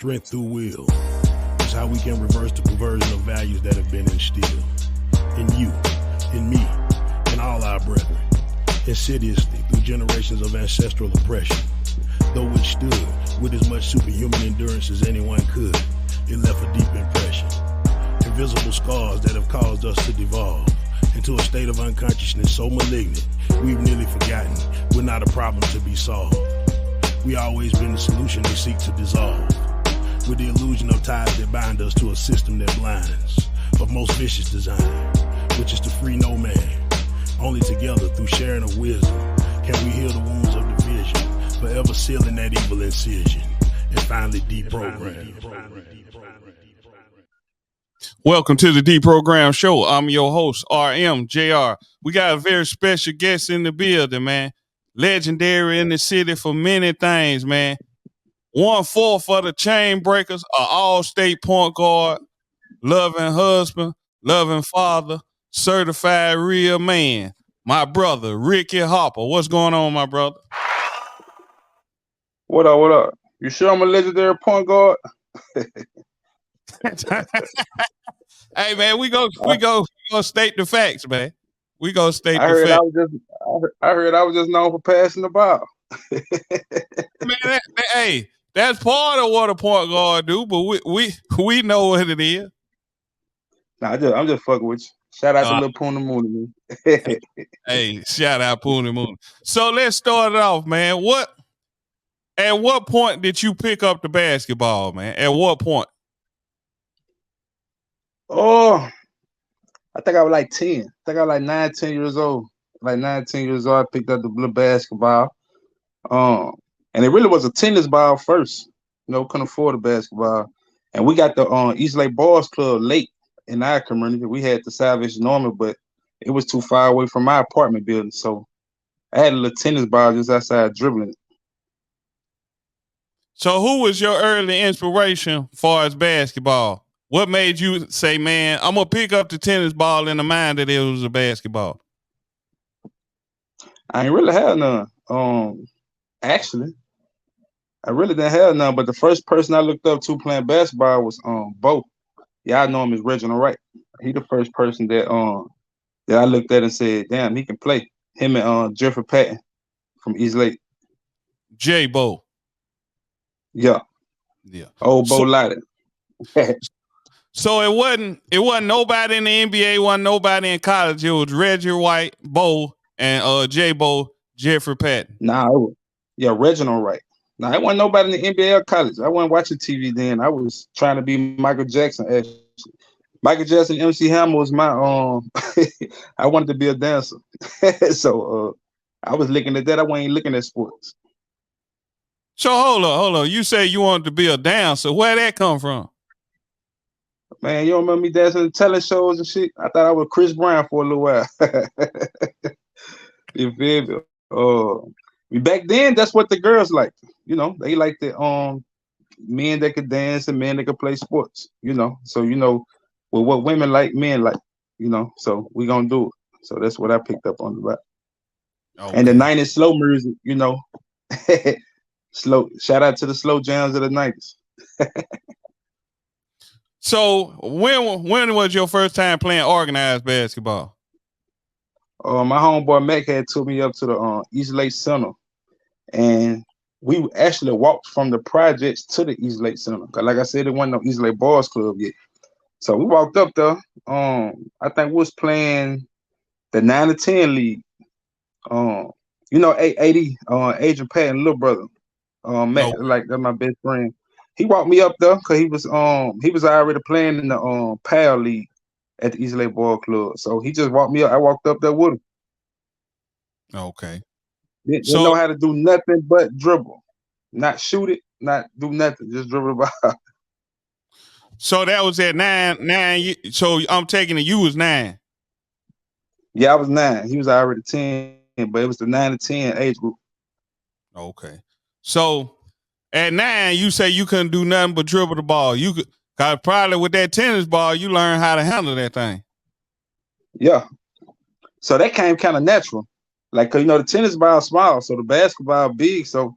Strength through will is how we can reverse the perversion of values that have been instilled in you, in me, in all our brethren, insidiously through generations of ancestral oppression. Though it stood with as much superhuman endurance as anyone could, it left a deep impression. Invisible scars that have caused us to devolve into a state of unconsciousness so malignant, we've nearly forgotten we're not a problem to be solved. We always been the solution they seek to dissolve, with the illusion of ties that bind us to a system that blinds, of most vicious design, which is to free no man. Only together, through sharing of wisdom, can we heal the wounds of division, forever sealing that evil incision, and finally deprogram. Welcome to the Deprogram Show. I'm your host, RMJR. We got a very special guest in the building, man. Legendary in the city for many things, man. 1/4 for the chain breakers, an all-state point guard, loving husband, loving father, certified real man. My brother, Ricky Harper. What's going on, my brother? What up, what up? You sure I'm a legendary point guard? Hey, man, we go state the facts, man. We go state the facts. I heard I was just known for passing the ball. Man, hey, that's part of what a point guard do, but we know what it is. Nah, I'm just fucking with you. Shout out to Lil Poona Mooney, man. Hey, shout out Poona Mooney. So let's start it off, man. At what point did you pick up the basketball, man? At what point? Oh, I think I was like 10. I think I was like 9, 10 years old. Like 9, 10 years old, I picked up the blue basketball. And it really was a tennis ball first. You know, couldn't afford a basketball. And we got the East Lake Boys Club late in our community. We had the Salvation Army, but it was too far away from my apartment building. So I had a little tennis ball just outside dribbling it. So who was your early inspiration far as basketball? What made you say, man, I'm going to pick up the tennis ball in the mind that it was a basketball? I ain't really had none. Actually, I really didn't have none, but the first person I looked up to playing basketball was Bo. Yeah, I know him as Reginald Wright. He the first person that I looked at and said, damn, he can play. Him and Jeffrey Patton from East Lake. J-Bo. Yeah. Old Bo Lighter. So it wasn't nobody in the NBA, wasn't nobody in college. It was Reggie White, Bo, and J-Bo, Jeffrey Patton. Reginald Wright. Nah, it wasn't nobody in the NBA or college. I wasn't watching TV then. I was trying to be Michael Jackson, actually. Michael Jackson, MC Hammer was my I wanted to be a dancer. So I was looking at that. I wasn't looking at sports. So hold on. You say you wanted to be a dancer. Where'd that come from? Man, you don't remember me dancing in talent shows and shit? I thought I was Chris Brown for a little while. You feel me? Back then, that's what the girls liked. You know, they liked the men that could dance and men that could play sports. You know, so well, what women like, men like. You know, so we gonna do it. So that's what I picked up on the back. Okay. And the 90s slow music, you know, slow. Shout out to the slow jams of the 90s. So when was your first time playing organized basketball? My homeboy Mac had took me up to the East Lake Center, and we actually walked from the projects to the East Lake Center. Cause like I said, it wasn't no East Lake Boys Club yet. So we walked up there. I think we was playing the 9 to 10 league. You know, 80 Agent Patton little brother. Mac, like that's my best friend. He walked me up there because he was already playing in the PAL league at the East Lake Ball Club. So he just walked me up. I walked up there with him. Okay. Didn't know how to do nothing but dribble. Not shoot it, not do nothing, just dribble the ball. So that was at 9. So I'm taking it you was 9. Yeah, I was 9. He was already 10, but it was the 9 to 10 age group. Okay. So at 9, you say you couldn't do nothing but dribble the ball. You could, cause probably with that tennis ball, you learn how to handle that thing. Yeah. So that came kind of natural. Like, cause you know, the tennis ball small, so the basketball big. So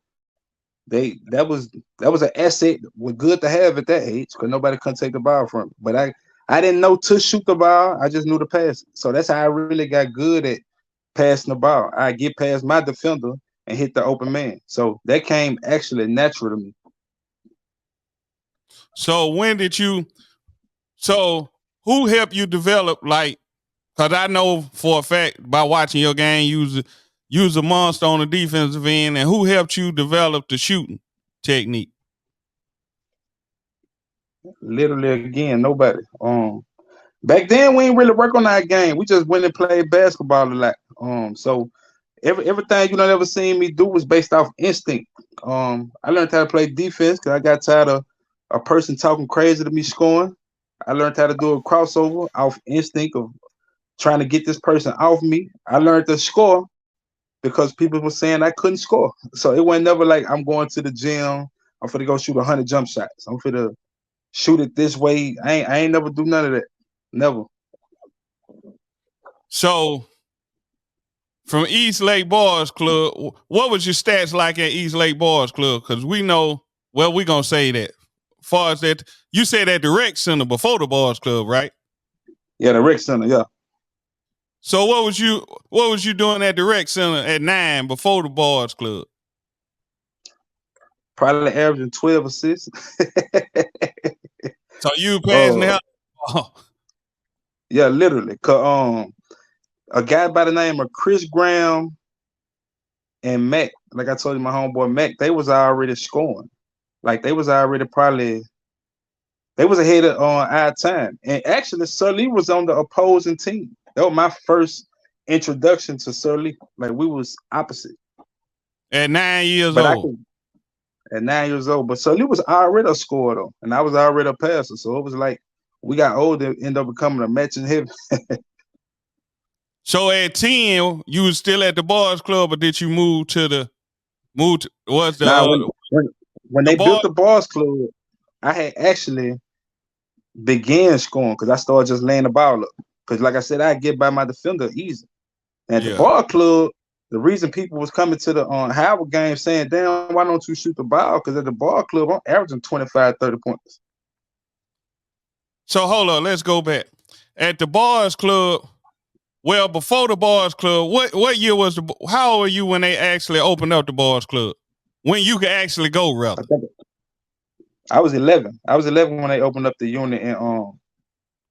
that was an asset. Was good to have at that age because nobody couldn't take the ball from me. But I didn't know to shoot the ball. I just knew to pass it. So that's how I really got good at passing the ball. I get past my defender and hit the open man. So that came actually natural to me. So when did you? So who helped you develop? Like, cause I know for a fact by watching your game, you was a monster on the defensive end, and who helped you develop the shooting technique? Literally again, nobody. Back then we didn't really work on our game. We just went and played basketball a lot. So everything you don't ever seen me do was based off instinct. I learned how to play defense because I got tired of a person talking crazy to me scoring. I learned how to do a crossover off instinct of trying to get this person off me. I learned to score because people were saying I couldn't score. So it wasn't never like I'm going to the gym. I'm finna go shoot 100 jump shots. I'm finna shoot it this way. I ain't never do none of that. Never. So from East Lake Boys Club, what was your stats like at East Lake Boys Club? Because we know, well, we gonna say that. As far as that, you said at the rec center before the Boys Club, right? Yeah, the rec center. Yeah. So what was you doing at the rec center at 9 before the Boys Club? Probably averaging 12 assists. So you passing the hell? Oh. Yeah, literally. A guy by the name of Chris Graham and Mac, like I told you, my homeboy Mac, they was already scoring. Like they was already they was ahead of our time. And actually, Sir Lee was on the opposing team. That was my first introduction to Sir Lee. Like we was opposite. At 9 years old. At 9 years old. But Sir Lee was already a scorer though, and I was already a passer. So it was like we got older, ended up becoming a match in heaven. So at 10, you was still at the Boys Club, or did you move to what's the when they built the Boys Club, I had actually began scoring because I started just laying the ball up. Because like I said, I get by my defender easy. And the Ball Club, the reason people was coming to the Howard game saying, damn, why don't you shoot the ball? Because at the Ball Club, I'm averaging 25, 30 points. So hold on, let's go back. At the Boys Club, well, before the Boys Club, what year was how old were you when they actually opened up the Boys Club? When you could actually go, rather? I was 11. I was 11 when they opened up the unit in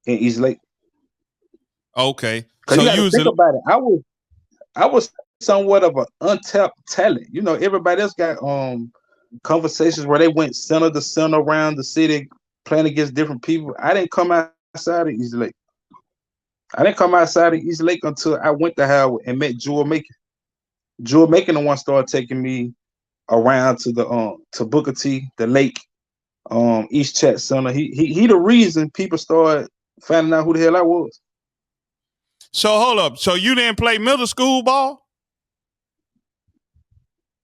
East Lake. Okay. So you think about it. I was somewhat of an untapped talent. You know, everybody else got conversations where they went center to center around the city playing against different people. I didn't come outside of East Lake. I didn't come outside of East Lake until I went to Howard and met Jewel Macon. Jewel Macon the one started taking me around to the to Booker T, the Lake, East Chat Center. He the reason people started finding out who the hell I was. So hold up. So you didn't play middle school ball?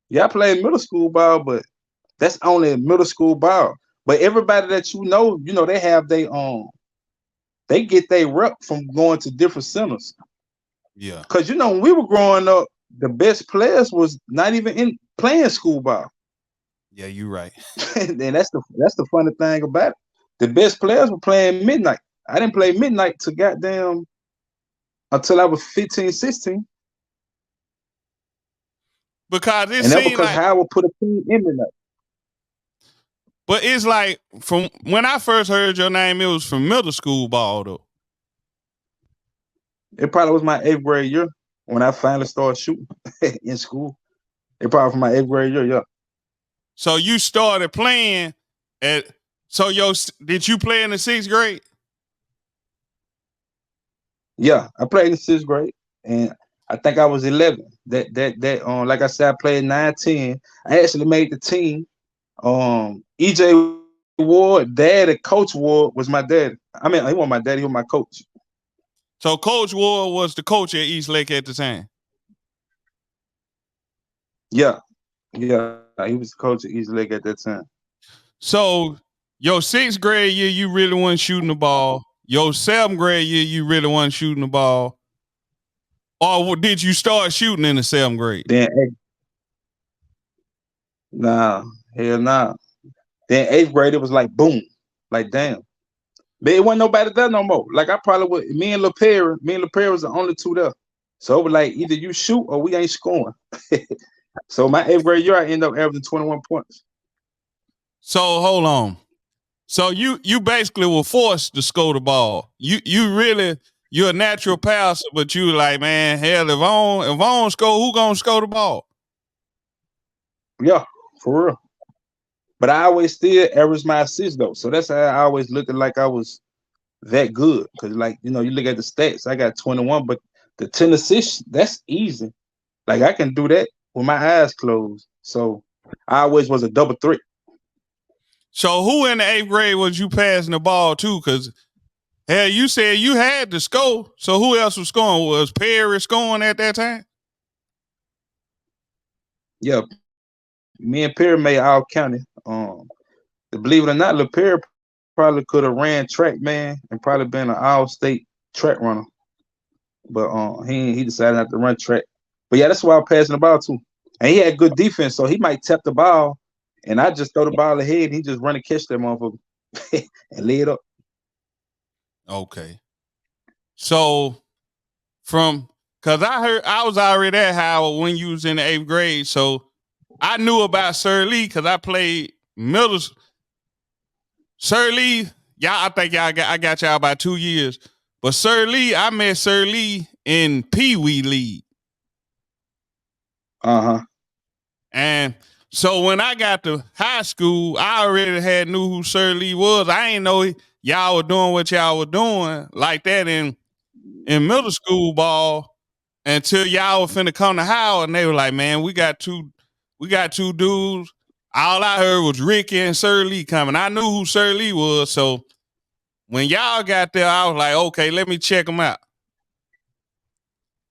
Yeah, I played middle school ball, but that's only middle school ball. But everybody that you know, they have they get their rep from going to different centers. Yeah. Because when we were growing up, the best players was not even in playing school ball. Yeah, you're right. And that's the funny thing about it. The best players were playing midnight. I didn't play midnight till goddamn until I was 15, 16. Because it and that seemed because like Howard put a team in midnight. But it's like from when I first heard your name, it was from middle school ball though. It probably was my 8th grade year when I finally started shooting in school. It probably from my 8th grade year, yeah. So you started playing did you play in the 6th grade? Yeah, I played in the 6th grade, and I think I was 11. Like I said, I played 9, 10. I actually made the team. EJ Ward, dad, and Coach Ward was my dad. I mean, he wasn't my daddy, he was my coach. So Coach Ward was the coach at East Lake at the time? Yeah, he was the coach at East Lake at that time. So your 6th grade year, you really wasn't shooting the ball. Your 7th grade year, you really wasn't shooting the ball. Or did you start shooting in the 7th grade? Nah, Hell nah. Then 8th grade, it was like boom, like damn. But it wasn't nobody there no more. Like I probably would. Me and LaPerry was the only two there. So it was like either you shoot or we ain't scoring. So my 8th grade year, I ended up averaging 21 points. So hold on. So you basically were forced to score the ball. You're a natural passer, but you like, man, hell, if I don't score, who gonna score the ball? Yeah, for real. But I always still average my assists though. So that's how I always looked like I was that good. Cause like, you look at the stats, I got 21, but the 10 assists, that's easy. Like I can do that with my eyes closed. So I always was a double threat. So who in the 8th grade was you passing the ball to? Cause hell, you said you had to score. So who else was scoring? Was Perry scoring at that time? Yeah, me and Perry made all county. Believe it or not, LePerry probably could have ran track, man, and probably been an all-state track runner. But he decided not to run track. But yeah, that's why I'm passing the ball to. And he had good defense, so he might tap the ball, and I just throw the ball ahead, and he just run and catch that motherfucker and lay it up. Okay. So cause I was already at Howard when you was in the 8th grade, so I knew about Sir Lee because I played middle. Sir Lee, I think I got y'all about 2 years. But Sir Lee, I met Sir Lee in Pee Wee League. Uh-huh. And so when I got to high school, I already knew who Sir Lee was. I ain't know y'all were doing what y'all were doing like that in middle school ball until y'all were finna come to Howard, and they were like, man, we got two dudes. All I heard was Ricky and Sir Lee coming. I knew who Sir Lee was, so when y'all got there, I was like, okay, let me check them out.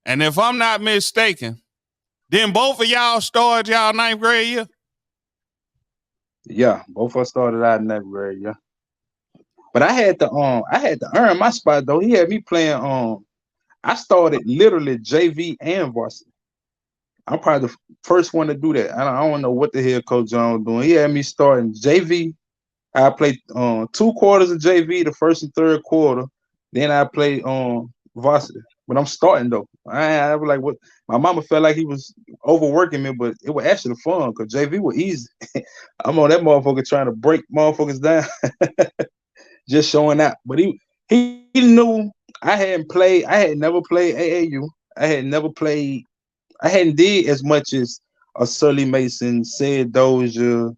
And if I'm not mistaken, then both of y'all started y'all 9th grade year? Yeah, both of us started out in that grade, yeah. But I had to earn my spot though. He had me playing I started literally JV and varsity. I'm probably the first one to do that. I don't know what the hell Coach Jones doing. He had me starting JV. I played 2 quarters of JV, the first and third quarter. Then I played varsity. But I'm starting though. I was like, what? My mama felt like he was overworking me, but it was actually fun because JV was easy. I'm on that motherfucker trying to break motherfuckers down, just showing out. But he knew I had never played AAU. I had never played. I hadn't did as much as a Sully Mason, Sid Dozier,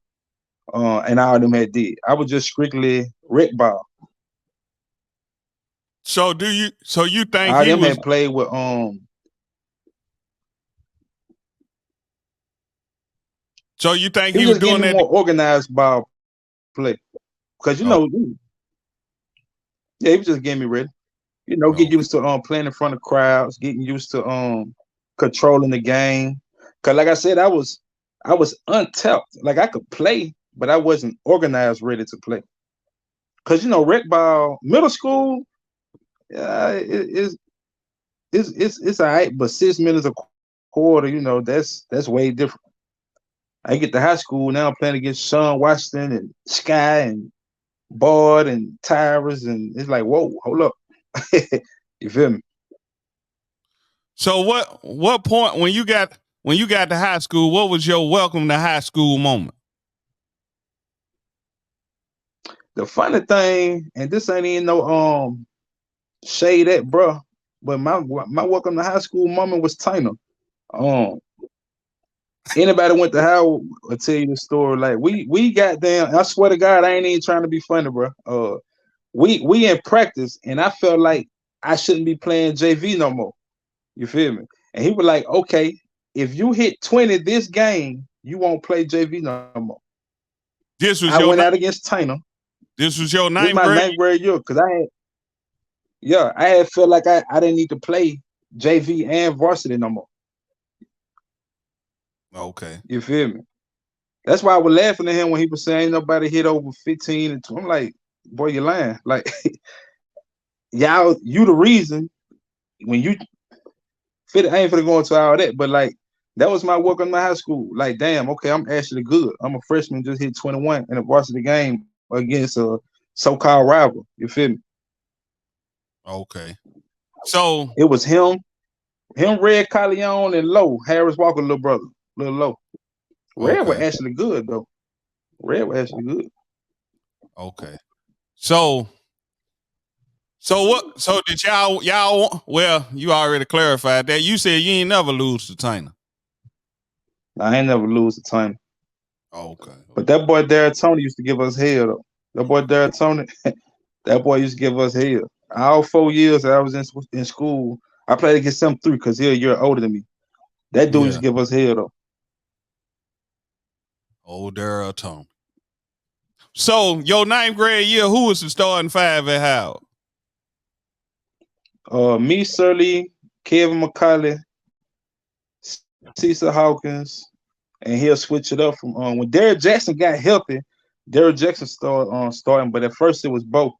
and all of them had did. I was just strictly rec ball. So you think All he them was had played with so you think he he was was just doing getting that? more organized ball play. Because Oh, yeah, he was just getting me ready. Get okay. used to playing in front of crowds, getting used to controlling the game. Cause like I said, I was untapped. Like I could play, but I wasn't organized, ready to play. Cause rec ball, middle school, it's all right, but 6 minutes a quarter, that's way different. I get to high school now, I'm playing against Sean Washington and Sky and Bard and Tyrus, and it's like, whoa, hold up. You feel me? So what point when you got to high school, what was your welcome to high school moment? The funny thing, and this ain't even no shade at bro, but my welcome to high school moment was Tina. Um, Anybody went to Howard will tell you the story. Like we got down. I swear to God, I ain't even trying to be funny, bro. We in practice, and I felt like I shouldn't be playing JV no more. You feel me? And he was like, okay, if you hit 20 this game, you won't play JV no more. This was I your went out against Tina. this was your This is 9th my grade? 9th grade year because I had felt like I didn't need to play JV and varsity no more. Okay. You feel me? That's why I was laughing at him when he was saying nobody hit over 15 and 20. I'm like, boy, you're lying. Like, you the reason when you fit. I ain't finna go into all that, but like That was my work in my high school. Like, damn, okay, I'm actually good. I'm a freshman, just hit 21 in a varsity game against a so-called rival. You feel me? Okay. So It was him, Red Callejon, and Low, Harris Walker, little brother, little Low. Red was okay. actually good though. Red was actually good. Okay. So what? So did y'all? Well, you already clarified that. You said you ain't never lose to Tina. I ain't never lose a time. Okay. But that boy Derek Tony used to give us hell though. That boy Derek Tony, that boy used to give us hell. All 4 years that I was in school, I played against him three because he's a year older than me. That dude used Yeah. to give us hell though. Old Daryl Tom. So your ninth grade year, who was the starting five at Howard? Me, Surly, Kevin McCauley, Cecil Hawkins, and he'll switch it up from when Derrick Jackson got healthy. Derrick Jackson started starting, but at first it was Bo.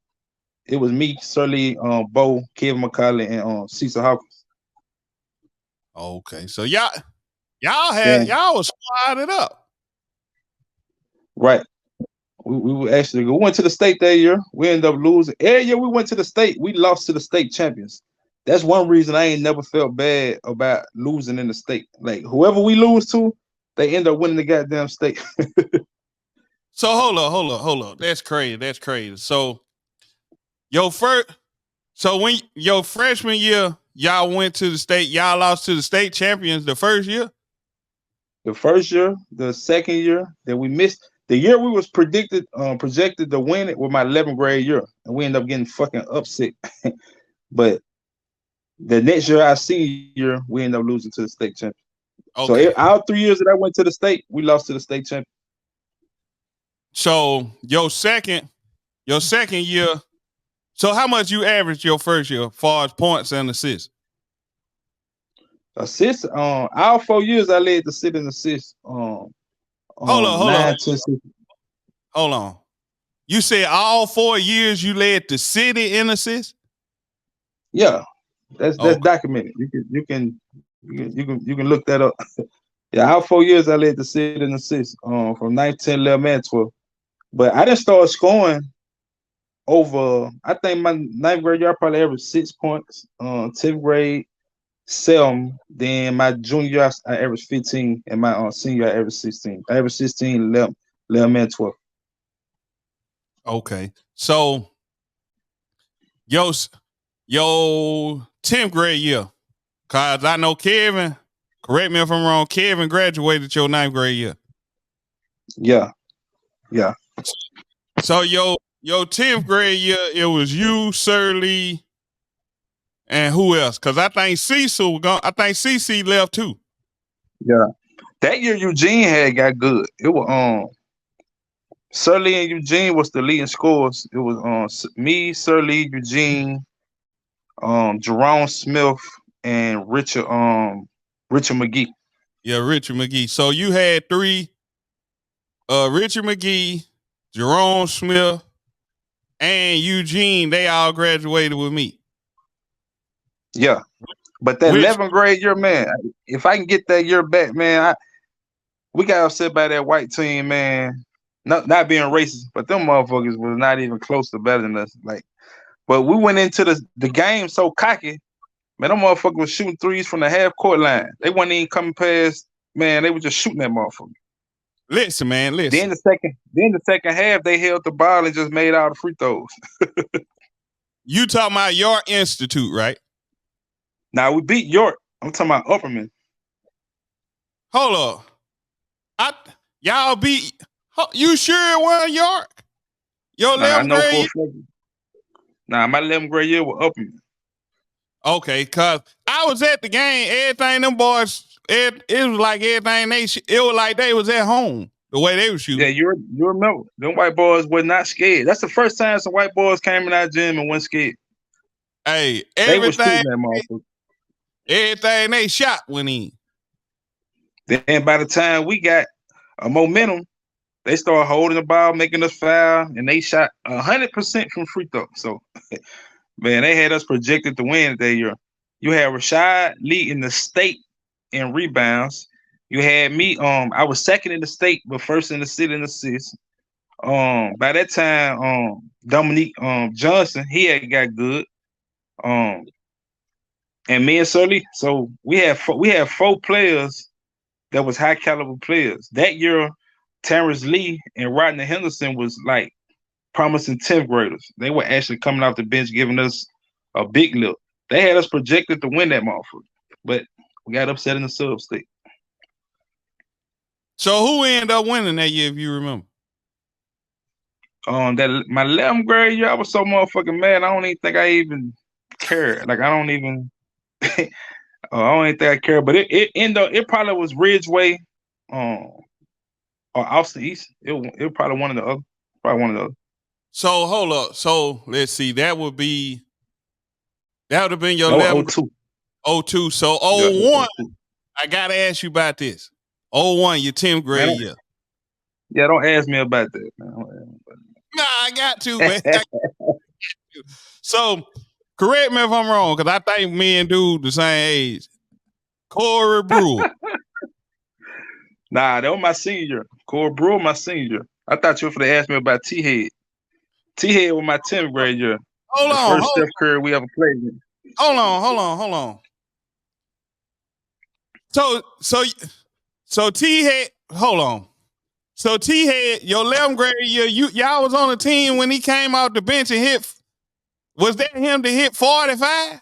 It was me, Surly, Bo, Kevin McCauley, and Cecil Hawkins. Okay. So Then y'all was squadded up. right, we actually we went to the state that year. We ended up losing. Every year we went to the state, we lost to the state champions. That's one reason I ain't never felt bad about losing in the state. Like whoever we lose to, they end up winning the goddamn state. So hold up. That's crazy. So when your freshman year, y'all went to the state, y'all lost to the state champions the first year? The first year, the second year that we missed, the year we was projected to win it was my 11th grade year, and we ended up getting fucking upset. But the next year, our senior year, we ended up losing to the state champion. Okay. So all 3 years that I went to the state, we lost to the state champion. So your second year, so how much you averaged your first year as far as points and assists? Assists, all 4 years I led the city in assists. Hold on. 9, 10, 6. Hold on. You said all 4 years you led the city in assists? Yeah, that's Okay. documented. You can look that up. Yeah, all 4 years I led the city in assists. From 9, 10, 11, and 12. But I didn't start scoring over. I think my ninth grade year I probably averaged 6 points. 10th grade 7. Then my junior year I averaged 15, and my senior year I averaged 16. I averaged 16, 11, and 12. Okay. So your 10th grade year, cause I know Kevin, correct me if I'm wrong, Kevin graduated your 9th grade year. Yeah. So your 10th grade year, it was you, Surly, and who else? Cause I think CC left too. Yeah. That year Eugene had got good. It was Surly and Eugene was the leading scorers. It was me, Surly, Eugene, Jerome Smith, and Richard McGee. Yeah, Richard McGee. So you had 3, Richard McGee, Jerome Smith, and Eugene. They all graduated with me. Yeah. But that 11th grade year, man, if I can get that year back, man, we got upset by that white team, man. Not being racist, but them motherfuckers was not even close to better than us. Like, but we went into the game so cocky, man. Them motherfuckers was shooting threes from the half court line. They wasn't even coming past, man. They were just shooting that motherfucker. Listen. Then the second half, they held the ball and just made all the free throws. You talking about York Institute, right? Now we beat York. I'm talking about Upperman. Hold up. Y'all beat. You sure it wasn't York? Your 11th grade year? Nah, my 11th grade year was Upperman. Okay, cause I was at the game. Everything them boys, it was like everything it was like they was at home. The way they were shooting. Yeah, you remember them white boys were not scared. That's the first time some white boys came in our gym and weren't scared. Hey, everything they shot went in. Then by the time we got a momentum, they started holding the ball, making us foul, and they shot 100% from free throw. So, man, they had us projected to win that year. You had Rashad leading the state in rebounds. You had me. I was second in the state, but first in the city in assists. By that time, Dominique Johnson, he had got good. Um, and me and Sully, so we had four players that was high caliber players. That year, Terrence Lee and Rodney Henderson was like promising 10th graders. They were actually coming off the bench giving us a big lift. They had us projected to win that motherfucker. But we got upset in the sub state. So who ended up winning that year, if you remember? That my 11th grade year, I was so motherfucking mad. I don't even think I even cared. Like I don't even I don't even think I care. But it probably was Ridgeway, or Austin East. It probably one of the other. Probably one of the other. So hold up. So let's see. That would have been your No, 11th. 02. 02. So Yeah, 01, 02. I gotta ask you about this. 01, your 10th grade year. Yeah, don't ask me about that, man. Nah, I got to, man. So, correct me if I'm wrong, because I think me and dude the same age. Corey Brewer. Nah, that was my senior year. Corey Brewer, my senior year. I thought you were going to ask me about T-Head. T-Head was my 10th grade year. Hold the on. First Steph Curry we ever played with. Hold on. So T-Head, hold on. So T-Head, your 11th grade year, y'all was on the team when he came out the bench and hit. Was that him to hit 45?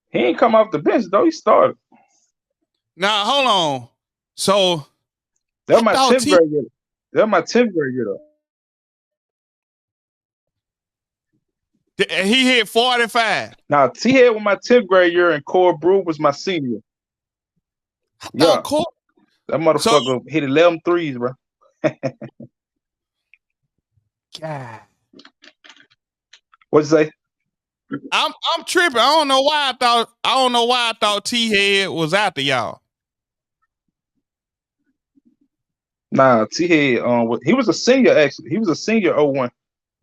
He ain't come off the bench though. He started. Now hold on. So that was my 10th grade year. That was my 10th grade year though. He hit 45. Now T-Head was my 10th grade year, and Corey Brewer was my senior. Yeah, that motherfucker hit 11 threes, bro. God. What'd you say? I'm tripping. I don't know why I thought T-Head was after y'all. Nah, T-Head, he was a senior actually. He was a senior 01.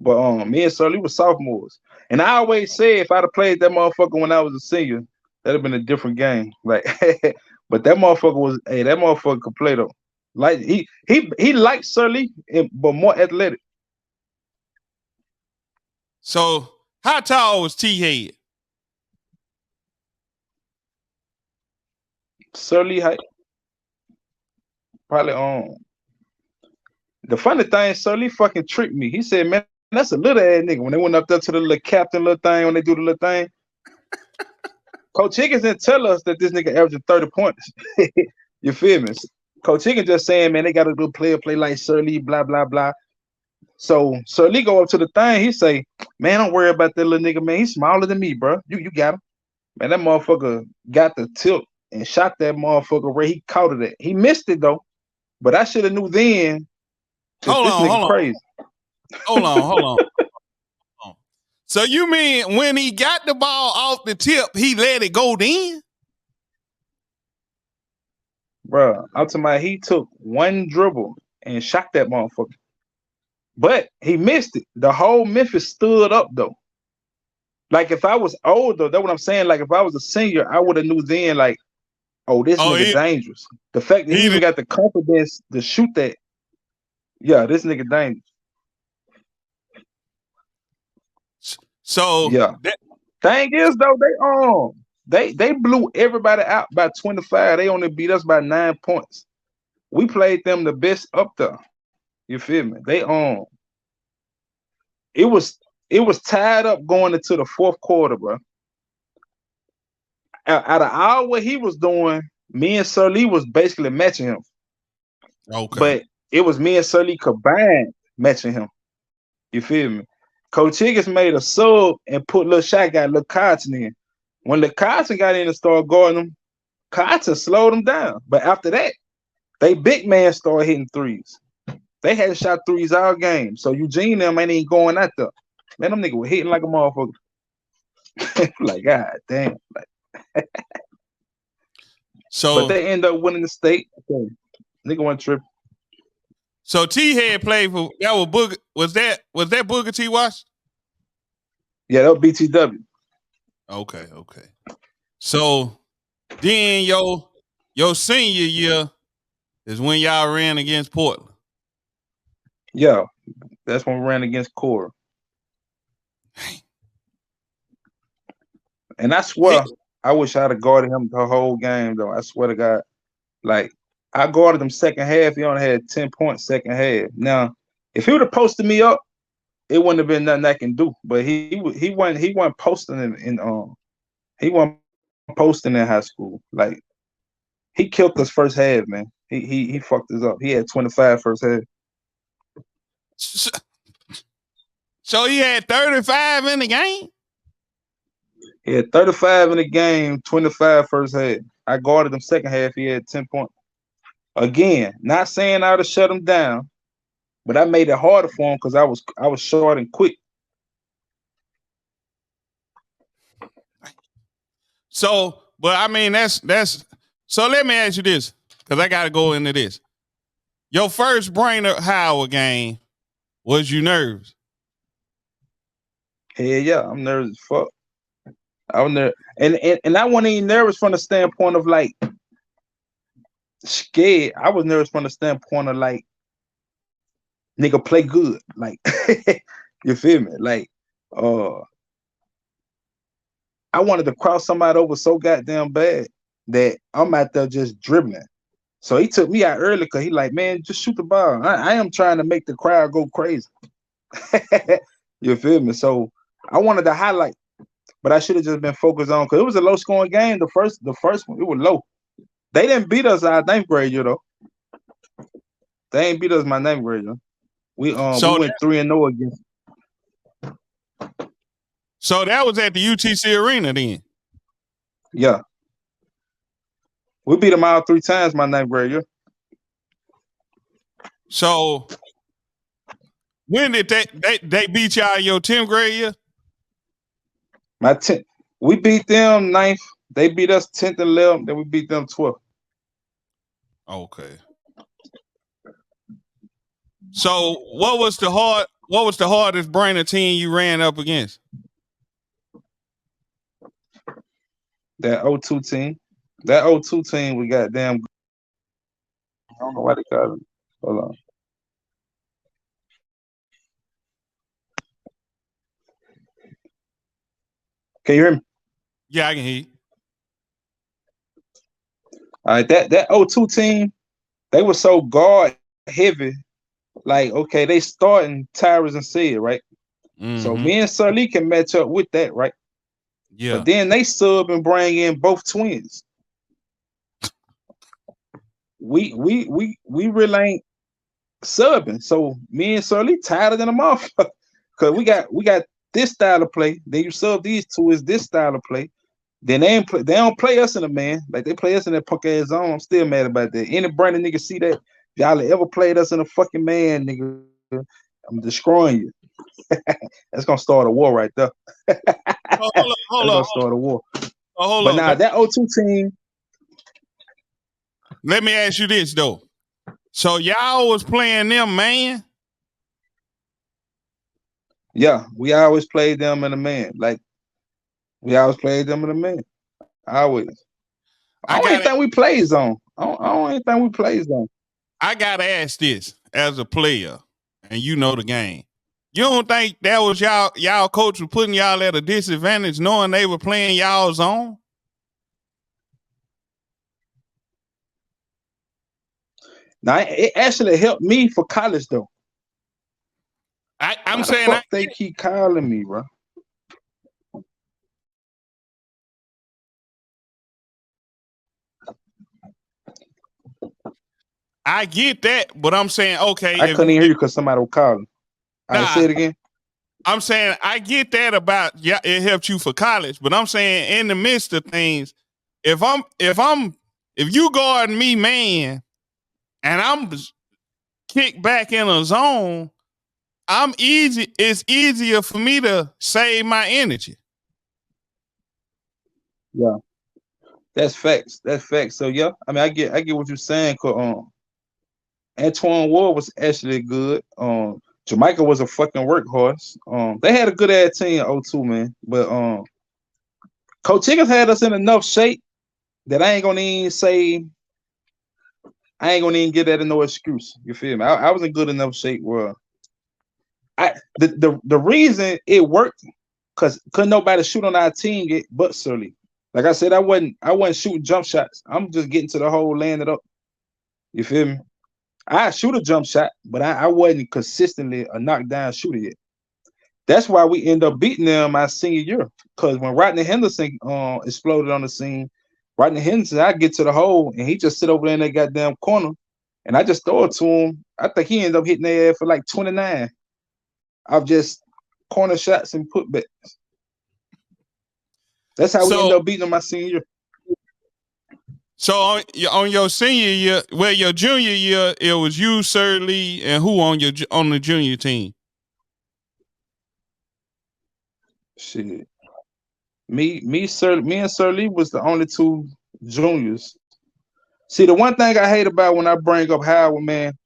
But me and Sully was sophomores. And I always say if I'd have played that motherfucker when I was a senior, that'd have been a different game. Like but that motherfucker could play though. Like he liked Sully, but more athletic. So how tall was T-Head? Sully height. Probably the funny thing, Sully fucking tricked me. He said, man, that's a little ass nigga. When they went up there to the little captain little thing, when they do the little thing, Coach Higgins didn't tell us that this nigga averaging 30 points. You feel me? Coach Higgins just saying, man, they got a good player play like Sully, blah, blah, blah. So Sully go up to the thing, he say, man, don't worry about that little nigga, man. He's smaller than me, bro. You got him. Man, that motherfucker got the tilt and shot that motherfucker where he caught it at. He missed it though. But I should have knew then that this nigga crazy. Hold on. So you mean when he got the ball off the tip, he let it go then? Bro, I'm talking about he took one dribble and shot that motherfucker. But he missed it. The whole Memphis stood up though. Like if I was older, that's what I'm saying. Like if I was a senior, I would have knew then like, oh, this nigga dangerous. The fact that he even got the confidence to shoot that. Yeah, this nigga dangerous. So yeah, thing is though, they blew everybody out by 25. They only beat us by 9 points. We played them the best up there. You feel me? It was tied up going into the fourth quarter, bro. Out of all what he was doing, me and Sully was basically matching him. Okay, but it was me and Sully combined matching him. You feel me? Coach Higgins made a sub and put Lil Shot got Lil Cotton in. When Lil Cotton got in and started guarding him, Cotton slowed him down. But after that, they big man started hitting threes. They had shot threes all game. So Eugene them ain't even going out there. Man, them niggas were hitting like a motherfucker. Like, God damn. Like, so but they end up winning the state. Okay. Nigga went tripping. So T-Head played for that was Booger. Was that Booger T. Washington? Yeah, that was BTW. Okay. So Then your senior year is when y'all ran against Portland. Yeah, that's when we ran against Cora. And I swear, I wish I'd have guarded him the whole game, though. I swear to God. Like, I guarded him second half. He only had 10 points second half. Now, if he would have posted me up, it wouldn't have been nothing I can do. But he wasn't posting he wasn't posting in high school. Like, he killed us first half, man. He fucked us up. He had 25 first half. So he had 35 in the game? He had 35 in the game, 25 first half. I guarded him second half. He had 10 points. Again, not saying I would have shut him down, but I made it harder for him because I was short and quick. So, but I mean that's so let me ask you this, because I gotta go into this. Your first Brainerd Howard game, was you nervous? Hell yeah, I'm nervous as fuck. I was nervous. And I wasn't even nervous from the standpoint of like scared. I was nervous from the standpoint of like nigga play good. Like you feel me? Like I wanted to cross somebody over so goddamn bad that I'm out there just dribbling. So he took me out early because he like, man, just shoot the ball. I am trying to make the crowd go crazy. You feel me? So I wanted to highlight, but I should have just been focused on because it was a low scoring game. The first one, it was low. They didn't beat us our ninth grade year though. They ain't beat us my ninth grade year. We went 3-0 against. So that was at the UTC Arena then. Yeah. We beat them all 3 times my ninth grade year. So when did they beat y'all in your 10th grade year? My 10th. We beat them 9th. They beat us 10th and 11th. Then we beat them 12th. Okay. So what was the hardest Brainerd team you ran up against? That 02 team. That 02 team we got damn. I don't know why they call it. Hold on. Can you hear me? Yeah, I can hear you. All right, that 02 team, they were so guard heavy. Like, okay, they starting Tyrus and Sid, right? Mm-hmm. So me and Sir Lee can match up with that, right? Yeah. But then they sub and bring in both twins. We really ain't subbing. So me and Sir Lee tired than a motherfucker. Cause we got this style of play. Then you sub these two is this style of play. Then they don't play us in a man. Like they play us in that punk ass zone. I'm still mad about that. Any Brandon nigga see that? If y'all ever played us in a fucking man, nigga, I'm destroying you. That's gonna start a war right there. Hold on. Start a war. But now that 02 team. Let me ask you this though. So y'all was playing them, man? Yeah, we always played them in a man. Like we always played them in a man. Always. I don't even think we played zone. I don't even think we played zone. I gotta ask this as a player, and you know the game. You don't think that was y'all coach was putting y'all at a disadvantage knowing they were playing y'all zone? Now it actually helped me for college though. I'm saying they keep calling me, bro. I get that, but I'm saying okay. I couldn't even hear you because somebody was calling. I say it again. I'm saying I get that about it helped you for college, but I'm saying in the midst of things, if you guard me, man, and I'm kicked back in a zone, it's easier for me to save my energy. Yeah. That's facts. So yeah, I mean I get what you're saying. Cause Antoine Ward was actually good. Jamaica was a fucking workhorse. They had a good ass team in 02, man. But Coach Higgins had us in enough shape that I ain't gonna even say. I ain't gonna even get that in no excuse. You feel me? I was in good enough shape where the reason it worked because couldn't nobody shoot on our team but Surly. Like I said, I wasn't shooting jump shots. I'm just getting to the hole, laying it up. You feel me? I shoot a jump shot, but I wasn't consistently a knockdown shooter yet. That's why we end up beating them my senior year. Because when Rodney Henderson exploded on the scene, Rodney Henderson, I get to the hole and he just sit over there in that goddamn corner, and I just throw it to him. I think he ended up hitting their ass for like 29 of just corner shots and putbacks. That's how we end up beating them my senior year. So on your senior year, well, your junior year, it was you, Sir Lee, and who on the junior team? Shit, me and Sir Lee was the only two juniors. See, the one thing I hate about when I bring up Howard, man,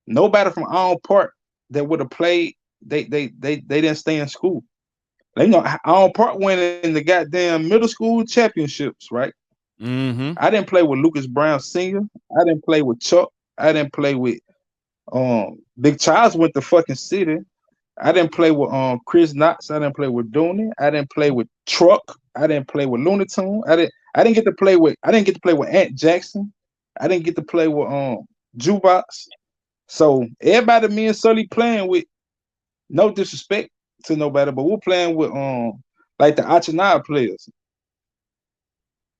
nobody from Allen Park that would have played, they didn't stay in school. Like, you know, Allen Park went in the goddamn middle school championships, right? Mm-hmm. I didn't play with Lucas Brown Sr. I didn't play with Chuck. I didn't play with Big Charles went to fucking city. I didn't play with Chris Knox. I didn't play with Dooney. I didn't play with Truck. I didn't play with Looney Tune. I didn't get to play with Ant Jackson. I didn't get to play with Jukebox. So everybody me and Sully playing with, no disrespect to nobody, but we're playing with like the Achanaya players.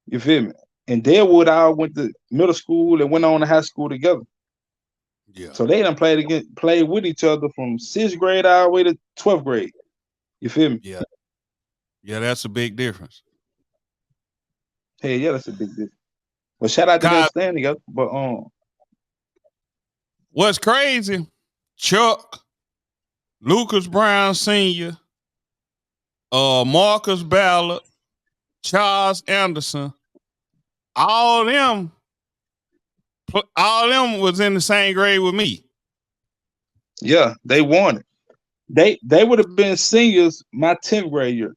You feel me? And Deadwood all went to middle school and went on to high school together. Yeah. So they done played with each other from 6th grade all the way to 12th grade. You feel me? Yeah. Yeah, that's a big difference. Hey, yeah, that's a big difference. Well, shout out to them staying together. But what's crazy, Chuck, Lucas Brown Sr., Marcus Ballard, Charles Anderson, all them was in the same grade with me. Yeah, they won it. They would have been seniors my 10th grade year.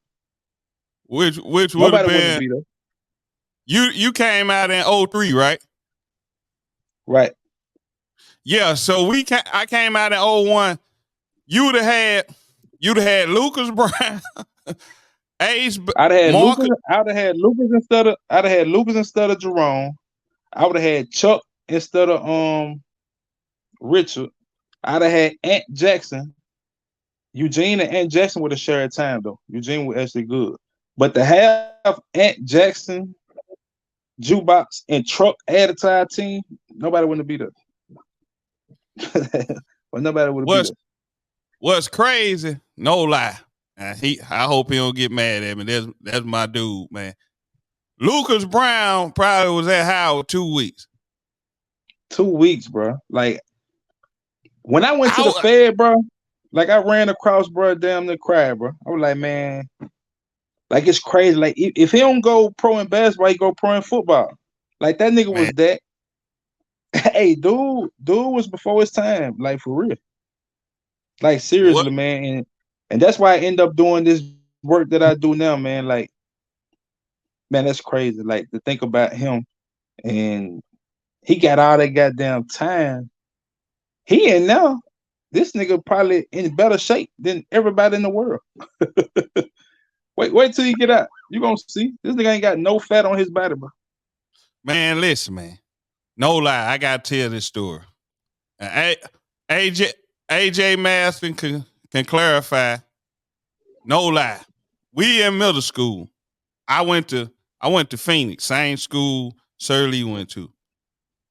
Which would have been beat us. You came out in 03, right? Right. Yeah, so I came out in 01. You'd have had Lucas Brown. Ace, I'd have had Lucas instead of Jerome. I would have had Chuck instead of Richard. I'd have had Ant Jackson. Eugene and Ant Jackson would have shared time though. Eugene was actually good. But to have Ant Jackson, Jukebox, and Truck added to our team, nobody wouldn't have beat us. Well, nobody would have beat us. What's crazy, no lie. I hope he don't get mad at me. That's my dude, man. Lucas Brown probably was at Howard 2 weeks. 2 weeks, bro. Like when I went to the Fed, bro, like I ran across, bro, damn near cried, bro. I was like, man, like it's crazy. Like if he don't go pro in basketball, he go pro in football. Like that nigga was that. Hey, dude was before his time, like for real. Like seriously, man. And that's why I end up doing this work that I do now, man. Like, man, that's crazy. Like to think about him, and he got all that goddamn time. He in now, this nigga probably in better shape than everybody in the world. Wait till you get out. You gonna see this nigga ain't got no fat on his body, bro. Man, listen, man. No lie, I gotta tell this story. AJ Maston can clarify. No lie. We in middle school. I went to Phoenix, same school Sir Lee went to.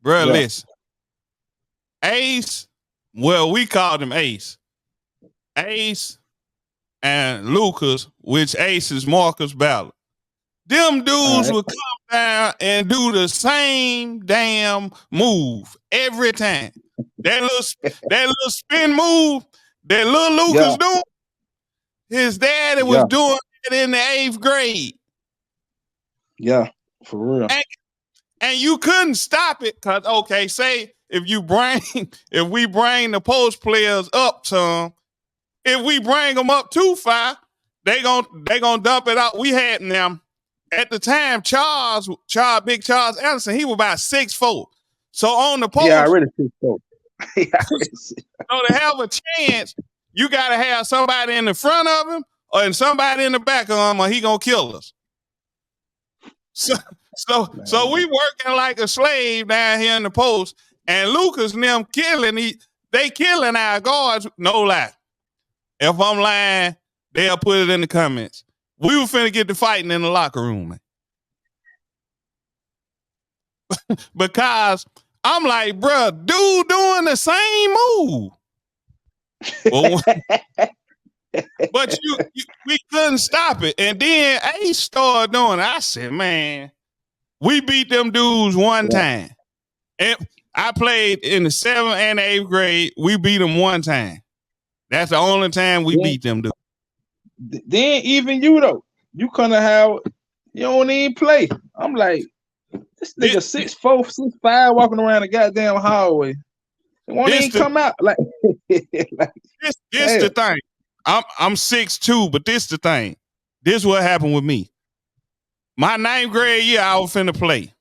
Bruh, Yeah. Listen. Ace, well, we called him Ace. Ace and Lucas, which Ace is Marcus Ballard. Them dudes would come down and do the same damn move every time. That little spin move that little Lucas doing, his daddy was doing it in the 8th grade. Yeah, for real. And you couldn't stop it because, okay, say if we bring the post players up some, if we bring them up too far, they gonna dump it out. We had them at the time, Big Charles Anderson, he was about 6'4". So on the post, Yeah, I already see so. so to have a chance, you gotta have somebody in the front of him or somebody in the back of him, or he gonna kill us. So we working like a slave down here in the post, and Lucas and them they killing our guards. No lie. If I'm lying, they'll put it in the comments. We were finna get to fighting in the locker room, man. Because I'm like, bro, dude doing the same move. But we couldn't stop it. And then Ace started doing it. I said, man, we beat them dudes one time. And I played in the 7th and 8th grade. We beat them one time. That's the only time we beat them dudes. Then even you, though, you couldn't have, you don't even play. I'm like, this nigga 6'4", 6'5", walking around the goddamn hallway. They won't even come out. Like, this the thing. I'm 6'2", but this the thing. This what happened with me. My 9th grade year, I was finna play.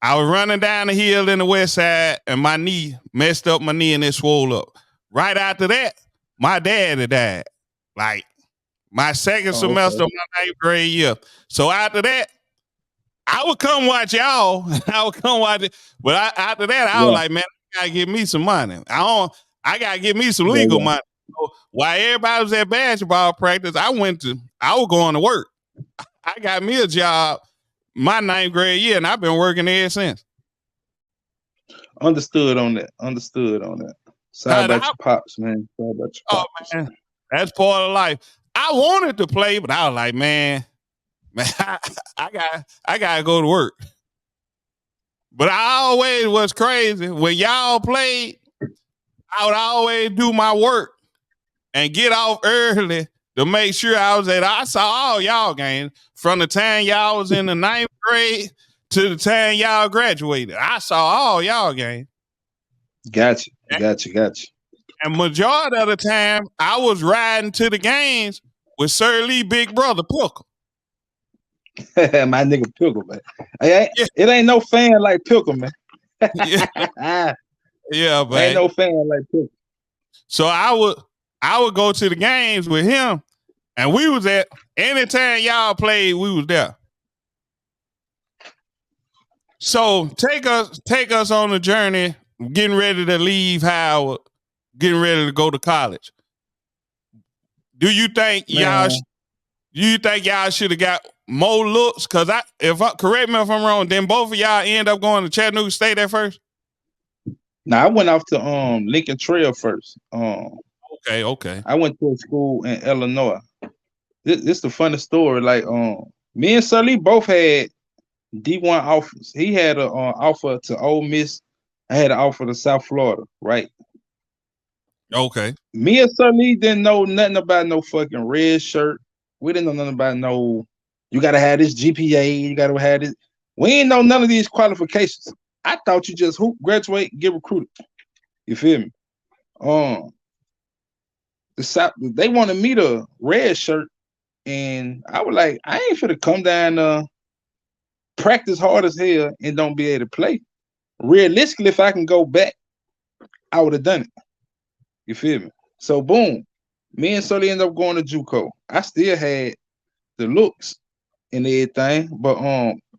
I was running down the hill in the west side, and my knee messed up my knee, and it swole up. Right after that, my daddy died. Like, my second semester of my 9th grade year. So after that, I would come watch y'all. I would come watch it. But after that, I was like, man, I gotta give me some money. I gotta get me some legal money. So while everybody was at basketball practice, I was going to work. I got me a job my 9th grade year, and I've been working ever since. Understood on that. Sorry about your pops, man. Sorry about your pops. Man, that's part of life. I wanted to play, but I was like, man, I gotta go to work. But I always was crazy. When y'all played, I would always do my work and get off early to make sure I saw all y'all games from the time y'all was in the 9th grade to the time y'all graduated. I saw all y'all games. Gotcha. And majority of the time, I was riding to the games with Sir Lee big brother Pickle. My nigga Pickle, man. It ain't no fan like Pickle, man. Yeah, man. Ain't no fan like Pickle. So I would go to the games with him, and we was at anytime y'all played, we was there. So take us on a journey, getting ready to leave Howard, getting ready to go to college. Do you think y'all should have got more looks? Because correct me if I'm wrong, then both of y'all end up going to Chattanooga State at first? Now I went off to Lincoln Trail first. Okay. I went to a school in Illinois. This is the funny story. Like me and Sully both had D1 offers. He had an offer to Ole Miss. I had an offer to South Florida, right? Okay. Me and Sully didn't know nothing about no fucking red shirt. We didn't know nothing about you gotta have this GPA, you gotta have this. We ain't know none of these qualifications. I thought you just hoop, graduate, get recruited. You feel me? They wanted me to red shirt, and I was like, I ain't finna come down practice hard as hell and don't be able to play. Realistically, if I can go back, I would have done it. You feel me? So boom, me and Sully ended up going to JUCO. I still had the looks and everything, but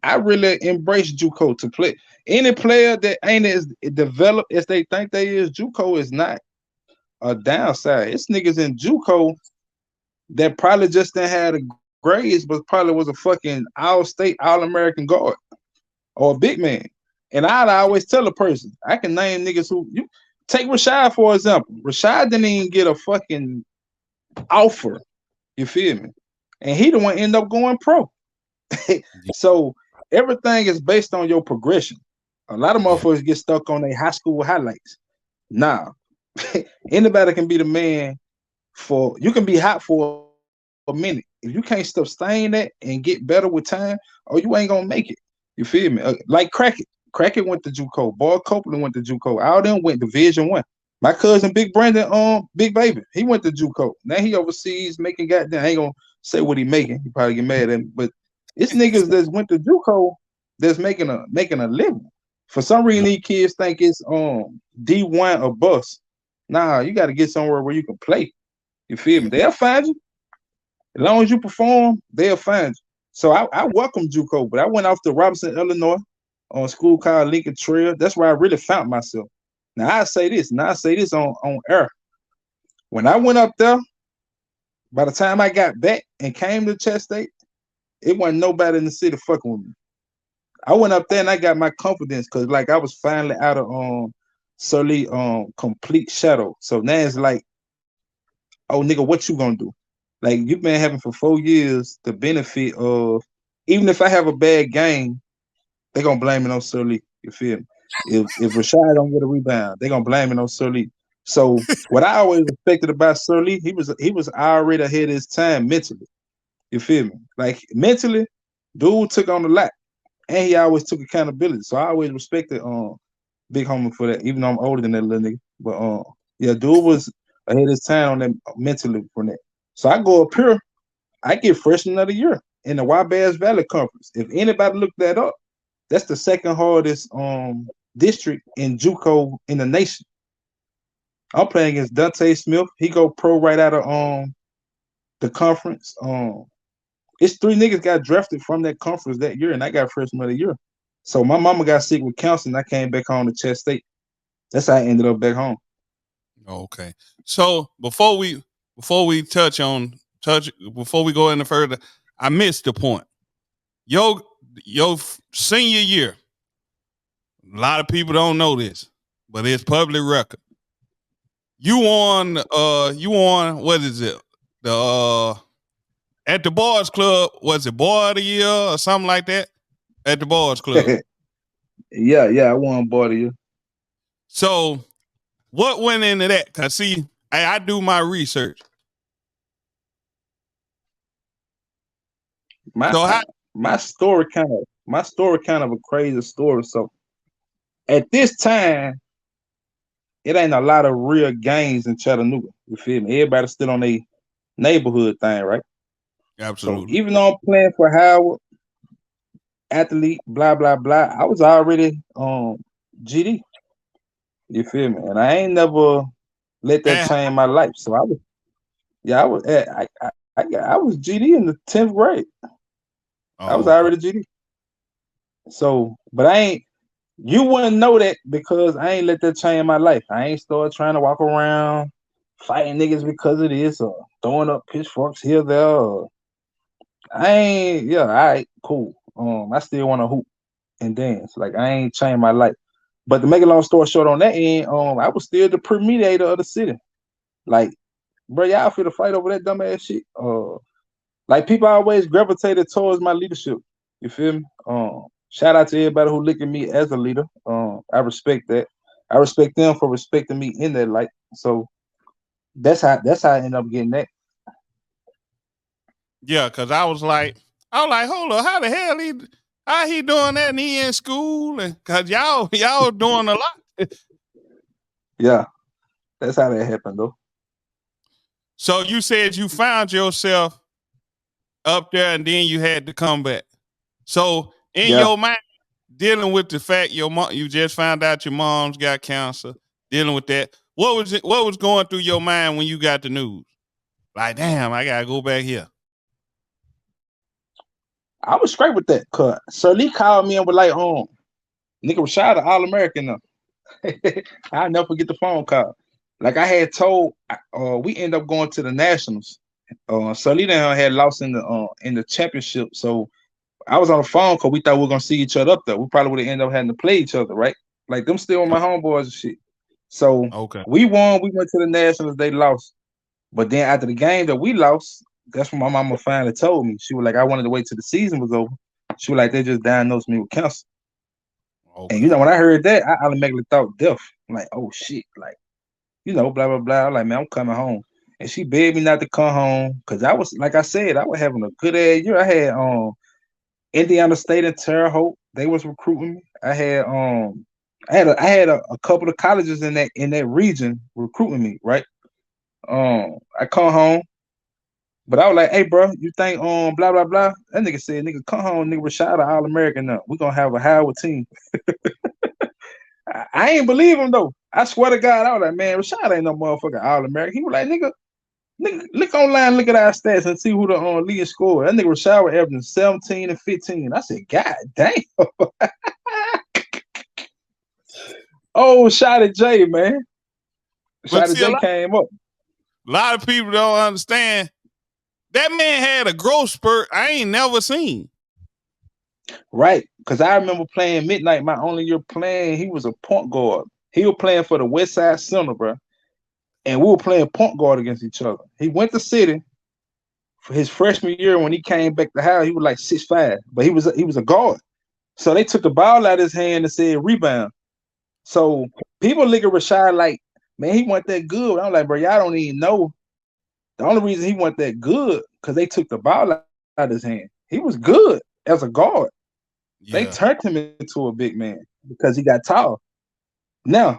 I really embraced JUCO to play. Any player that ain't as developed as they think they is, JUCO is not a downside. It's niggas in JUCO that probably just didn't have the grades, but probably was a fucking all-state, all-American guard or a big man. And I'd always tell a person, I can name niggas who you take Rashad, for example. Rashad didn't even get a fucking offer. You feel me? And he the one end up going pro. So everything is based on your progression. A lot of motherfuckers get stuck on their high school highlights. Nah. Anybody can be the man you can be hot for a minute. If you can't sustain that and get better with time, you ain't gonna make it. You feel me? Like Crackett. Crackett went to JUCO. Boyd Copeland went to JUCO. All them went Division I. My cousin Big Brandon, Big Baby, he went to JUCO. Now he overseas making goddamn. I ain't gonna say what he making. He probably get mad at me, but It's niggas that went to JUCO that's making a living. For some reason, these kids think it's D1 or bust. Nah, you got to get somewhere where you can play. You feel me? They'll find you. As long as you perform, they'll find you. So I welcome JUCO, but I went off to Robinson, Illinois, on a school called Lincoln Trail. That's where I really found myself. Now I say this, on air. When I went up there, by the time I got back and came to Chest State, it wasn't nobody in the city fucking with me. I went up there and I got my confidence because like I was finally out of Surly complete shadow. So now it's like, oh nigga, what you gonna do? Like you've been having for 4 years the benefit of even if I have a bad game, they gonna blame it on Surly. You feel me? If Rashad don't get a rebound, they gonna blame it on Surly. So what I always respected about Surly, he was already ahead of his time mentally. You feel me? Like mentally, dude took on a lot. And he always took accountability. So I always respected Big Homie for that, even though I'm older than that little nigga. But yeah, dude was ahead of his time on that mentally from that. So I go up here, I get freshman of the year in the Wabash Valley Conference. If anybody look that up, that's the second hardest district in JUCO in the nation. I'm playing against Dante Smith. He go pro right out of the conference. It's 3 niggas got drafted from that conference that year, and I got freshman of the year. So my mama got sick with cancer, and I came back home to Chest State. That's how I ended up back home. Okay. So before we before we go any further, I missed the point. Your senior year, a lot of people don't know this, but it's public record. You won what is it? The at the Boys Club, was it Boy of the Year or something like that? At the Boys Club. yeah, I won Boy of the Year. So what went into that? Cause see, I do my research. My story kind of a crazy story. So at this time, it ain't a lot of real gangs in Chattanooga. You feel me? Everybody's still on a neighborhood thing, right? Absolutely. So even though I'm playing for Howard, athlete, blah blah blah, I was already GD. You feel me? And I ain't never let that change my life. So I was GD in the 10th grade. I was already GD. So, but you wouldn't know that because I ain't let that change my life. I ain't started trying to walk around fighting niggas because of this or throwing up pitchforks here, there. All right, cool. I still want to hoop and dance. Like I ain't changed my life. But to make a long story short on that end, I was still the mediator of the city. Like, bro, y'all feel to fight over that dumbass shit. Like people always gravitated towards my leadership. You feel me? Shout out to everybody who look at me as a leader. I respect that. I respect them for respecting me in that light. So that's how I end up getting that. Yeah, cause I was like, hold on, how the hell he doing that and he in school? And cause y'all doing a lot. Yeah, that's how that happened though. So you said you found yourself up there and then you had to come back. So in your mind, dealing with the fact you just found out your mom's got cancer, dealing with that, what was going through your mind when you got the news? Like, damn, I gotta go back here. I was straight with that, cause Sir Lee called me and was like, nigga Rashad, the All-American now. I'll never forget the phone call. Like I had told, we end up going to the Nationals. Sir Lee had lost in the championship, so I was on the phone because we thought we were gonna see each other up there. We probably would have ended up having to play each other, right? Like them still my homeboys and shit. So we won. We went to the Nationals. They lost, but then after the game that we lost, that's when my mama finally told me. She was like, I wanted to wait till the season was over. She was like, they just diagnosed me with cancer. And when I heard that, I automatically thought death. I'm like, oh shit, like blah blah blah. I'm like, man, I'm coming home. And she begged me not to come home because I was, like I said, I was having a good ass year. I had Indiana State and Terre Haute, they was recruiting me. I had a couple of colleges in that region recruiting me, right? I come home. But I was like, hey, bro, you think blah blah blah? That nigga said, nigga, come home, nigga, Rashad an All-American now. We gonna have a Howard team. I ain't believe him though. I swear to God, I was like, man, Rashad ain't no motherfucking All-American. He was like, nigga, look online, look at our stats and see who the lead scorer. That nigga Rashad was averaging 17 and 15. I said, God damn. Oh, Shotty J, man. But Shotty see, J came up. a lot of people don't understand. That man had a growth spurt I ain't never seen. Right. Because I remember playing Midnight, my only year playing. He was a point guard. He was playing for the West Side Center, bro. And we were playing point guard against each other. He went to City for his freshman year. When he came back to Howard, he was like 6'5", but he was a guard. So they took the ball out of his hand and said rebound. So people look at Rashad like, man, he wasn't that good. I'm like, bro, y'all don't even know. The only reason he wasn't that good because they took the ball out of his hand. He was good as a guard. Yeah. They turned him into a big man because he got tall. Now,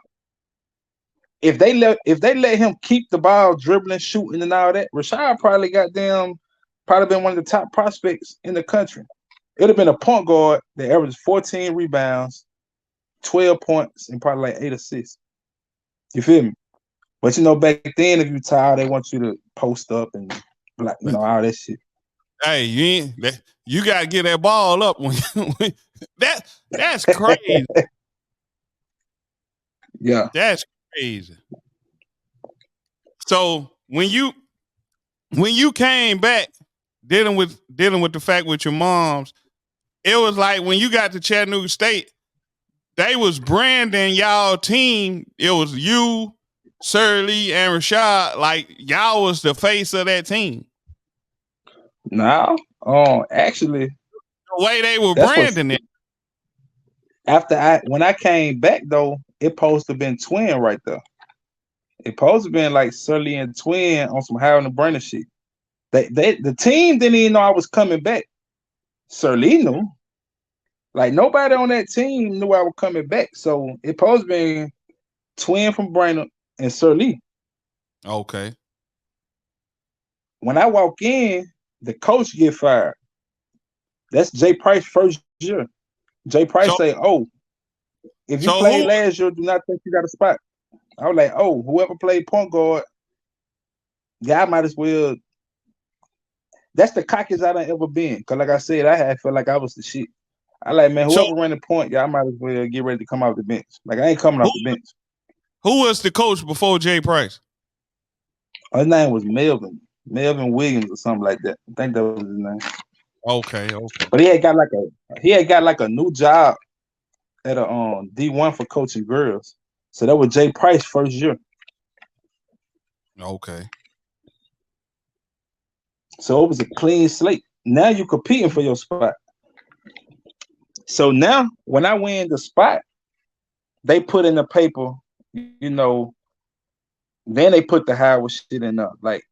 if they let him keep the ball dribbling, shooting, and all that, Rashad probably been one of the top prospects in the country. It'd have been a point guard that averaged 14 rebounds, 12 points, and probably like 8 assists. You feel me? But back then, if you tall, they want you to post up and like, all that shit. Hey, you gotta get that ball up when that's crazy. Yeah. That's crazy. So when you came back dealing with the fact with your moms, it was like when you got to Chattanooga State, they was branding y'all team. It was you, Surly, and Rashad. Like y'all was the face of that team. No, actually, the way they were branding it. When I came back though, it supposed to have been Twin right there. It supposed to have been like Surly and Twin on some Howard and Brandon shit. The team didn't even know I was coming back. Surly knew. Like nobody on that team knew I was coming back. So it supposed to be Twin from Brandon and Surly. Okay. When I walk in, the coach get fired. That's Jay Price first year. Jay Price say, "Oh, if you played last year, do not think you got a spot." I was like, "Oh, whoever played point guard, yeah, I might as well." That's the cockiest I done ever been. Cause like I said, I felt like I was the shit. I like, man, whoever ran the point, yeah, I might as well get ready to come off the bench. Like I ain't coming off the bench. Who was the coach before Jay Price? His name was Melvin Williams or something like that. I think that was his name. Okay. But he had got like a new job at a D1 for coaching girls. So that was Jay Price first year. Okay. So it was a clean slate. Now you competing for your spot. So now when I win the spot, they put in the paper, then they put the Howard shit in there, like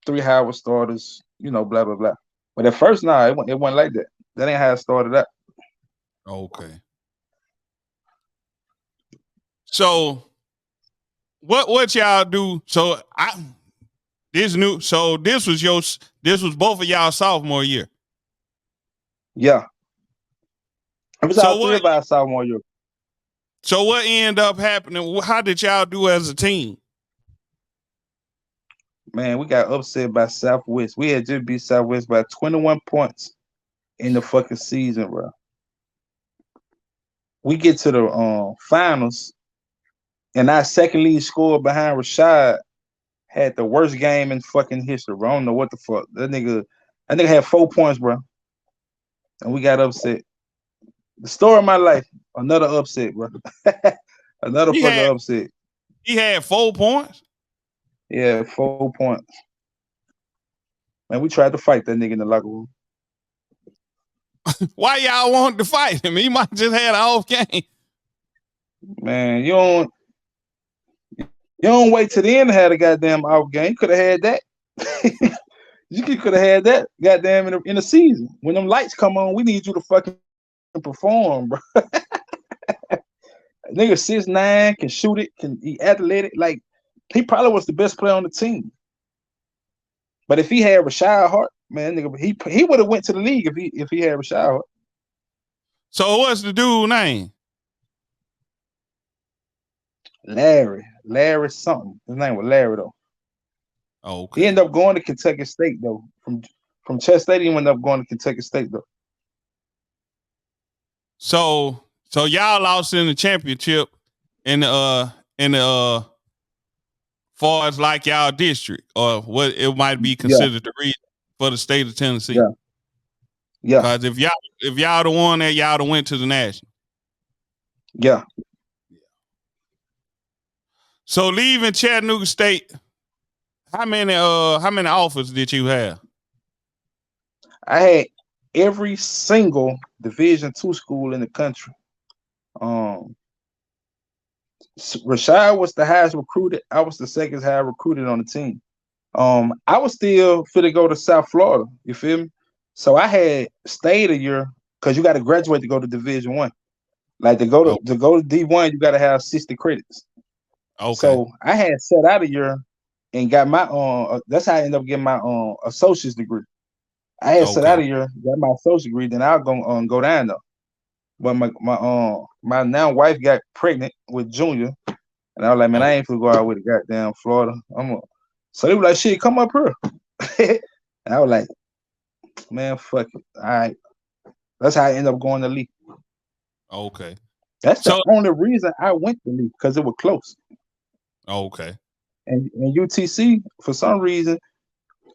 3 Howard starters, blah, blah, blah. But at first, it wasn't like that. That ain't how it started up. Okay. So what y'all do? So this was both of y'all sophomore year. Yeah. It was all 3 of our sophomore year. So what ended up happening? How did y'all do as a team? Man, we got upset by Southwest. We had just beat Southwest by 21 points in the fucking season, bro. We get to the finals, and our second lead scorer behind Rashad had the worst game in fucking history, bro. I don't know what the fuck. That nigga had 4 points, bro. And we got upset. The story of my life, another upset, bro. Another fucking upset. He had 4 points? Yeah, 4 points. Man, we tried to fight that nigga in the locker room. Why y'all wanted to fight him? He might just had an off game. Man, you don't wait till the end to have a goddamn off game. You could have had that. You could have had that goddamn in the season. When them lights come on, we need you to fucking perform, bro. Nigga 6'9", can shoot it, can be athletic. Like, he probably was the best player on the team. But if he had Rashad Hart, man, nigga, he would have went to the league if he had Rashad Hart. So what's the dude name? Larry something. His name was Larry though. Oh, okay. He ended up going to Kentucky State though. From Chess State, he ended up going to Kentucky State though. So y'all lost in the championship in the far as like y'all district or what it might be considered the region for the state of Tennessee. Yeah. Yeah. Because if y'all the one that y'all went to the national. Yeah. So leaving Chattanooga State, how many offers did you have? I had every single Division II school in the country. Rashad was the highest recruited. I was the second highest recruited on the team. I was still fit to go to South Florida. You feel me? So I had stayed a year because you got to graduate to go to Division I. Like to go to D1, you got to have 60 credits. Okay. So I had set out a year and got my that's how I ended up getting my associate's degree. I had set out a year, got my associate's degree, then I'll go down though. But my now wife got pregnant with Junior, and I was like, man, I ain't gonna go out with the goddamn Florida. So they were like, shit, come up here. And I was like, man, fuck it. All right. That's how I ended up going to Lee. Okay. That's the only reason I went to Lee, because it was close. Okay. And UTC, for some reason,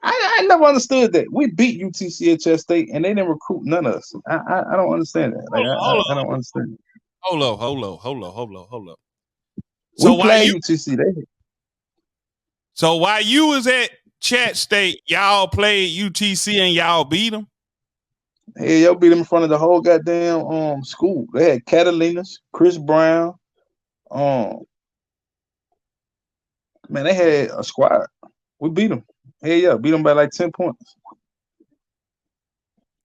I never understood that. We beat UTC at Chess State, and they didn't recruit none of us. I don't understand that. Like, I don't understand it. Hold up. So we played UTC. So while you was at Chat State, y'all played UTC and y'all beat them? Hey, y'all beat them in front of the whole goddamn school. They had Catalinas, Chris Brown. Man, they had a squad. We beat them. Hey, yeah, beat them by like 10 points.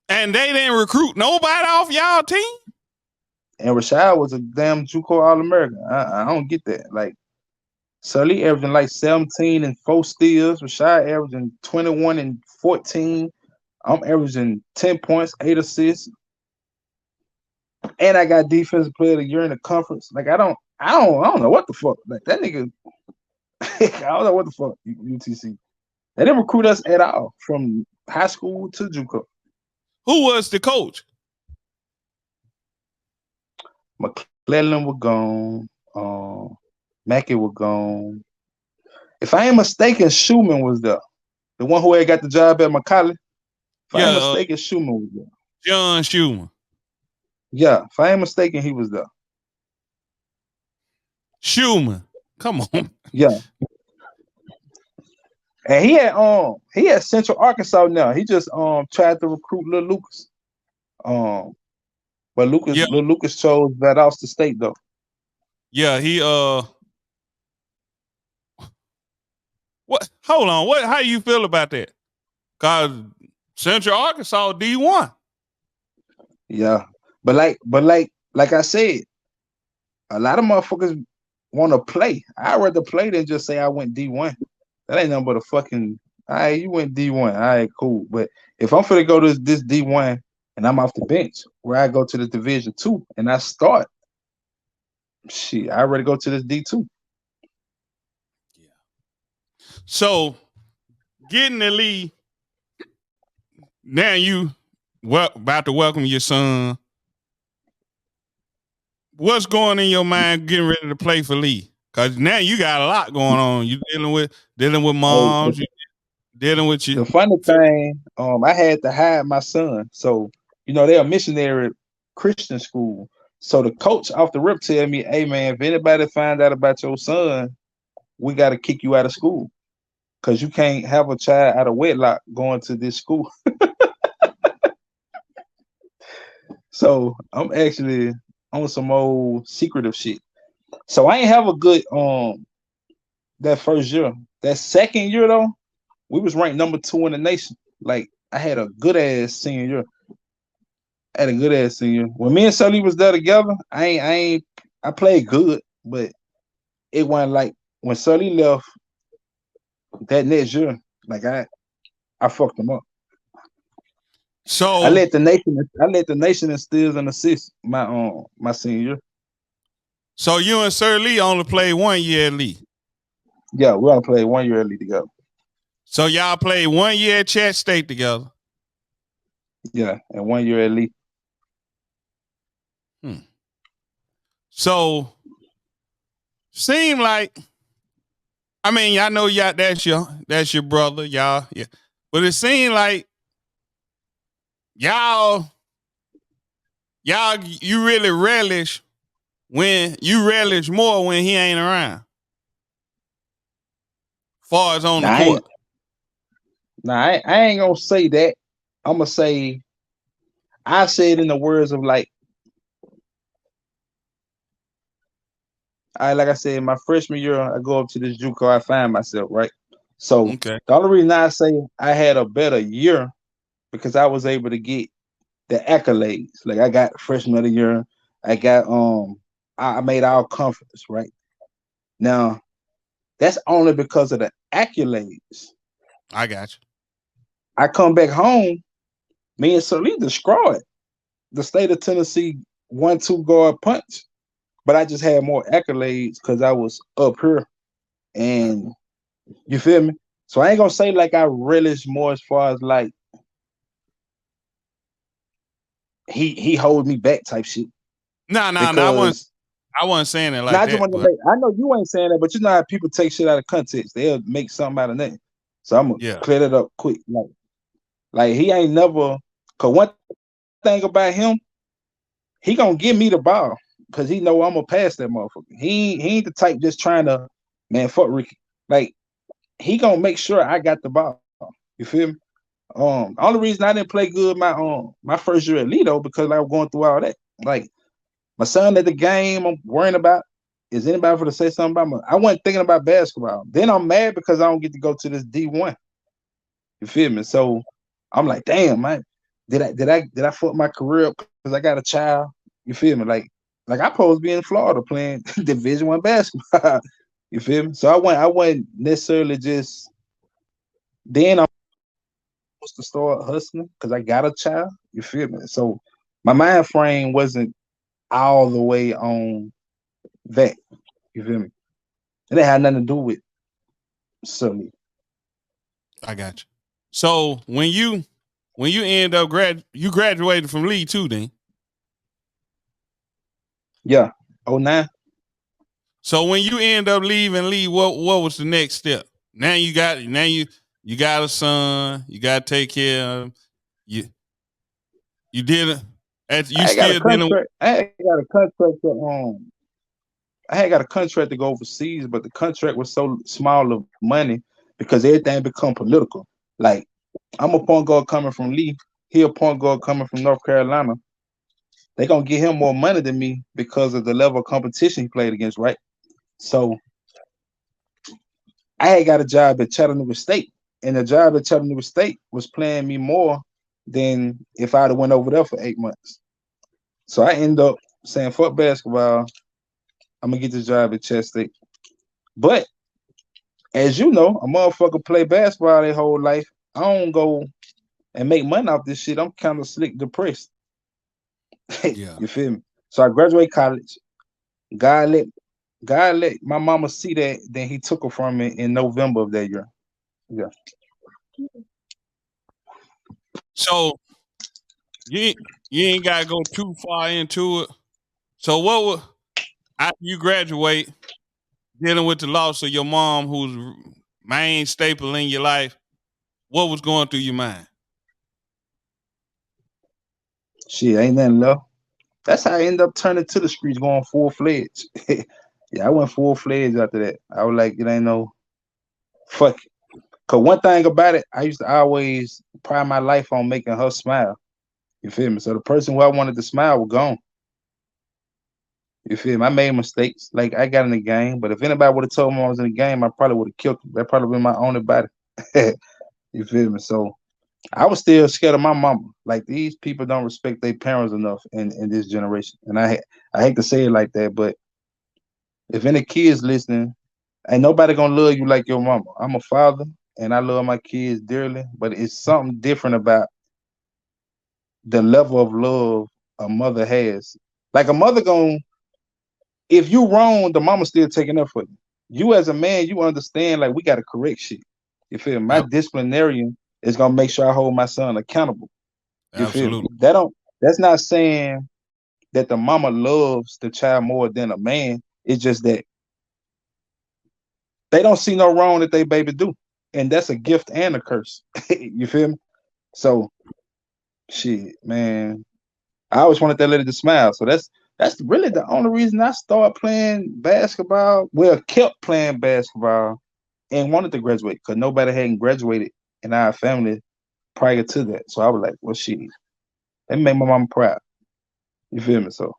And they didn't recruit nobody off y'all team? And Rashad was a damn JUCO All-American. I don't get that. Like, Sully averaging like 17 and 4 steals. Rashad averaging 21 and 14. I'm averaging 10 points, 8 assists. And I got defensive player of the year in the conference. Like, I don't know what the fuck. Like, that nigga, I don't know what the fuck, UTC. They didn't recruit us at all from high school to JUCO. Who was the coach? McClellan was gone. Mackey was gone. If I ain't mistaken, Schumann was there. The one who had got the job at McCallie. If I ain't mistaken, Schumann was there. John Schumann. Yeah, if I ain't mistaken, he was there. Schumann. Come on. Yeah. And he had Central Arkansas now. He just tried to recruit Lil Lucas. But Lil Lucas chose Valdosta State though. Yeah, he what? Hold on. How you feel about that? Cause Central Arkansas D1. Yeah, but like I said, a lot of motherfuckers want to play. I'd rather play than just say I went D1. That ain't nothing but a fucking. All right, you went D1. All right, cool. But if I'm finna go to this D1 and I'm off the bench, where I go to the Division II and I start, shit, I already go to this D2. Yeah. So, getting the lead, now you about to welcome your son. What's going in your mind getting ready to play for Lee? Because now you got a lot going on. You dealing with moms, you dealing with you. The funny thing, I had to hide my son. So, they're a missionary Christian school. So the coach off the rip tell me, hey man, if anybody find out about your son, we got to kick you out of school. Because you can't have a child out of wedlock going to this school. So I'm actually on some old secretive shit. So I ain't have a good that first year. That second year though, we was ranked number 2 in the nation. Like I had a good ass senior year. When me and Sully was there together, I played good, but it wasn't like when Sully left that next year. Like I fucked them up. I So, let the nation. I let the nation in steals and assists my senior year. so you and Sir Lee only played 1 year at Lee. Yeah, we only played 1 year early together. So y'all played 1 year at Chat State together. Yeah, and 1 year at Lee. So seem like, I mean, I know y'all that's your brother, y'all. Yeah. But it seemed like y'all you really relish more when he ain't around. Far as on the Now I ain't, court. I ain't gonna say that. I'm gonna say I say it in the words of like like I said, my freshman year, I go up to this JUCO, I find myself, right? So Okay. the only reason I say I had a better year because I was able to get the accolades. Like I got freshman of the year, I got I made all conference, right? Now that's only because of the accolades. I got you. I come back home, me and Salih destroyed the state of Tennessee 1-2 guard punch. But I just had more accolades because I was up here. And you feel me? So I ain't gonna say like I relish more as far as like he hold me back type shit. No, Because I wasn't saying it like now I just that, want to but make I know you ain't saying that, but you know how people take shit out of context. They'll make something out of nothing. So I'm gonna yeah. clear that up quick. Like he ain't never cause one thing about him, he gonna give me the ball because he know I'm gonna pass that motherfucker. He ain't the type just trying to man fuck Ricky. Like he gonna make sure I got the ball. You feel me? Only reason I didn't play good my first year at Lido because I was going through all that. Like my son at the game, I'm worrying about is anybody for to say something about me? I wasn't thinking about basketball. Then I'm mad because I don't get to go to this D1. You feel me? So I'm like, damn, man, did I fuck my career up because I got a child? You feel me? Like I supposed to be in Florida playing Division 1 basketball. You feel me? So I wasn't necessarily just then I'm supposed to start hustling because I got a child. You feel me? So my mind frame wasn't all the way on that. You feel me? And it had nothing to do with Sully. I got you. So when you end up you graduated from Lee too, then. Yeah. Oh nine. So when you end up leaving Lee, what was the next step? Now you got a son. You got to take care of him. You did it. You I got a still dealing with. contract. I had got a contract to go overseas, but the contract was so small of money because everything become political. Like I'm a point guard coming from Lee. He a point guard coming from North Carolina. They gonna give him more money than me because of the level of competition he played against, right? So I had got a job at Chattanooga State, and the job at Chattanooga State was paying me more than if I'd have went over there for 8 months. So I end up saying, "Fuck basketball. I'm gonna get this job at Chat State." But as you know, a motherfucker play basketball their whole life. I don't go and make money off this shit. I'm kind of slick depressed. Yeah. You feel me? So I graduate college. God let God let my mama see that. Then he took her from me in November of that year. Yeah. So you ain't gotta go too far into it. So what was after you graduate, dealing with the loss of your mom, who's main staple in your life? What was going through your mind? Shit, ain't nothing left. That's how I ended up turning to the streets, going full fledged. Yeah, I went full fledged after that. I was like, it ain't no fuck it. Cause one thing about it, I used to always pride my life on making her smile. You feel me? So the person who I wanted to smile was gone. You feel me? I made mistakes. Like I got in the game, but if anybody would have told me I was in the game, I probably would have killed them. That probably been my only body. You feel me? So I was still scared of my mama. Like these people don't respect their parents enough in this generation. And I hate to say it like that, but if any kids listening, ain't nobody gonna love you like your mama. I'm a father. and I love my kids dearly, but it's something different about the level of love a mother has. Like a mother if you wrong, the mama still taking up for you. You as a man, you understand like we gotta correct shit. You feel me? My Yep. disciplinarian is gonna make sure I hold my son accountable. You feel me? Absolutely. That's not saying that the mama loves the child more than a man. It's just that they don't see no wrong that they baby do. And that's a gift and a curse. You feel me? So shit, man. I always wanted that lady to smile. So that's really the only reason I started playing basketball. Well, kept playing basketball and wanted to graduate because nobody hadn't graduated in our family prior to that. So I was like, well, shit, that made my mama proud. You feel me? So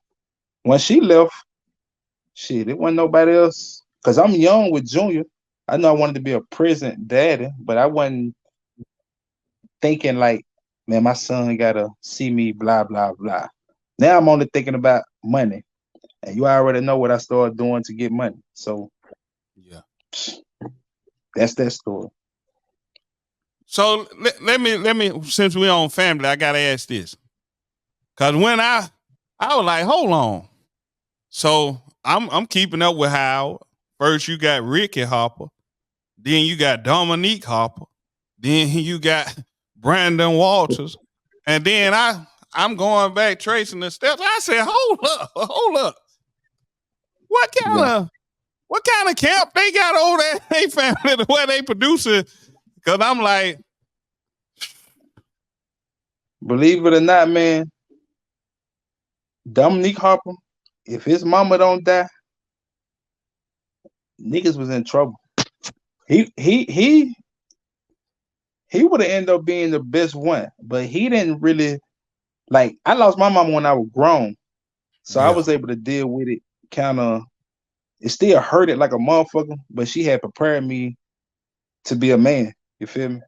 when she left, shit, it wasn't nobody else. Because I'm young with Junior. I know I wanted to be a present daddy, but I wasn't thinking like, man, my son gotta see me, blah, blah, blah. Now I'm only thinking about money. And you already know what I started doing to get money. So Yeah. that's that story. So let me since we on family, I gotta ask this. Cause when I was like, hold on. So I'm keeping up with Howard. First you got Ricky Harper, then you got Dominique Harper, then you got Brandon Walters, and then I'm going back tracing the steps. I said, hold up. What kind of camp they got over there? They family where they producing? Cause I'm like, Believe it or not, man, Dominique Harper, if his mama don't die, niggas was in trouble. He would have ended up being the best one, but he didn't really like. I lost my mama when I was grown, so I yeah, was able to deal with it. Kind of, it still hurted like a motherfucker, but she had prepared me to be a man. You feel me?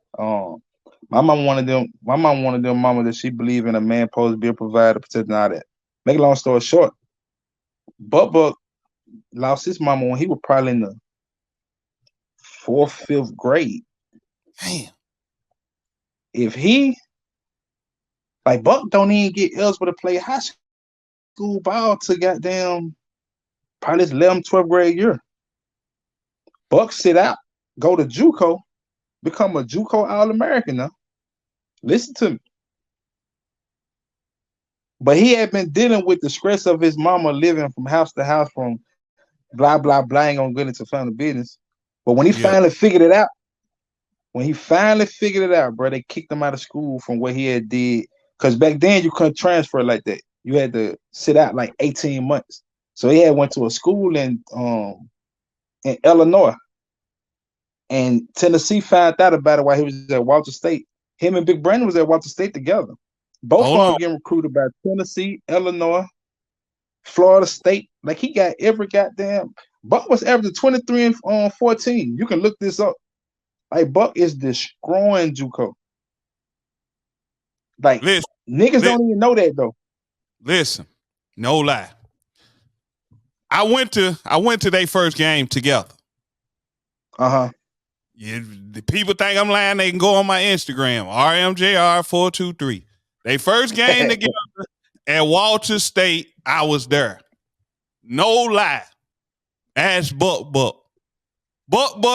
My mom wanted them. My mom wanted them mama that she believed in a man supposed to be a provider, protecting all that. Make a long story short, Buck lost his mama when he was probably in the fourth, fifth grade. damn. If he like Buck don't even get eligible to play high school ball to goddamn probably his 11th, 12th grade year. Buck sit out, go to JUCO, become a JUCO All-American now. Listen to me. But he had been dealing with the stress of his mama living from house to house from blah, blah, blah. Ain't gonna get into family business. But when he Yeah. finally figured it out, bro, they kicked him out of school from what he had did. Because back then you couldn't transfer like that. You had to sit out like 18 months. So he had went to a school in Illinois. And Tennessee found out about it while he was at Walter State. Him and Big Brandon was at Walter State together. Both Hold of on. them getting recruited by Tennessee, Illinois, Florida State. Like he got every goddamn. Buck was averaging 23 and 14. You can look this up. Like Buck is destroying JUCO. Like Listen, niggas listen, don't even know that though. listen. No lie. I went to their first game together. Uh-huh. The people think I'm lying. They can go on my Instagram, RMJR423. They first game together at Walter State. I was there. No lie. Ask Buck. Buck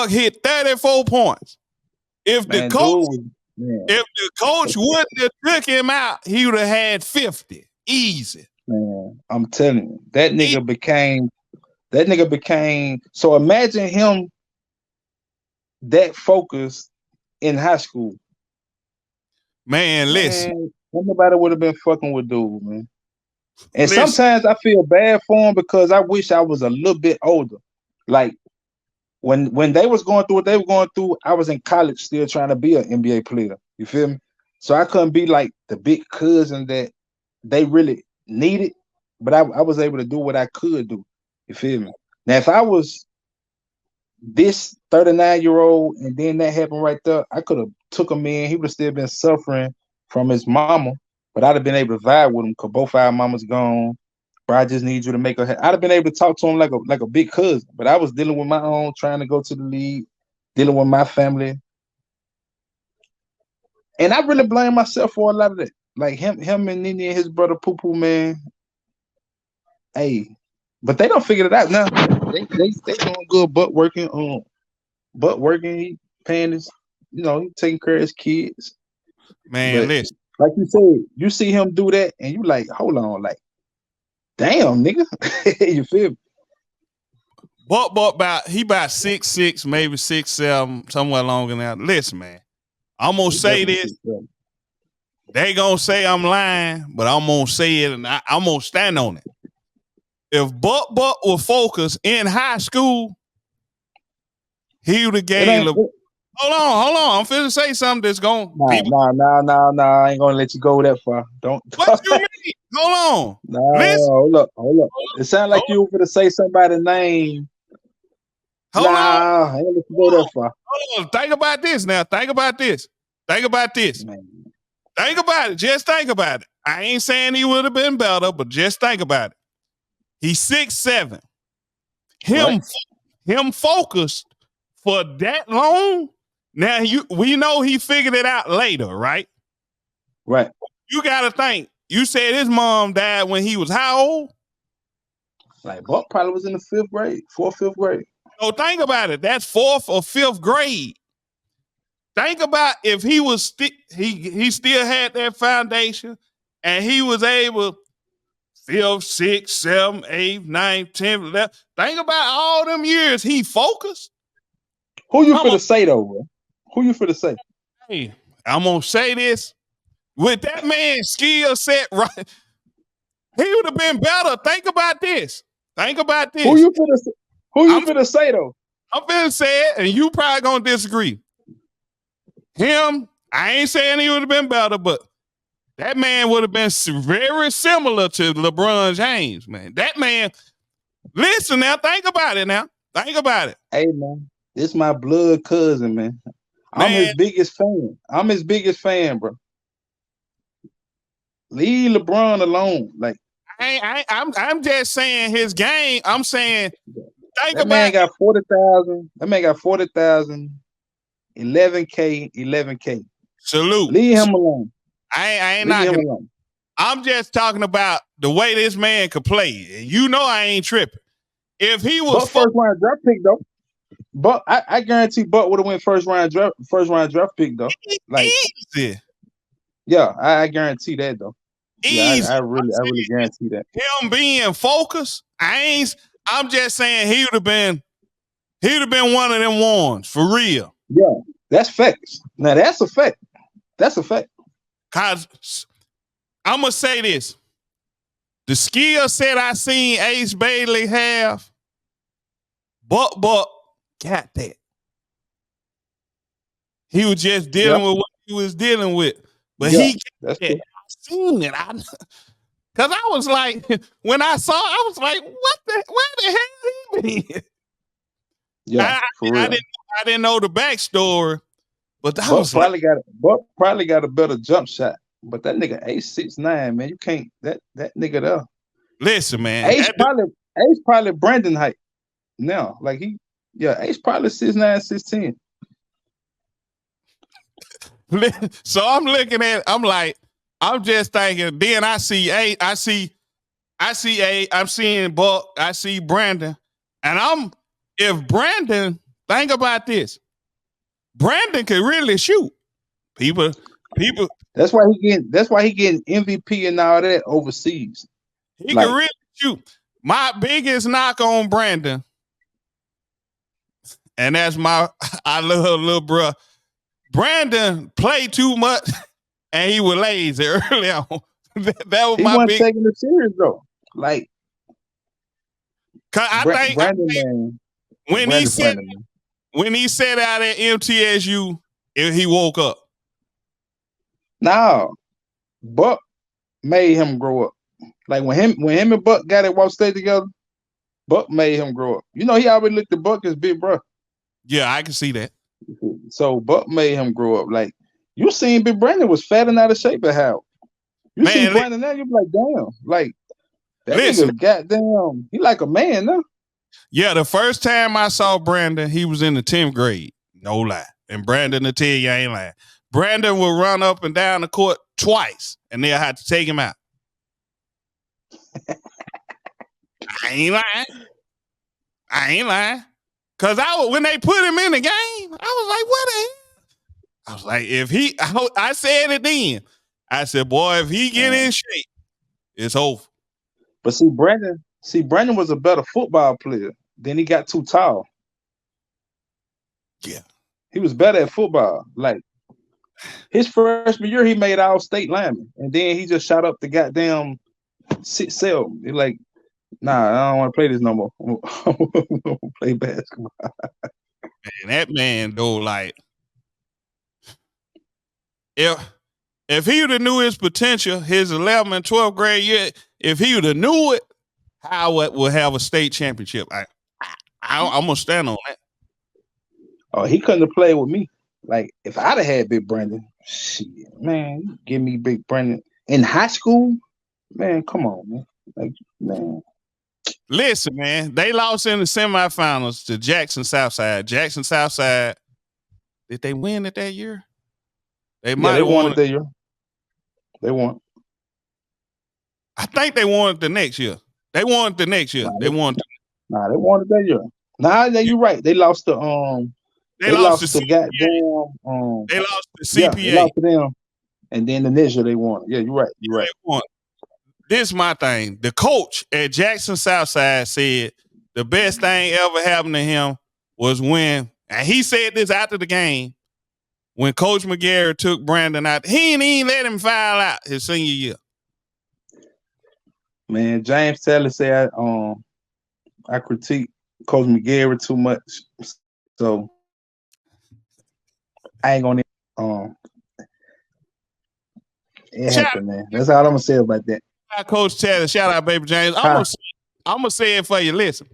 hit 34 points. If the Man, coach dude, man, if the coach wouldn't have took him out, he would have had 50. Easy. man, I'm telling you, that nigga became so imagine him that focused in high school. Man, listen. Man, nobody would have been fucking with dude, man. And Listen. sometimes I feel bad for him because I wish I was a little bit older. Like when they was going through what they were going through, I was in college still trying to be an NBA player. You feel me? So I couldn't be like the big cousin that they really needed, but I was able to do what I could do. You feel me? Now, if I was this 39-year-old and then that happened right there, I could have took him in. He would have still been suffering from his mama, but I'd have been able to vibe with him because both our mamas gone. Bro, I just need you to make her. I'd have been able to talk to him like a big cousin, but I was dealing with my own, trying to go to the league, dealing with my family. And I really blame myself for a lot of that. Like him and Nene and his brother Poo Poo, man. Hey, but they don't figure it out now. They doing good, but working. He paying his, he taking care of his kids. Man, But listen. like you said, you see him do that, and you like, hold on, like, damn, nigga, you feel me? But about 6'6", maybe 6'7", somewhere along in there. Listen, man, I'm gonna say this. They gonna say I'm lying, but I'm gonna say it, and I'm gonna stand on it. If Buck were focused in high school, he would have gained. Hold on. I'm finna say something that's gonna. Nah. I ain't gonna let you go that far. Don't. What you mean? Hold on. Nah, hold up. It sounds like you were gonna say somebody's name. Hold on. I ain't gonna let you go that far. Hold on. Think about this now. Think about this. Man. Think about it. Just think about it. I ain't saying he would have been better, but just think about it. He's 6'7". Him focused for that long. Now we know he figured it out later, right? Right. You gotta think. You said his mom died when he was how old? Like Buck probably was in the 5th grade, 4th, 5th grade. So think about it. That's 4th or 5th grade. Think about if he was he still had that foundation, and he was able 5th, 6th, 7th, 8th, 9th, 10th, 11th. Think about all them years he focused. Who you finna say though, bro? Who you finna say? Hey, I'm gonna say this. With that man's skill set, right, he would have been better. Think about this. Who you finna say though? I'm finna say it, and you probably gonna disagree. Him, I ain't saying he would have been better, but that man would have been very similar to LeBron James, man. That man, listen now, think about it now. Think about it. Hey, man, this my blood cousin, man. I'm his biggest fan. Bro. Leave LeBron alone. Like, I'm just saying his game. I'm saying, that man got 40,000. That man got 40,000. 11K. Salute. Leave him alone. I ain't not. I'm just talking about the way this man could play. You know I ain't tripping. If he was first round draft pick though, but I guarantee Buck would have went first round draft pick though. Like, easy. Yeah, I guarantee that though. Easy. Yeah, I really guarantee that. Him being focused, I'm just saying he would have been one of them ones for real. Yeah, that's facts. Now that's a fact. Cause I'm gonna say this: the skill set I seen Ace Bailey have, Buck got that. He was just dealing with what he was dealing with, but he got that. I seen it. Cause I was like, when I saw, I was like, where the hell he been? Yeah, I didn't know the backstory, but that Buck probably got a better jump shot. But that nigga Ace 6'9", man, you can't that nigga there. Listen, man, Ace probably Brandon height now. Like Ace probably 6'9", 6'10". So I'm looking at, I'm just thinking. Then I see Ace, I see Ace, I'm seeing Buck, I see Brandon, and if Brandon, think about this, Brandon can really shoot. People. That's why he getting MVP and all that overseas. He can really shoot. My biggest knock on Brandon, and that's I love little bro. Brandon played too much, and he was lazy early on. That was my big. He wasn't taking it serious though. Like, I think Brandon, when he sat out at MTSU, he woke up. No, Buck made him grow up. Like when him and Buck got at Wall State together, Buck made him grow up. You know, he already looked at Buck as big bro. Yeah, I can see that. So Buck made him grow up. Like, you seen Big Brandon was fat and out of shape at how. You see Brandon now, you be like, damn. Like, that nigga goddamn, he like a man now. Yeah, the first time I saw Brandon, he was in the 10th grade. No lie. And Brandon will tell you I ain't lying. Brandon will run up and down the court twice, and they'll have to take him out. I ain't lying. Cause when they put him in the game, I was like, what the hell? I was like, I said it then. I said, boy, if he get in shape, it's over. But see, Brandon was a better football player. Then he got too tall. Yeah. He was better at football. Like his freshman year, he made all-state lineman. And then he just shot up the goddamn 6'7". He's like, nah, I don't want to play this no more. I want to play basketball. Man, that man, though, like, if he would have knew his potential, his 11th and 12th grade year, if he would have knew it, Howard would have a state championship. I'm going to stand on that. Oh, he couldn't have played with me. Like, if I'd have had Big Brandon, shit, man, give me Big Brandon. In high school, man, come on, man. Like, man. Listen, man, they lost in the semifinals to Jackson Southside. Jackson Southside, did they win it that year? They might have won it that year. They won. I think they won it the next year. They won it the next year. They won it that year. Nah, you're right. They lost the They lost the goddamn. They lost the CPA. Yeah, they lost to them, and then the next year they won. Yeah, you're right. You're right. They won. This is my thing. The coach at Jackson Southside said the best thing ever happened to him was when, and he said this after the game, when Coach McGarry took Brandon out. He ain't even let him foul out his senior year. Man, James Taylor said I critique Coach McGarry too much, so I ain't gonna. It happened, man. That's all I'm gonna say about that. Coach Taylor, shout out, baby James. I'm gonna say it for you. Listen,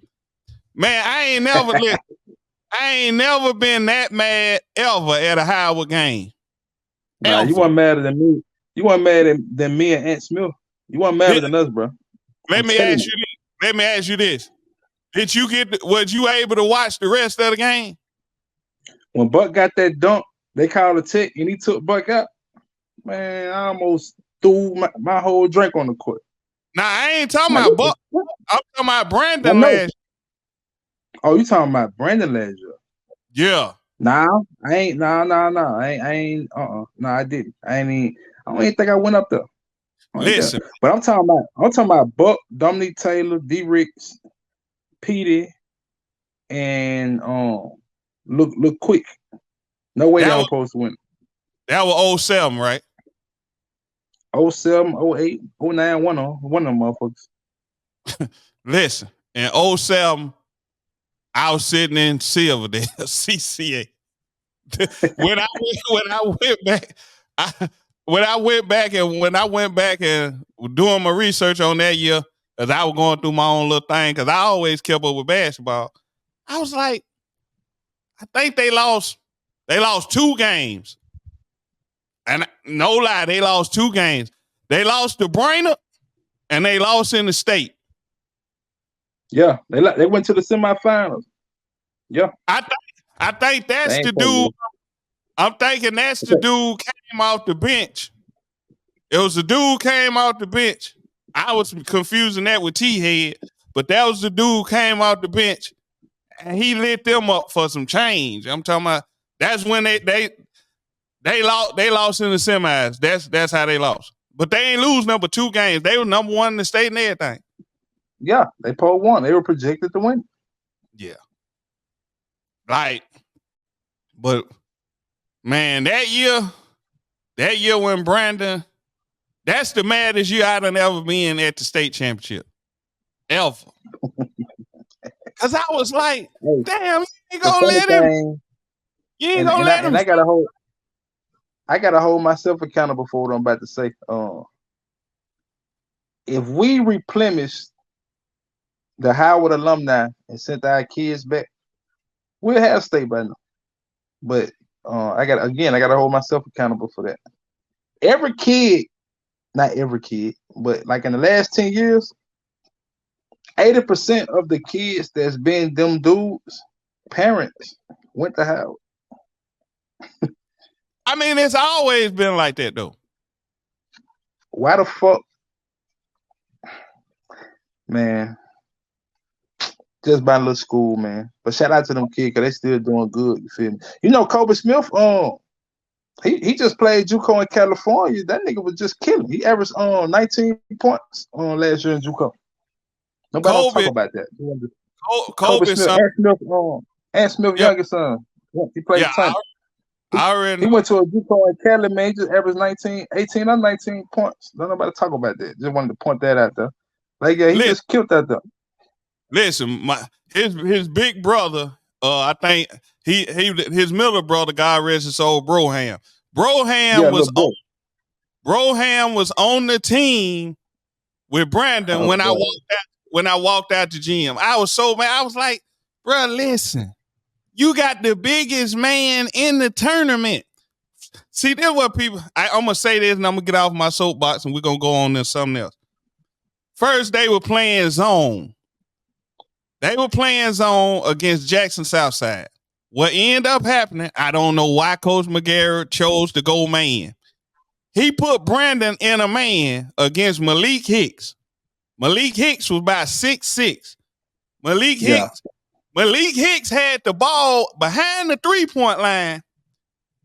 man, I ain't never been that mad ever at a Howard game. Nah, you weren't madder than me. You weren't madder than me and Ant Smith. You weren't madder than us, bro. Let me ask you this. Was you able to watch the rest of the game? When Buck got that dunk, they called a tick and he took Buck out. Man, I almost threw my whole drink on the court. Nah, I ain't talking about Buck. I'm talking about Brandon last year. Oh, you talking about Brandon last year? Yeah. Nah, I ain't. Nah. I ain't. No, I didn't. I don't even think I went up there. Listen, but I'm talking about Buck, Dominique Taylor, D-Rix, Petey, and look quick. No way y'all supposed to win. That was 07, right? 07, 08, 09, one of them motherfuckers. Listen, in 07, I was sitting in Silverdale, CCA. when I went back and doing my research on that year, as I was going through my own little thing, because I always kept up with basketball, I was like, I think they lost 2 games. And no lie, they lost 2 games. They lost to Brainerd and they lost in the state. Yeah, they went to the semifinals. Yeah. I think that's the dude. I'm thinking that's the dude came off the bench. It was the dude came off the bench. I was confusing that with T-Head, but that was the dude came off the bench and he lit them up for some change. I'm talking about that's when they lost in the semis. That's how they lost. But they ain't lose number 2 games. They were number 1 in the state and everything. Yeah, they pulled 1. They were projected to win. Yeah. But man, that year when Brandon, that's the maddest year I done ever been at the state championship. Ever. Cause I was like, damn, you ain't gonna let him. You ain't gonna let him. And I gotta hold myself accountable for what I'm about to say. If we replenish the Howard alumni and sent our kids back, we'll have state by now. But I gotta hold myself accountable for that. Every kid, not every kid, but like in the last 10 years, 80% of the kids that's been them dudes, parents went to Howard. I mean, it's always been like that though. Why the fuck, man? Just by a little school, man. But shout out to them kids, cause they still doing good. You feel me? You know, Kobe Smith. He just played JUCO in California. That nigga was just killing. He averaged 19 points last year in JUCO. Nobody don't talk about that. Kobe Smith, son. Ant Smith, youngest son. Yeah, he played Sunday. I already he went to a JUCO in Cali, man. He just averaged 18 or 19 points. Don't nobody talk about that. Just wanted to point that out there. Like, yeah, he just killed that though. Listen, his big brother, I think his middle brother, God rest his soul, Broham. Broham was on the team with Brandon when I walked out the gym. I was so mad. I was like, bro, listen, you got the biggest man in the tournament. See, this is what people. I'm gonna say this, and I'm gonna get off my soapbox, and we're gonna go on to something else. First, they were playing zone. They were playing zone against Jackson Southside. What ended up happening, I don't know why Coach McGarrett chose to go man. He put Brandon in a man against Malik Hicks. Malik Hicks was about 6'6". Malik Hicks had the ball behind the three-point line,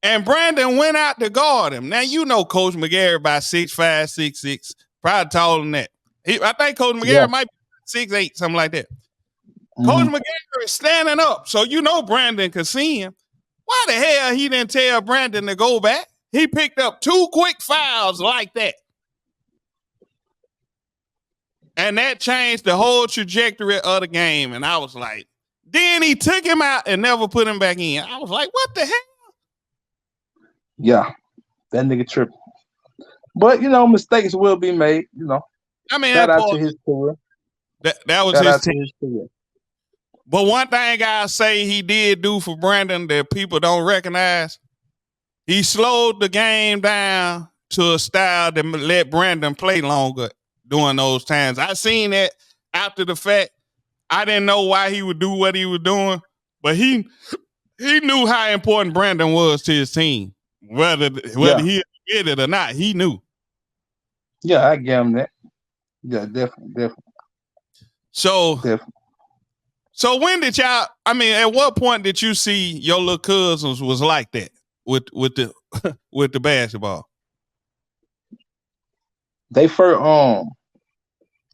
and Brandon went out to guard him. Now, you know Coach McGarrett about 6'5", 6'6", probably taller than that. I think Coach McGarrett might be 6'8", something like that. Coach McGarrett is standing up, so you know Brandon could see him. Why the hell he didn't tell Brandon to go back? He picked up 2 quick fouls like that. And that changed the whole trajectory of the game. And I was like, then he took him out and never put him back in. I was like, what the hell? Yeah, that nigga tripping. But, you know, mistakes will be made, you know. I mean, shout out to his career. That was his team. But one thing I say he did do for Brandon that people don't recognize, he slowed the game down to a style that let Brandon play longer during those times. I seen that after the fact. I didn't know why he would do what he was doing, but he knew how important Brandon was to his team. Whether he did it or not, he knew. Yeah, I give him that. Yeah, definitely. So when did y'all? I mean, at what point did you see your little cousins was like that with the with the basketball? They first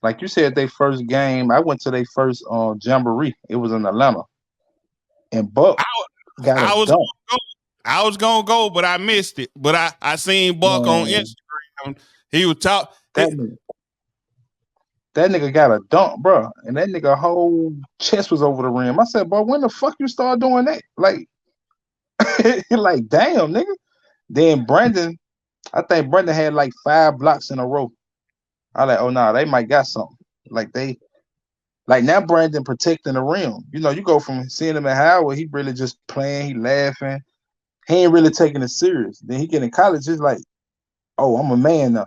like you said, their first game. I went to their first jamboree. It was in Atlanta, and Buck got a dunk. I was gonna go, but I missed it. But I seen Buck on Instagram. He was talking. That nigga got a dunk, bro, and that nigga whole chest was over the rim. I said, bro, when the fuck you start doing that? Like, like, damn, nigga. Then Brandon, I think Brandon had like 5 blocks in a row. I like, oh nah, they might got something. Like now Brandon protecting the rim. You know, you go from seeing him at Howard, he really just playing, he laughing. He ain't really taking it serious. Then he get in college, it's like, oh, I'm a man now.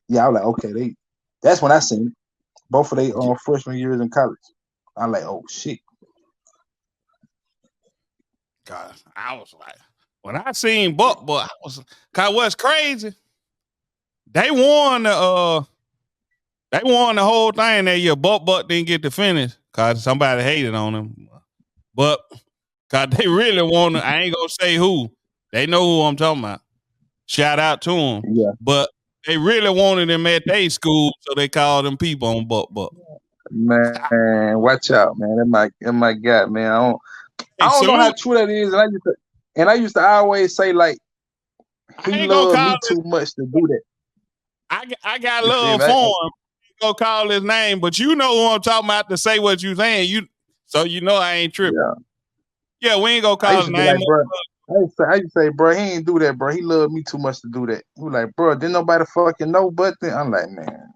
Yeah, I was like, okay, that's when I seen it. Both of their freshman years in college. I'm like, oh shit. God, I was like, when I seen Buck, I was, cause what's crazy? They won the whole thing that year. Buck didn't get to finish cause somebody hated on him. But cause they really wanted, I ain't gonna say who. They know who I'm talking about. Shout out to them. Yeah. But they really wanted him at their school, so they called them people on Buck. Man, watch out, man. That my guy, man. I don't know how true that is. And I used to always say, like, he loved me too much to do that. I got love for him. I ain't gonna call his name, but you know who I'm talking about to say what you saying. So you know I ain't tripping. Yeah, we ain't gonna call his name. I used to say, bro, he ain't do that, bro. He loved me too much to do that. He was like, bro, didn't nobody fucking know but then. I'm like, man.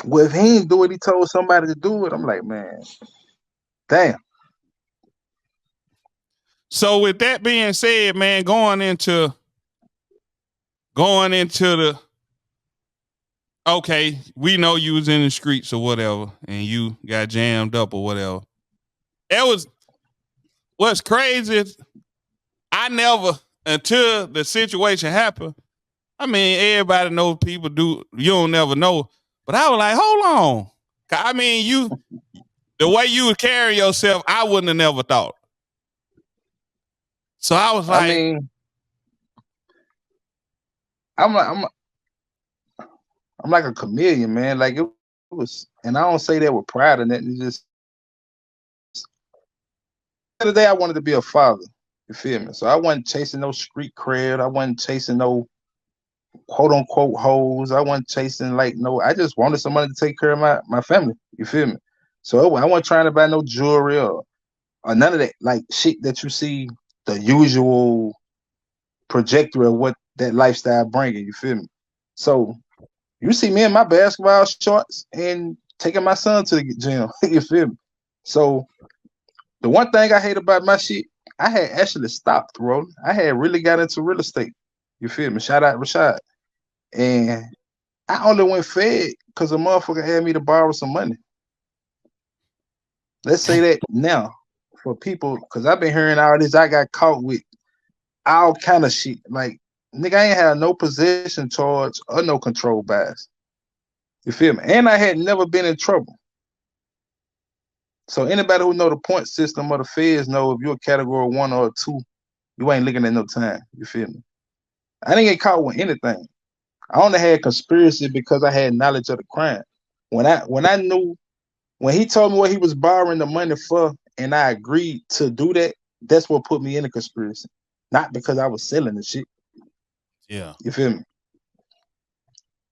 Well, if he ain't do it, he told somebody to do it. I'm like, man, damn. So with that being said, man, going into the, okay, we know you was in the streets or whatever, and you got jammed up or whatever. what's crazy is I never, until the situation happened. I mean, everybody knows people do. You don't never know. But I was like, hold on. I mean, the way you would carry yourself, I wouldn't have never thought. So I was I like, mean, I'm like a chameleon, man. Like it was, and I don't say that with pride and that. It's just the other day I wanted to be a father. You feel me? So I wasn't chasing no street cred. I wasn't chasing no quote unquote hoes. I wasn't chasing like no. I just wanted somebody to take care of my family. You feel me? So I wasn't trying to buy no jewelry or none of that like shit that you see the usual trajectory of what that lifestyle bringing. You feel me? So you see me in my basketball shorts and taking my son to the gym. You feel me? So the one thing I hate about my shit, I had actually stopped rolling. I had really got into real estate. You feel me? Shout out Rashad. And I only went fed because a motherfucker had me to borrow some money. Let's say that now for people, because I've been hearing all this, I got caught with all kind of shit. Like, nigga, I ain't had no possession charge or no control bias. You feel me? And I had never been in trouble. So anybody who know the point system of the feds know if you're a category 1 or 2, you ain't looking at no time. You feel me? I didn't get caught with anything. I only had conspiracy because I had knowledge of the crime. When I knew, when he told me what he was borrowing the money for, and I agreed to do that, that's what put me in the conspiracy. Not because I was selling the shit. yeah. You feel me?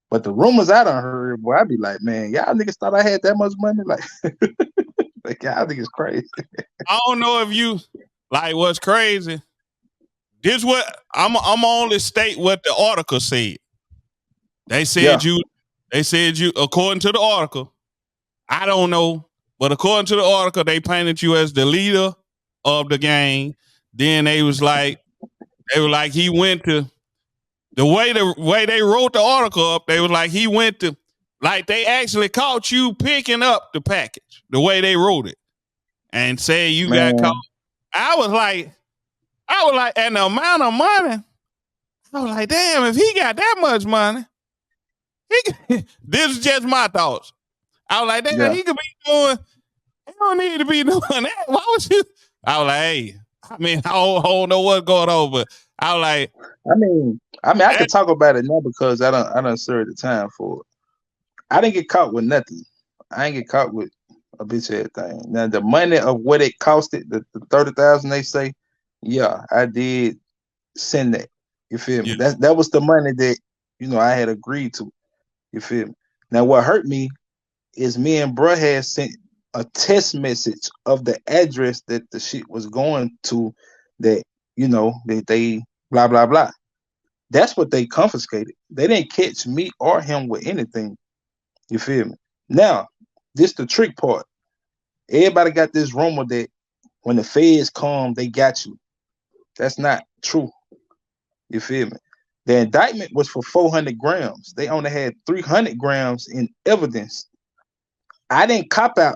But the rumors I done heard, boy, I be like, man, y'all niggas thought I had that much money? Like, like y'all niggas crazy. I don't know if you like what's crazy. This what I'm only state what the article said. They said Yeah. you according to the article. I don't know, but according to the article, they painted you as the leader of the gang. Then they were like he went to the way they wrote the article up. They was like he went to like they actually caught you picking up the package. The way they wrote it and said you got caught. Man, I was like, and the amount of money. I was like, damn, if he got that much money, this is just my thoughts. I was like, damn, yeah. he could be doing. He don't need to be doing that. Why would you? I was like, hey, I mean, I don't know what's going on, but I was like, I could talk about it now because I don't serve the time for it. I didn't get caught with nothing. I ain't get caught with a bitch head thing. Now the money of what it costed, the 30,000 they say, yeah, I did send that. You feel me? yeah. That was the money that I had agreed to. You feel me? Now what hurt me is me and bruh had sent a text message of the address that the shit was going to, that that they blah blah blah. That's what they confiscated. They didn't catch me or him with anything. You feel me? Now, this the trick part. Everybody got this rumor that when the feds come, they got you. That's not true. You feel me? The indictment was for 400 grams. They only had 300 grams in evidence. I didn't cop out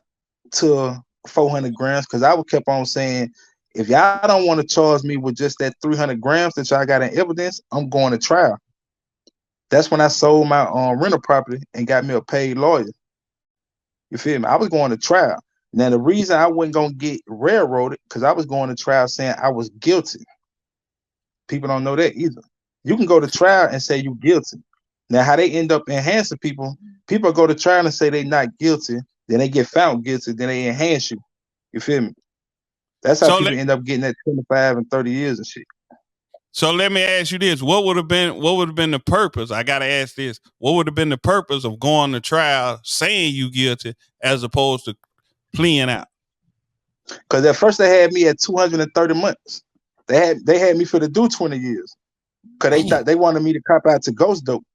to 400 grams because I would kept on saying, if y'all don't want to charge me with just that 300 grams that y'all got in evidence, I'm going to trial. That's when I sold my rental property and got me a paid lawyer. You feel me? I was going to trial. Now, the reason I wasn't going to get railroaded, because I was going to trial saying I was guilty. People don't know that either. You can go to trial and say you're guilty. Now, how they end up enhancing people go to trial and say they're not guilty, then they get found guilty, then they enhance you. You feel me? That's how people end up getting that 25 and 30 years and shit. So let me ask you this: what would have been the purpose? I gotta ask this: what would have been the purpose of going to trial saying you guilty as opposed to pleading out? Because at first they had me at 230 months. They had me for the do 20 years. Because they thought they wanted me to cop out to ghost dope.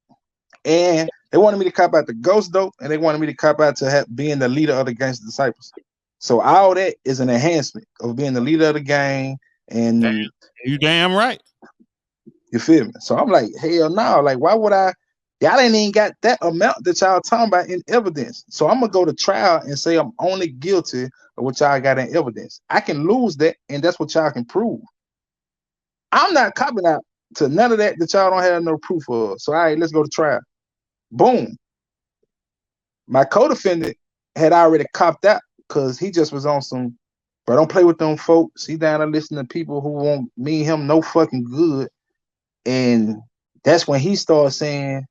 And they wanted me to cop out to ghost dope, and they wanted me to cop out to being the leader of the gangster disciples. So all that is an enhancement of being the leader of the gang. And damn, you damn right. You feel me? So I'm like, hell no. Like, why would I? Y'all ain't even got that amount that y'all talking about in evidence. So I'm gonna go to trial and say I'm only guilty or what y'all got in evidence. I can lose that, and that's what y'all can prove. I'm not copping out to none of that y'all don't have no proof of. So, all right, let's go to trial. Boom. My co-defendant had already copped out because he just was on some, but don't play with them folks. He down there listening to people who won't mean him no fucking good. And that's when he started saying,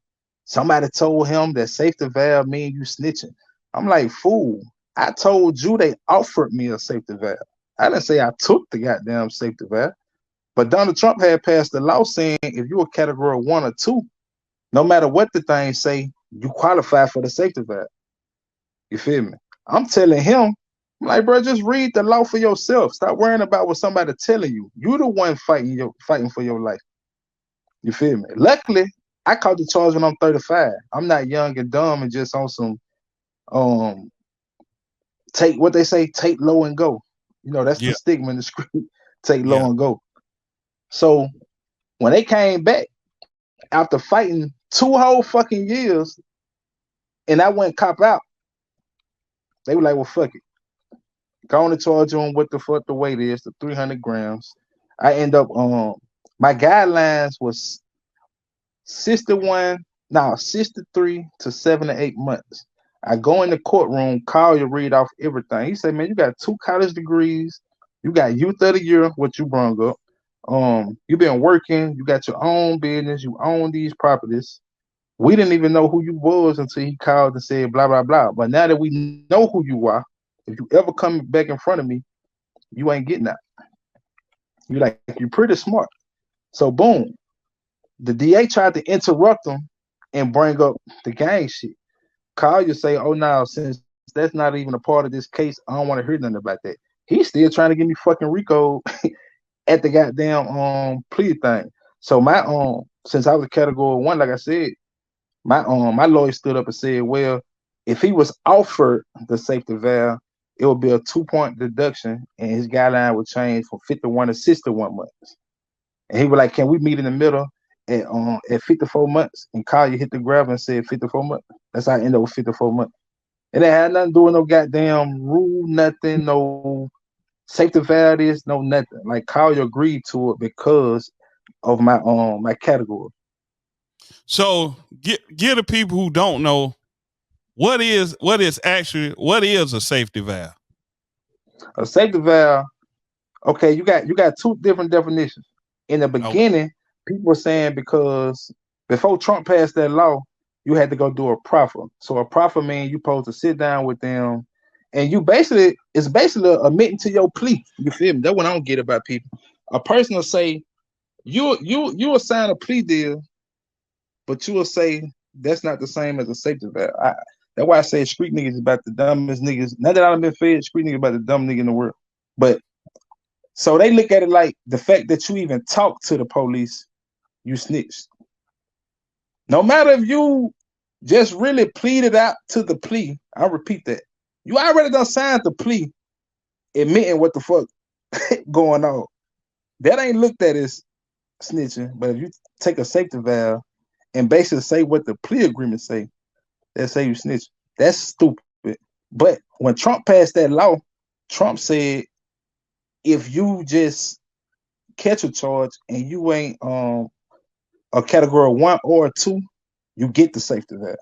somebody told him that safety valve mean you snitching. I'm like, fool, I told you they offered me a safety valve. I didn't say I took the goddamn safety valve. But Donald Trump had passed the law saying if you're a category 1 or 2, no matter what the thing say, you qualify for the safety valve. You feel me? I'm telling him, I'm like, bro, just read the law for yourself. Stop worrying about what somebody telling you. You the one fighting for your life. You feel me? Luckily, I caught the charge when I'm 35. I'm not young and dumb and just on some take what they say, take low and go. You know, that's the stigma in the script. Take low and go. So when they came back after fighting 2 whole fucking years, and I went cop out, they were like, well, fuck it. Go on and charge on what the fuck the weight is, the 300 grams. I end up my guidelines was 63 to 7 to 8 months. I go in the courtroom, call you, read off everything. He said, man, you got 2 college degrees, you got youth of the year, what you brung up. You've been working, you got your own business, you own these properties. We didn't even know who you was until he called and said blah blah blah. But now that we know who you are, if you ever come back in front of me, you ain't getting that. You're pretty smart. So boom, the DA tried to interrupt him and bring up the gang shit. Call you say, oh no, since that's not even a part of this case, I don't want to hear nothing about that. He's still trying to get me fucking RICO at the goddamn plea thing. So my since I was a category 1, like I said, my lawyer stood up and said, well, if he was offered the safety valve, it would be a 2-point deduction, and his guideline would change from 51 to 61 months. And he was like, can we meet in the middle at 54 months? And Collier hit the gravel and said 54 months. That's how I ended up with 54 months. And it had nothing to do with no goddamn rule, nothing, no safety valve, no nothing. Like Collier agreed to it because of my my category. So get the people who don't know what is a safety valve. A safety valve. Okay, you got 2 different definitions. In the beginning, people were saying because before Trump passed that law, you had to go do a proffer. So a proffer means you supposed to sit down with them, and it's basically admitting to your plea. You feel me? That's what I don't get about people. A person will say you will sign a plea deal, but you will say that's not the same as a safety valve. That's why I say street niggas is about the dumbest niggas. Now that I've been fed, street niggas about the dumb nigga in the world. But so they look at it like the fact that you even talk to the police, you snitched. No matter if you just really pleaded out to the plea, I'll repeat that. You already done signed the plea, admitting what the fuck going on. That ain't looked at as snitching. But if you take a safety valve and basically say what the plea agreement say, they say you snitch. That's stupid. But when Trump passed that law, Trump said if you just catch a charge and you ain't a category 1 or 2, you get the safety valve.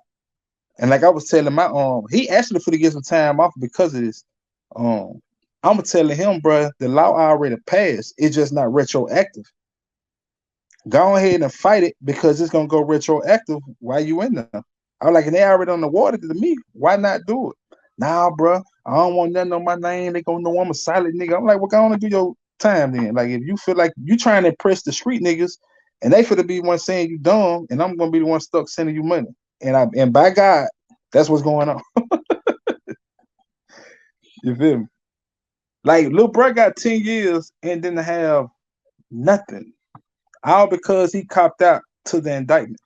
And like I was telling my he actually for to get some time off because of this. I'm telling him, bro, the law already passed. It's just not retroactive. Go ahead and fight it because it's gonna go retroactive while you in there. I was like, and they already on the water to me. Why not do it? Nah, bro, I don't want nothing on my name. They gonna know I'm a solid nigga. I'm like, well, go on and do your time then. Like, if you feel like you trying to impress the street niggas, and they finna be one saying you dumb, and I'm gonna be the one stuck sending you money. And by God, that's what's going on. You feel me? Like, Lil Bro got 10 years and didn't have nothing. All because he copped out to the indictment.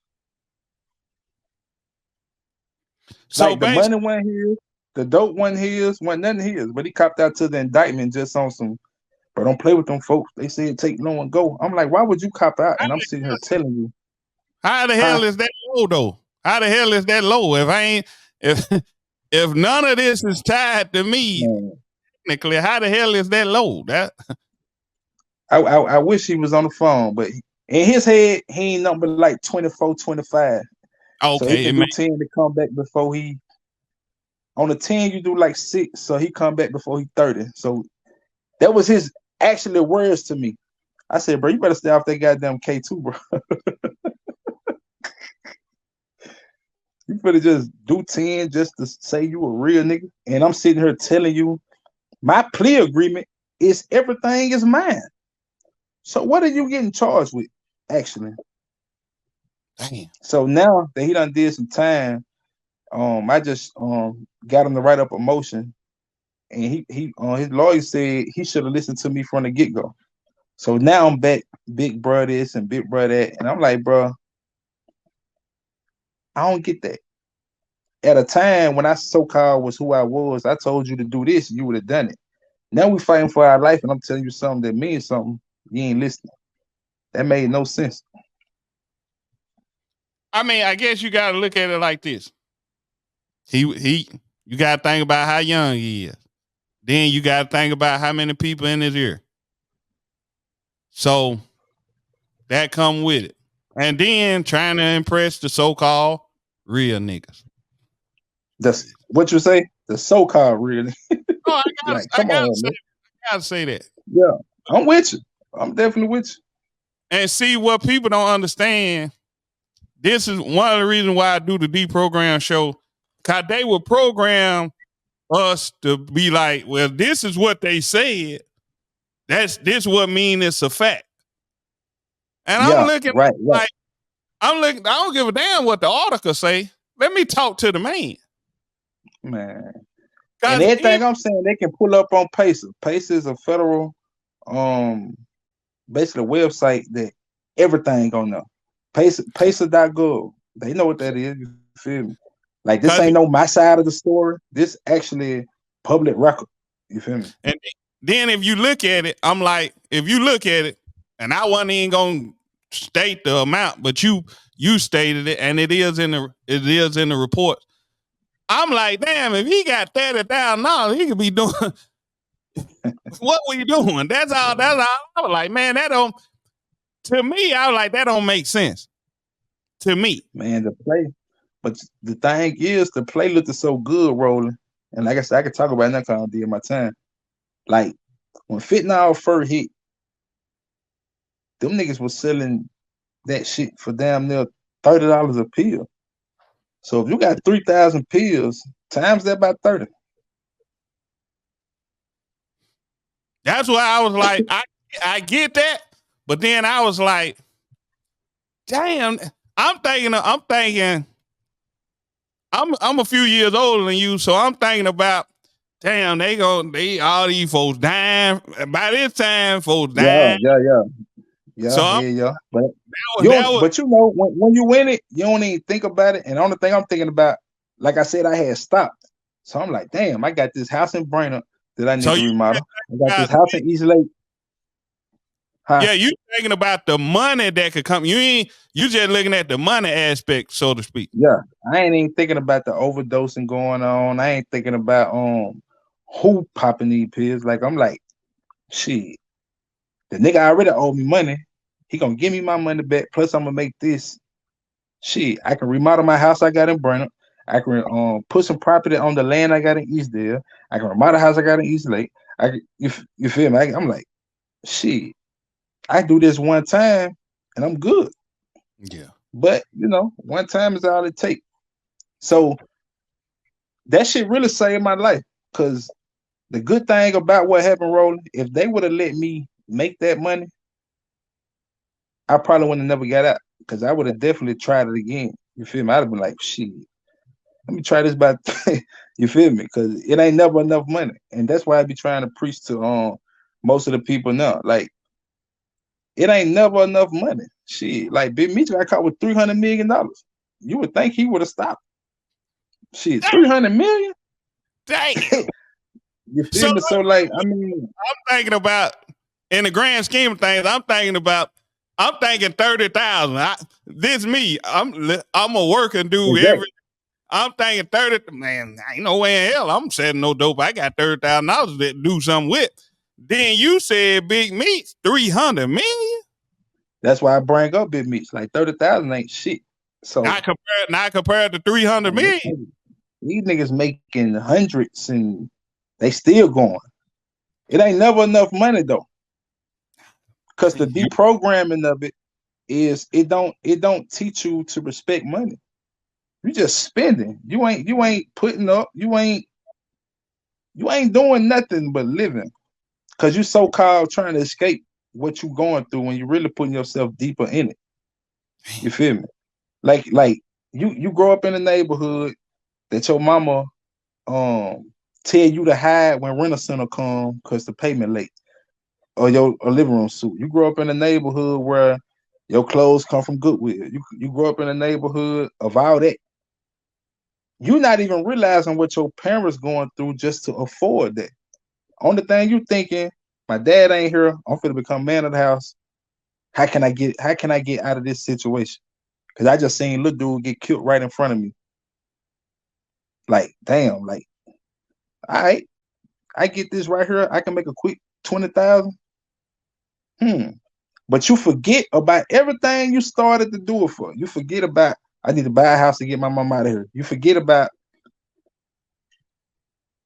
So like the money went his, the dope went his, wasn't nothing his, but he copped out to the indictment just on some, but don't play with them folks. They said take no and go. I'm like, why would you cop out? And I'm sitting here telling you. How the hell is that low though? How the hell is that low? If none of this is tied to me, technically, how the hell is that low? That I wish he was on the phone, but in his head, he ain't nothing but like 24, 25. So he okay, can do 10 to come back before he on the 10, you do like 6, so he come back before he 30. So that was his actually words to me. I said, bro, you better stay off that goddamn K2, bro. You better just do 10 just to say you a real nigga. And I'm sitting here telling you my plea agreement is everything is mine. So what are you getting charged with, actually? damn. So now that he done did some time, I just got him to write up a motion, and he his lawyer said he should have listened to me from the get go. So now I'm back, big bro this and big bro that, and I'm like, bro, I don't get that. At a time when I so-called was who I was, I told you to do this, you would have done it. Now we fighting for our life, and I'm telling you something that means something. You ain't listening. That made no sense. I mean, I guess you got to look at it like this. You got to think about how young he is. Then you got to think about how many people in his ear. So that come with it. And then trying to impress the so-called real niggas. That's what you say. The so-called real. Oh, Like, come on, man. I gotta say that. Yeah, I'm with you. I'm definitely with you. And see what people don't understand. This is one of the reasons why I do the deprogram show. Cause they will program us to be like, well, this is what they said. This what mean it's a fact. And I'm looking right. like I don't give a damn what the article say. Let me talk to the man. Man. And everything I'm saying, they can pull up on Pacer. Pacer is a federal basically website that everything on there. Pacer.gov. They know what that is. You feel me? Like, this ain't no my side of the story. This actually public record. You feel me? And then if you look at it, I'm like, if you look at it, and I wasn't even gonna state the amount, but you stated it, and it is in the report. I'm like, damn, if he got $30,000, he could be doing what were you doing? That's all. I was like, man, that don't. To me, I was like, that don't make sense. To me, man, the play. But the thing is, the play looked so good, rolling. And like I said, I could talk about that kind of deal my time. Like, when fentanyl first hit, them niggas was selling that shit for damn near $30 a pill. So if you got 3,000 pills, times that by 30. That's why I was like, I get that, but then I was like, damn, I'm a few years older than you, so I'm thinking about, damn, they all these folks dying. By this time, folks dying. Yeah. So But you know, when you win it, you don't even think about it. And the only thing I'm thinking about, like I said, I had stopped. So I'm like, damn, I got this house in Brainerd that I need to remodel. I got this house in East Lake. Huh? Yeah, you thinking about the money that could come. You just looking at the money aspect, so to speak. Yeah, I ain't even thinking about the overdosing going on. I ain't thinking about who popping these pills. Like, I'm like, shit, the nigga already owed me money. He gonna give me my money back. Plus, I'm gonna make this shit. I can remodel my house I got in Brainerd. I can put some property on the land I got in Eastdale. I can remodel the house I got in East Lake. You feel me? I'm like, shit. I do this one time and I'm good. Yeah. But you know, one time is all it takes. So that shit really saved my life. Cause the good thing about what happened, Roland, if they would have let me make that money, I probably would have never got out. Cause I would have definitely tried it again. You feel me? I'd have been like, shit, let me try this by you feel me? Cause it ain't never enough money. And that's why I be trying to preach to most of the people now. Like, it ain't never enough money. Shit, like Big Meech got caught with $300 million. You would think he would have stopped. Shit, 300 million? Dang. You feel me? So, like, I mean, I'm thinking about, in the grand scheme of things, I'm thinking 30,000. This me. I'm a working dude. Exactly. I'm thinking 30, man, ain't no way in hell I'm selling no dope. I got $30,000 to do something with. Then you said Big Meats, 300 million? That's why I bring up Big Meats. Like 30,000 ain't shit. So not compared to 300 million. These niggas making hundreds and they still going. It ain't never enough money though. Cause the deprogramming of it is it don't teach you to respect money. You just spending. You ain't putting up. You ain't doing nothing but living. Cause you so called trying to escape what you going through when you really putting yourself deeper in it. You feel me? Like you grow up in a neighborhood that your mama tell you to hide when rent a center come because the payment late, or your living room suit. You grow up in a neighborhood where your clothes come from Goodwill. You grow up in a neighborhood of all that. You're not even realizing what your parents going through just to afford that. Only thing you thinking, my dad ain't here. I'm finna become man of the house. How can I get out of this situation? Because I just seen little dude get killed right in front of me. Like, damn, like, all right, I get this right here. I can make a quick 20,000. But you forget about everything you started to do it for. You forget about, I need to buy a house to get my mom out of here. You forget about,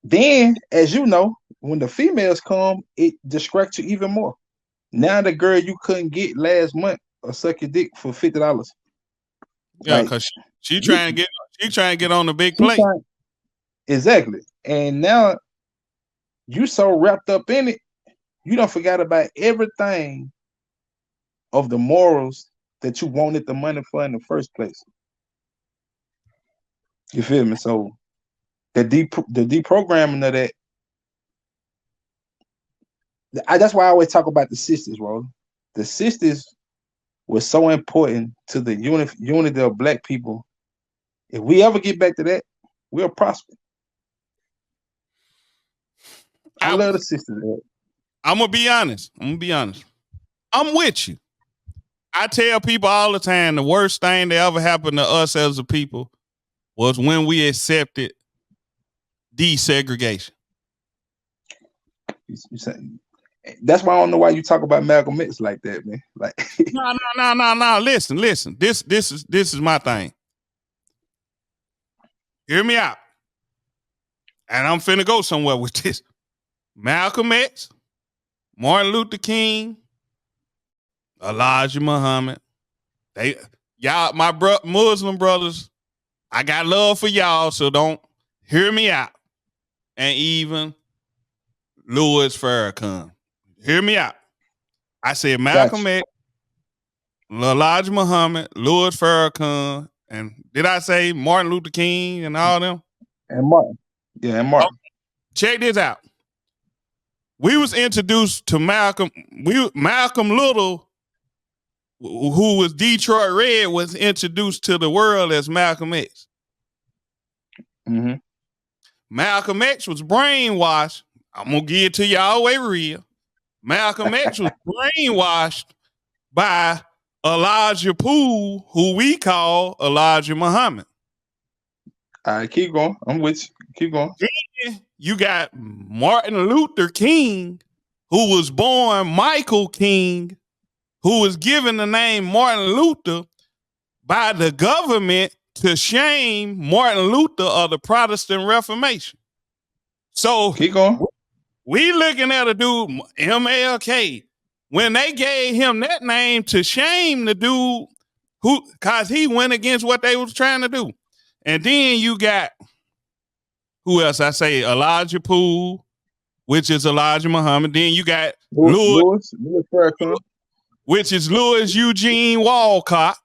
then, as you know, when the females come, it distracts you even more. Now the girl you couldn't get last month or suck your dick for $50. Yeah, because she trying to get on the big plate. Exactly. And now you so wrapped up in it, you don't forget about everything of the morals that you wanted the money for in the first place. You feel me? So the deprogramming of that, that's why I always talk about the sisters, bro. The sisters were so important to the unity of Black people. If we ever get back to that, we'll prosper. I love the sisters. I'm gonna be honest. I'm with you. I tell people all the time the worst thing that ever happened to us as a people was when we accepted desegregation. That's why I don't know why you talk about Malcolm X like that, man. Like, no. Listen. This is my thing. Hear me out. And I'm finna go somewhere with this. Malcolm X, Martin Luther King, Elijah Muhammad. Y'all, my Muslim brothers, I got love for y'all, so don't hear me out. And even Louis Farrakhan. Hear me out. I said Malcolm X, Elijah Muhammad, Louis Farrakhan, and did I say Martin Luther King and all them? And Martin. Yeah, and Martin. Check this out. We was introduced to Malcolm Little, who was Detroit Red, was introduced to the world as Malcolm X. Mm-hmm. Malcolm X was brainwashed. I'm gonna give it to y'all way real. Malcolm X was brainwashed by Elijah Poole, who we call Elijah Muhammad. All right, keep going. I'm with you. Keep going. Then you got Martin Luther King, who was born Michael King, who was given the name Martin Luther by the government to shame Martin Luther of the Protestant Reformation. So keep going. We looking at a dude, MLK, when they gave him that name to shame the dude cause he went against what they was trying to do. And then you got, who else? I say Elijah Poole, which is Elijah Muhammad. Then you got Louis Farrakhan, which is Louis Eugene Walcott,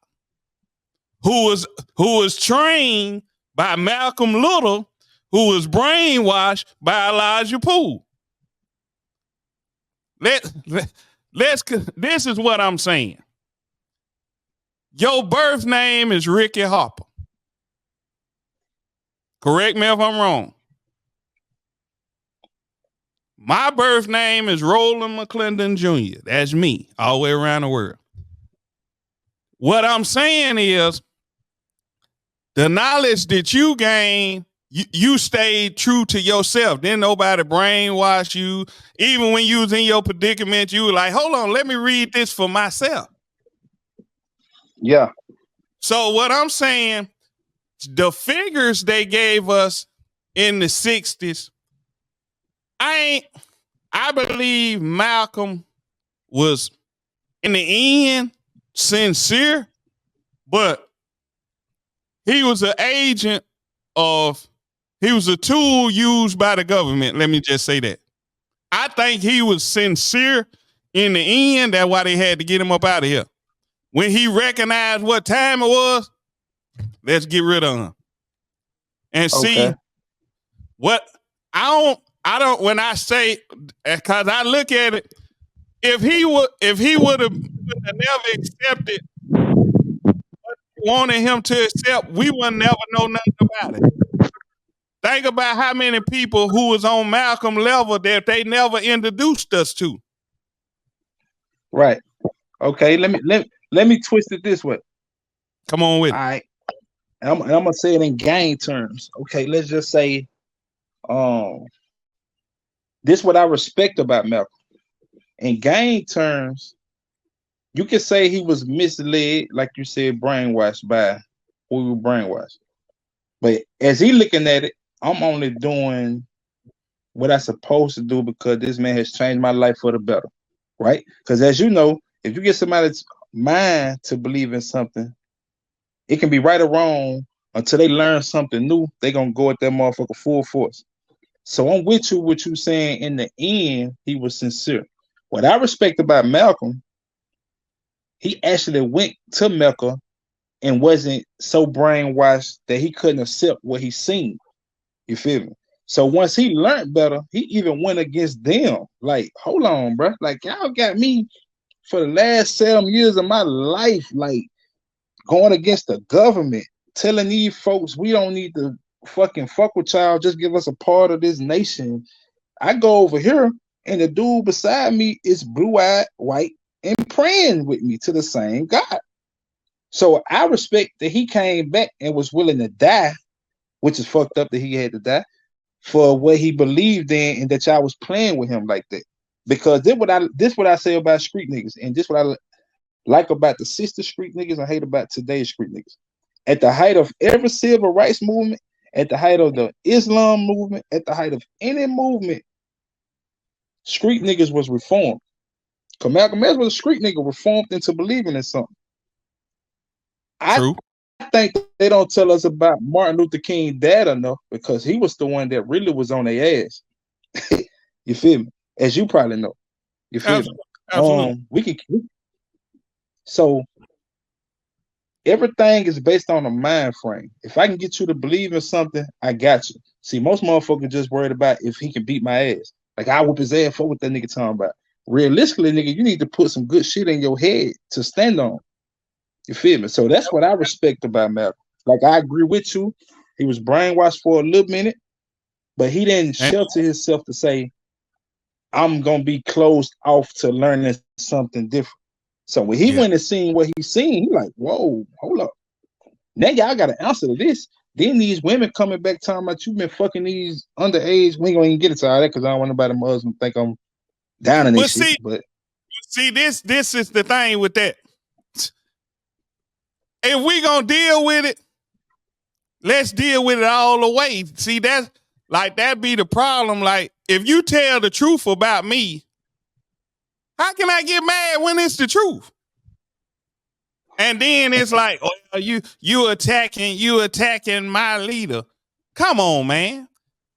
who was trained by Malcolm Little, who was brainwashed by Elijah Poole. This is what I'm saying. Your birth name is Ricky Harper. Correct me if I'm wrong. My birth name is Roland McClendon Jr. That's me, all the way around the world. What I'm saying is, the knowledge that you gained, you stayed true to yourself. Then nobody brainwash you. Even when you was in your predicament, you were like, hold on, let me read this for myself. Yeah. So what I'm saying, the figures they gave us in the 60s, I believe Malcolm was in the end sincere, but he was an agent he was a tool used by the government. Let me just say that. I think he was sincere in the end. That's why they had to get him up out of here. When he recognized what time it was, let's get rid of him. And see what I don't when I say, because I look at it, if he would have never accepted what they wanted him to accept, we would never know nothing about it. Think about how many people who was on Malcolm level that they never introduced us to. Right. Okay. Let me twist it this way. Come on with it. All right. I'm gonna say it in gang terms. Okay. Let's just say, this what I respect about Malcolm. In gang terms, you could say he was misled, like you said, brainwashed by who we were brainwashed. But as he looking at it, I'm only doing what I'm supposed to do because this man has changed my life for the better, right? Because as you know, if you get somebody's mind to believe in something, it can be right or wrong until they learn something new. They're gonna go at that motherfucker full force. So I'm with you. What you saying? In the end, he was sincere. What I respect about Malcolm, he actually went to Mecca and wasn't so brainwashed that he couldn't accept what he seen. You feel me? So once he learned better, he even went against them. Like, hold on, bro. Like, y'all got me for the last 7 years of my life, like going against the government, telling these folks we don't need to fucking fuck with y'all, just give us a part of this nation. I go over here, and the dude beside me is blue-eyed, white, and praying with me to the same God. So I respect that he came back and was willing to die, which is fucked up that he had to die, for what he believed in, and that y'all was playing with him like that. Because this what I say about street niggas, and this what I like about the sister street niggas, I hate about today's street niggas. At the height of every civil rights movement, at the height of the Islam movement, at the height of any movement, street niggas was reformed. Because Malcolm X was a street nigga reformed into believing in something. True. I think they don't tell us about Martin Luther King dad enough, because he was the one that really was on their ass. You feel me? As you probably know. You feel me? Absolutely. So everything is based on a mind frame. If I can get you to believe in something, I got you. See, most motherfuckers just worried about if he can beat my ass. Like, I whoop his ass for what that nigga talking about. Realistically, nigga, you need to put some good shit in your head to stand on. You feel me? So that's what I respect about Malcolm. Like, I agree with you. He was brainwashed for a little minute, but he didn't shelter himself to say, I'm gonna be closed off to learning something different. So when he went and seen what he seen, he like, whoa, hold up. Now y'all got to answer to this. Then these women coming back talking about you been fucking these underage. We ain't gonna even get into all that because I don't want nobody my husband think I'm down in this shit. But see, this is the thing with that. If we gonna deal with it, let's deal with it all the way. See, that's like that be the problem. Like, if you tell the truth about me, how can I get mad when it's the truth? And then it's like, oh, you attacking my leader. Come on, man.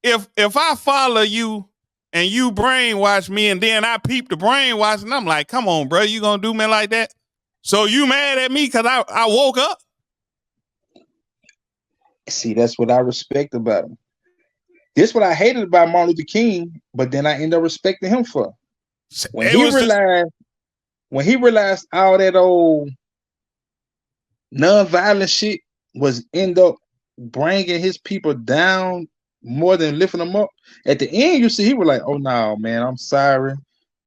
If I follow you and you brainwash me, and then I peep the brainwash, and I'm like, come on, bro, you gonna do me like that? So you mad at me because I woke up? See, that's what I respect about him. This what I hated about Martin Luther King, but then I end up respecting him for. When he realized all that old non-violent shit was end up bringing his people down more than lifting them up. At the end, you see, he was like, "Oh no, man, I'm sorry."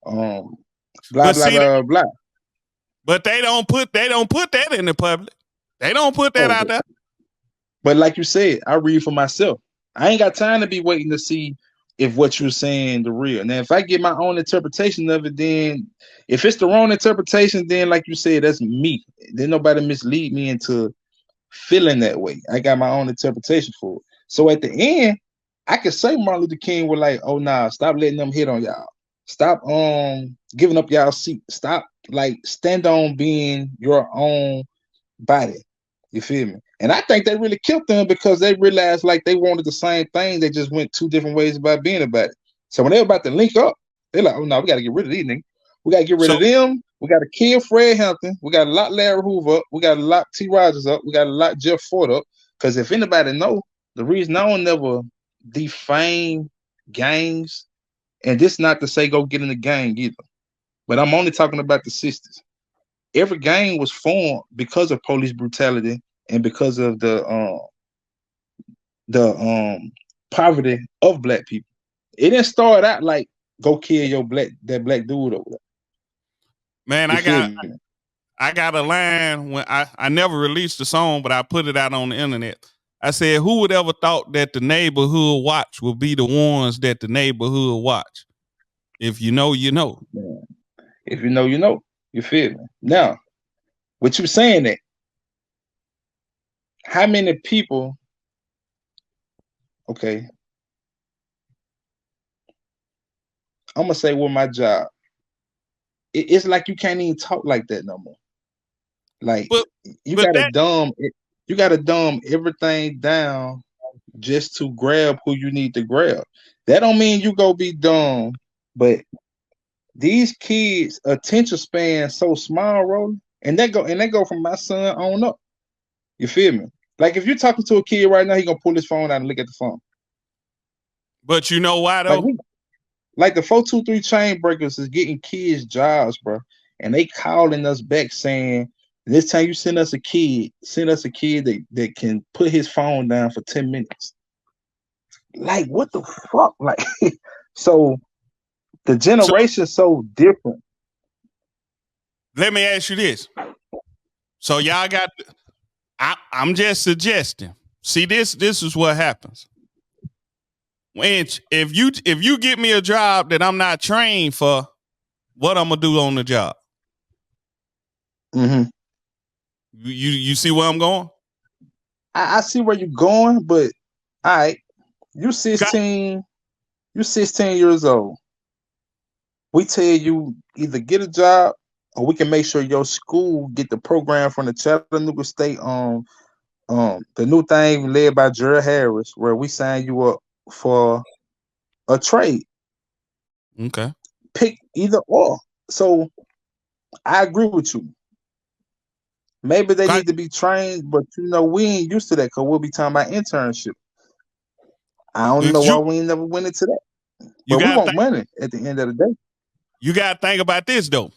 Blah blah blah. But they don't put that in the public. They don't put that out there. But like you said, I read for myself. I ain't got time to be waiting to see if what you're saying the real. Now, if I get my own interpretation of it, then if it's the wrong interpretation, then like you said, that's me. Then nobody mislead me into feeling that way. I got my own interpretation for it. So at the end, I could say Martin Luther King was like, "Oh nah, stop letting them hit on y'all. Stop giving up y'all seat. Stop like stand on being your own body." You feel me? And I think they really killed them because they realized like they wanted the same thing. They just went two different ways about being about it. So when they were about to link up, they're like, "Oh no, we got to get rid of these niggas. We got to get rid of So them. We got to kill Fred Hampton. We got to lock Larry Hoover up. We got to lock T. Rogers up. We got to lock Jeff Ford up." Because if anybody know, the reason I don't never defame gangs, and this not to say go get in the gang either, but I'm only talking about the sisters. Every gang was formed because of police brutality and because of the poverty of black people. It didn't start out like go kill that black dude over there. man, You feel me? I got a line when I never released the song, but I put it out on the internet. I said, who would ever thought that the neighborhood watch would be the ones that the neighborhood watch? If you know, you know. Man. If you know, you know. You feel me? Now, what you saying that, how many people, okay, I'm gonna say with my job, it's like you can't even talk like that no more. Like But you but gotta that dumb everything down just to grab who you need to grab. That don't mean you go be dumb, but these kids' attention span so small, Roland, and they go from my son on up. You feel me? Like if you're talking to a kid right now, he gonna pull his phone out and look at the phone. but you know why Like though? like the 423 chain breakers is getting kids jobs, bro, and they calling us back saying, this time you send us a kid that can put his phone down for 10 minutes. Like what the fuck? Like so the So generation's so different. let me ask you this. So y'all got I'm just suggesting. See, this is what happens. When if you get me a job that I'm not trained for, what I'm gonna do on the job? Mm-hmm. You see where I'm going? I see where you're going, but all right, you 16, you 16 years old. We tell you either get a job or we can make sure your school get the program from the Chattanooga State the new thing led by Gerald Harris, where we sign you up for a trade. Okay. Pick either or. So I agree with you. Maybe they need to be trained, but we ain't used to that because we'll be talking about internship. I don't know why You we ain't never went into that. you But we gotta want think money at the end of the day. you gotta think about this though.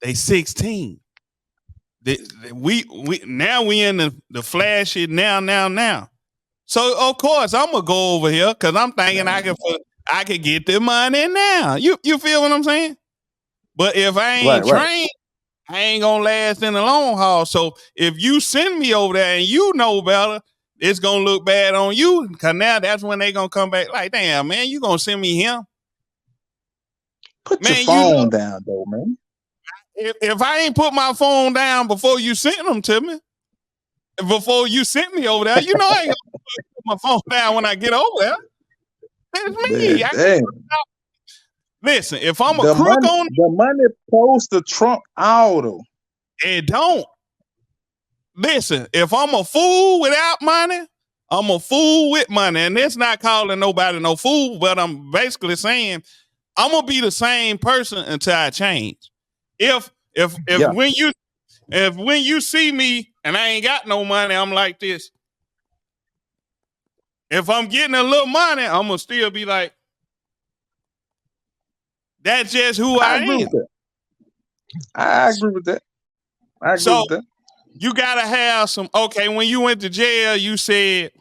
They 16. We now we in the flashy now. So of course I'm gonna go over here because I'm thinking I can get the money now. You feel what I'm saying? But if I ain't Right. trained, I ain't gonna last in the long haul. So if you send me over there and you know better, it's gonna look bad on you. Cause now that's when they gonna come back like, damn man, you gonna send me him? Put your Man, you phone know, down though, man. if I ain't put my phone down before you sent them to me, before you sent me over there, you know I ain't gonna put my phone down when I get over there. That's me. Man, damn. Listen, if I'm a crook on The money supposed to trump all though. it, don't. Listen, if I'm a fool without money, I'm a fool with money. And that's not calling nobody no fool, but I'm basically saying I'm gonna be the same person until I change. If Yeah. when you see me and I ain't got no money, I'm like this. If I'm getting a little money, I'm gonna still be like, that's just who I I agree am. with that. I agree with that. I agree So with that. you gotta have some. Okay, when you went to jail, you said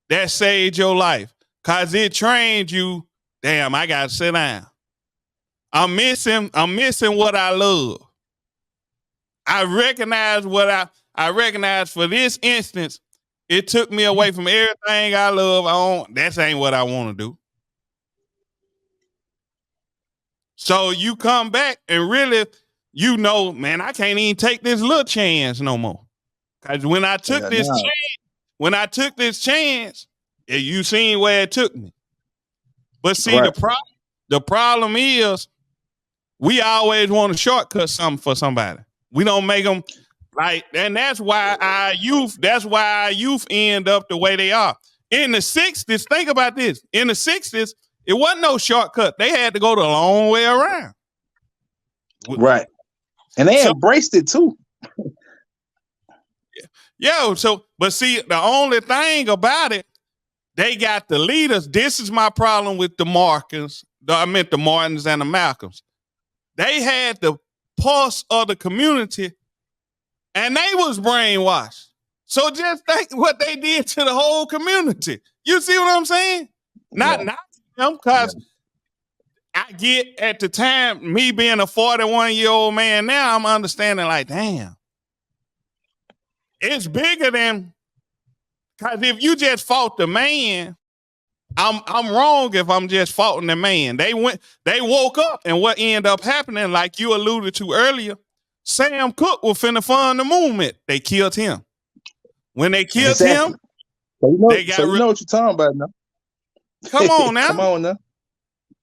that saved your life because it trained you. Damn, I gotta sit down. I'm missing what I love. I recognize for this instance. It took me away from everything I love. That ain't what I want to do. So you come back and really, man, I can't even take this little chance no more. Because when I took this chance, you seen where it took me. But see, the problem is we always want to shortcut something for somebody. We don't make them and that's why our youth end up the way they are. In the 60s, think about this. In the 60s, it wasn't no shortcut. They had to go the long way around. Right. And they embraced it too. Yeah. But see, the only thing about it, they got the leaders. This is my problem with the Martins and the Malcolms. They had the pulse of the community and they was brainwashed. So just think what they did to the whole community. You see what I'm saying? Not them, because I get at the time, me being a 41-year-old man now, I'm understanding damn. It's bigger than, because if you just fought the man, I'm wrong if I'm just faulting the man. They woke up, and what ended up happening, like you alluded to earlier, Sam Cooke was finna fund the movement. They killed him. When they killed him, you know what you're talking about now. Come on now. Come on now.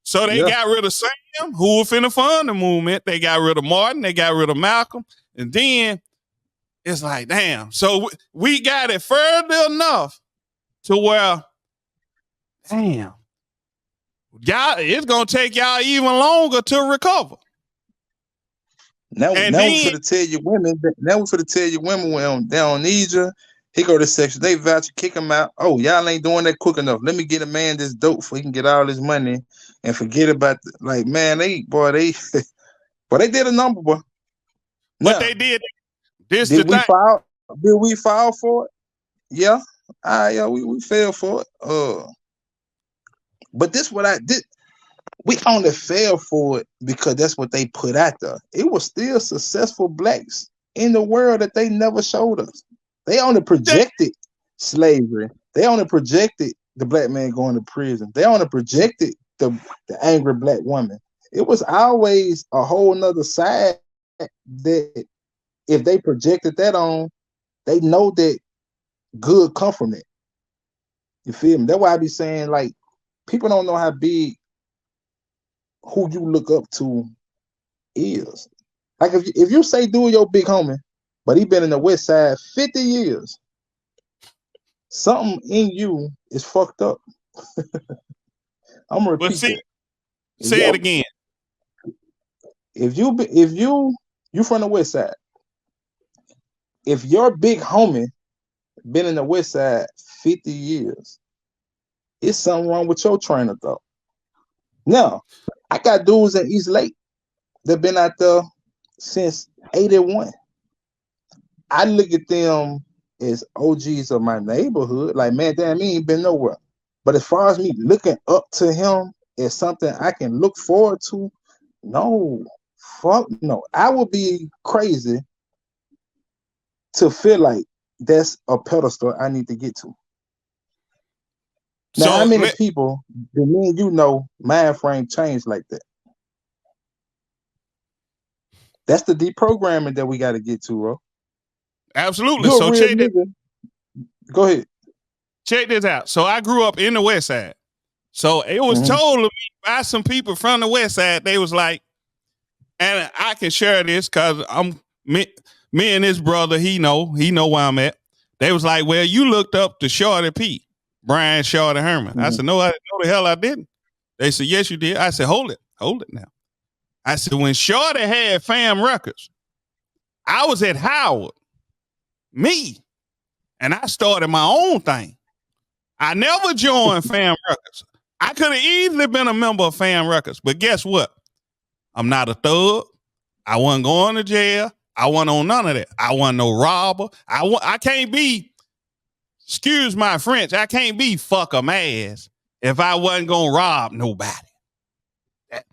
So they got rid of Sam, who was finna fund the movement. They got rid of Martin. They got rid of Malcolm. And then it's like, damn. So we got it further enough to where, damn, y'all, it's gonna take y'all even longer to recover. Now we for to tell you women. Now we for to tell you women when they don't need you. He go to Section 8 voucher, kick him out. Oh, y'all ain't doing that quick enough. Let me get a man this dope so he can get all his money and forget about man. They did a number, boy. What they did? Did we file for it? Yeah. We fell for it. But this what I did. We only fell for it because that's what they put out there. It was still successful blacks in the world that they never showed us. They only projected slavery. They only projected the black man going to prison. They only projected the angry black woman. It was always a whole nother side that if they projected that on, they know that good come from it. You feel me? That's why I be saying, people don't know how big who you look up to is. Like if you say dude your big homie, but he been in the West Side 50 years, something in you is fucked up. I'm gonna repeat that. Say it again. If you from the West Side, if your big homie been in the West Side 50 years, it's something wrong with your train of thought. Now, I got dudes in East Lake that been out there since 81. I look at them as OGs of my neighborhood. Like, man, damn, he ain't been nowhere. But as far as me looking up to him as something I can look forward to, no. Fuck no. I would be crazy to feel like that's a pedestal I need to get to. Now, how many people do me and you know mind frame change like that? That's the deprogramming that we got to get to, bro. Absolutely. So go ahead. Check this out. So I grew up in the West Side. So it was told to me by some people from the West Side. They was like, and I can share this because me and his brother, he know where I'm at. They was like, well, you looked up to Shorty P, Brian Shorty Herman. I said, no, the hell I didn't. They said, yes, you did. I said, hold it now. I said, when Shorty had Fam Records, I was at Howard, and I started my own thing. I never joined Fam Records. I could have easily been a member of Fam Records, but guess what? I'm not a thug. I wasn't going to jail. I wasn't on none of that. I wasn't no robber. I can't be, excuse my French, I can't be fuck 'em ass if I wasn't going to rob nobody.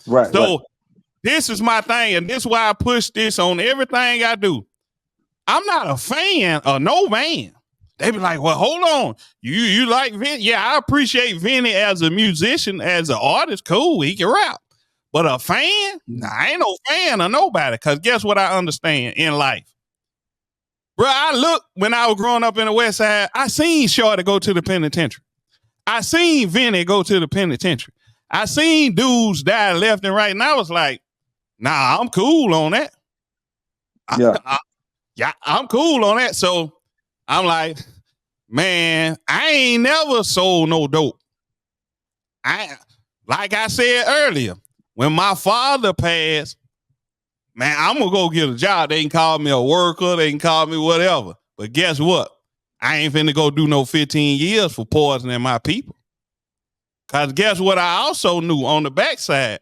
Right. So this is my thing, and this is why I push this on everything I do. I'm not a fan of no man. They be like, well, hold on. You like Vinny? Yeah, I appreciate Vinny as a musician, as an artist. Cool, he can rap. But a fan? Nah, I ain't no fan of nobody. Because guess what I understand in life? Bro, I look, when I was growing up in the West Side, I seen Shorty go to the penitentiary. I seen Vinny go to the penitentiary. I seen dudes die left and right. And I was like, nah, I'm cool on that. Yeah. I'm cool on that. So I'm like, man, I ain't never sold no dope. Like I said earlier, when my father passed, man, I'm gonna go get a job. They can call me a worker, they can call me whatever. But guess what? I ain't finna go do no 15 years for poisoning my people. Cause guess what I also knew on the backside?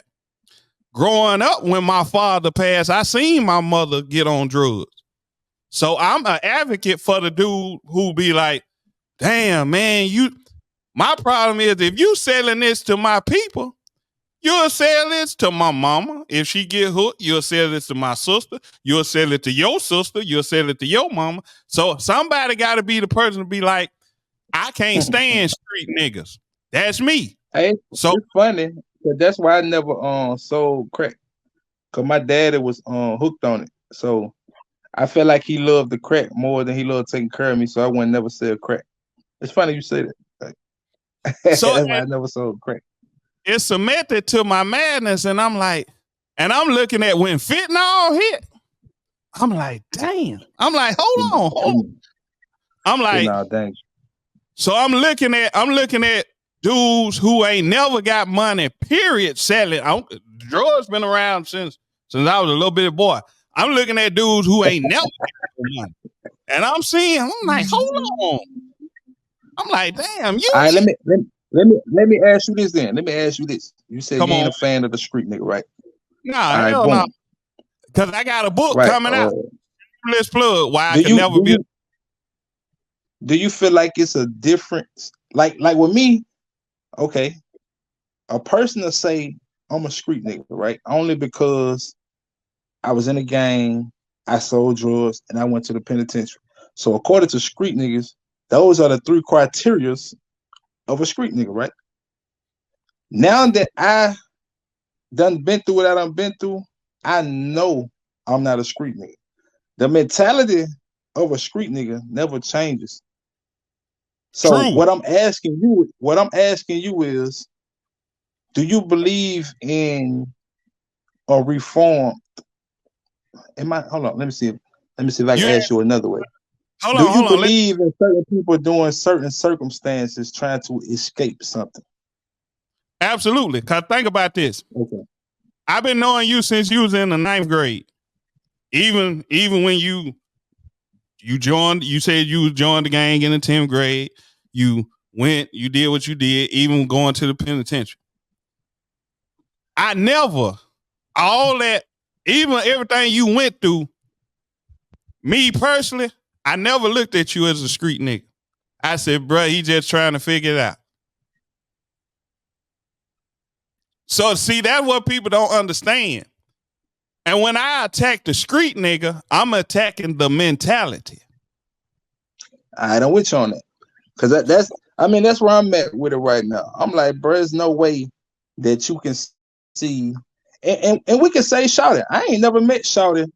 Growing up, when my father passed, I seen my mother get on drugs. So I'm an advocate for the dude who be like, damn, man, my problem is if you selling this to my people, you'll sell this to my mama. If she get hooked, you'll sell this to my sister. You'll sell it to your sister. You'll sell it to your mama. So somebody got to be the person to be like, I can't stand street niggas. That's me. Hey, So it's funny, but that's why I never sold crack. Cause my daddy was hooked on it. So I felt like he loved the crack more than he loved taking care of me. So I wouldn't never sell crack. It's funny you say that. Like, So that's why I never sold crack. it's a method to my madness, and I'm like, and I'm looking at when fentanyl hit. I'm like, damn. I'm like, hold on. I'm like, no, thanks. So I'm looking at dudes who ain't never got money, period, selling. Drugs been around since I was a little bitty boy. I'm looking at dudes who ain't never got money. And I'm like, hold on. I'm like, damn, you. All right, let me ask you this then. Let me ask you this. You said you ain't a fan of the street nigga, right? Nah, hell no. Because I got a book coming out. Let's plug why I can never be. Do you feel like it's a difference? Like with me, okay, a person to say I'm a street nigga, right? Only because I was in a gang, I sold drugs, and I went to the penitentiary. So according to street niggas, those are the 3 criterias of a street nigga, right? Now that I done been through what I done been through, I know I'm not a street nigga. The mentality of a street nigga never changes. So True. what I'm asking you is, do you believe in a reform? Hold on, let me see if I can ask you another way. Do you believe in certain people doing certain circumstances trying to escape something? Absolutely. Cause think about this. Okay. I've been knowing you since you was in the 9th grade. Even when you joined, you said you joined the gang in the 10th grade. You did what you did, even going to the penitentiary. I never, all that, even everything you went through, me personally, I never looked at you as a street nigga. I said, bro, he just trying to figure it out. So see, that's what people don't understand. And when I attack the street nigga, I'm attacking the mentality. I'm with you on that. Cause that's where I'm at with it right now. I'm like, bro, there's no way that you can see, and we can say Shawty. I ain't never met Shawty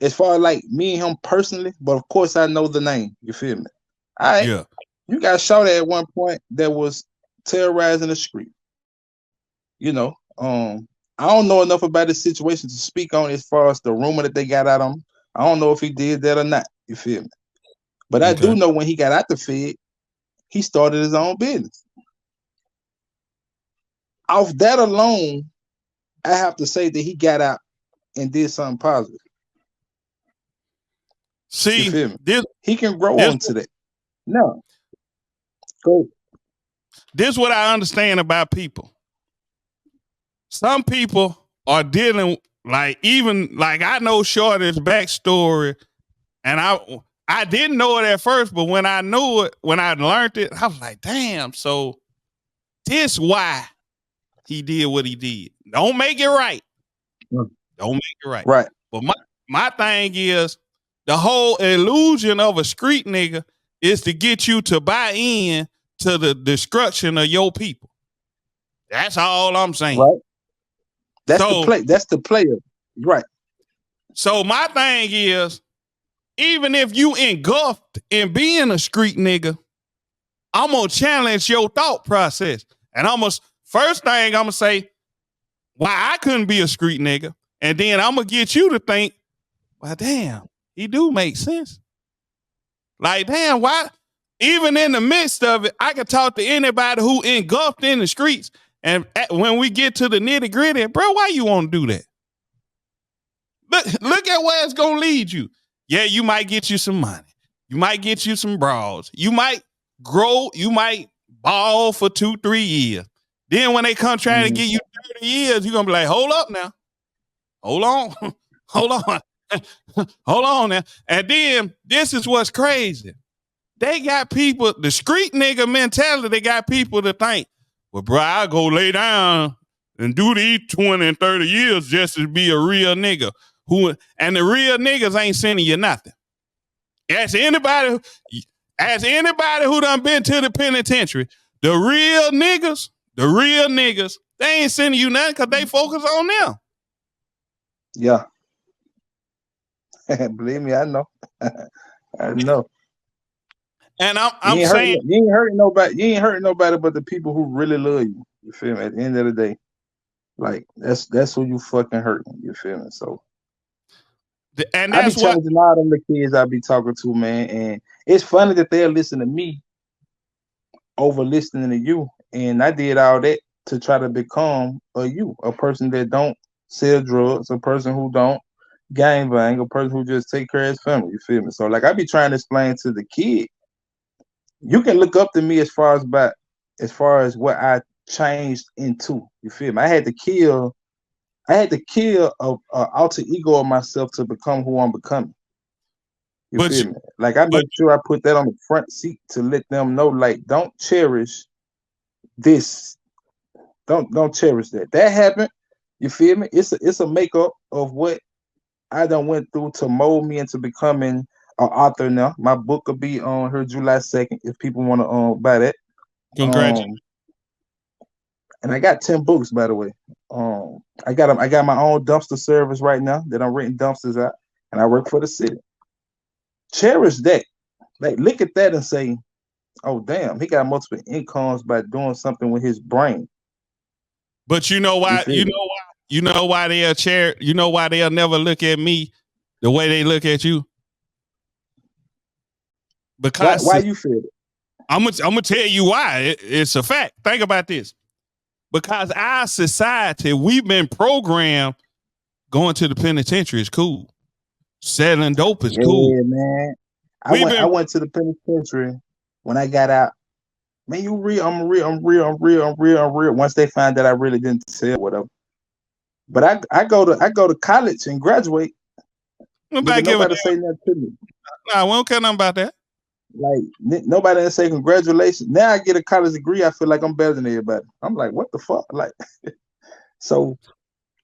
as far as like me and him personally, but of course I know the name. You feel me? All right. Yeah. You got Shawty at one point that was terrorizing the street. You know, I don't know enough about the situation to speak on as far as the rumor that they got out on him. I don't know if he did that or not. You feel me? But I do know when he got out the Fed, he started his own business. Off that alone, I have to say that he got out and did something positive. See, you feel me? He can grow onto that. No. Go. This is what I understand about people. Some people are dealing like I know Shorty's backstory, and I didn't know it at first, but when I knew it, when I learned it, I was like, damn, so this why he did what he did. Don't make it right. Don't make it right. Right. But my thing is the whole illusion of a street nigga is to get you to buy in to the destruction of your people. That's all I'm saying. Right. That's the play. That's the player. Right. So my thing is, even if you engulfed in being a street nigga, I'm gonna challenge your thought process. And first thing I'm gonna say, why I couldn't be a street nigga. And then I'm gonna get you to think, well, damn, he do make sense. Like, damn, why? Even in the midst of it, I can talk to anybody who engulfed in the streets. And when we get to the nitty gritty, bro, why you want to do that? Look at where it's going to lead you. Yeah, you might get you some money. You might get you some bras. You might grow. You might ball for 2-3 years. Then when they come trying to get you 30 years, you're going to be like, hold up now. Hold on. Hold on. Hold on now. And then this is what's crazy. They got people, the street nigga mentality, they got people to think, well, bro, I'll go lay down and do these 20 and 30 years just to be a real nigga. And the real niggas ain't sending you nothing. Ask anybody who done been to the penitentiary, the real niggas, they ain't sending you nothing because they focus on them. Yeah. Believe me, I know. I know. And I'm saying you ain't hurting nobody. You ain't hurting nobody but the people who really love you. You feel me? At the end of the day, like that's who you fucking hurting. You feel me? So, and that's I be challenging a lot of the kids I be talking to, man. And it's funny that they'll listen to me over listening to you. And I did all that to try to become a person that don't sell drugs, a person who don't gangbang, a person who just take care of his family. You feel me? So, like, I be trying to explain to the kid. You can look up to me as far as what I changed into. You feel me? I had to kill a alter ego of myself to become who I'm becoming. You feel me? Like, I make sure I put that on the front seat to let them know, like, don't cherish this. Don't cherish that. That happened. You feel me? It's a makeup of what I done went through to mold me into becoming an author now. My book will be on here July 2nd if people want to buy that. Congratulations. And I got 10 books, by the way. I got my own dumpster service right now that I'm renting dumpsters out, and I work for the city. Cherish that. Like, look at that and say, oh damn, he got multiple incomes by doing something with his brain. But you know why? You know why they'll chair? You know why they'll never look at me the way they look at you? Because why you feel it? I'm gonna tell you why. It's a fact. Think about this. Because our society, we've been programmed. Going to the penitentiary is cool. Selling dope is cool. Yeah, man. I went to the penitentiary when I got out. Man, you real? I'm real. Once they find that I really didn't sell whatever. But I go to college and graduate. Nobody say nothing to me. Nah, we don't care nothing about that. Like, nobody say congratulations. Now I get a college degree. I feel like I'm better than everybody. I'm like, what the fuck? Like, so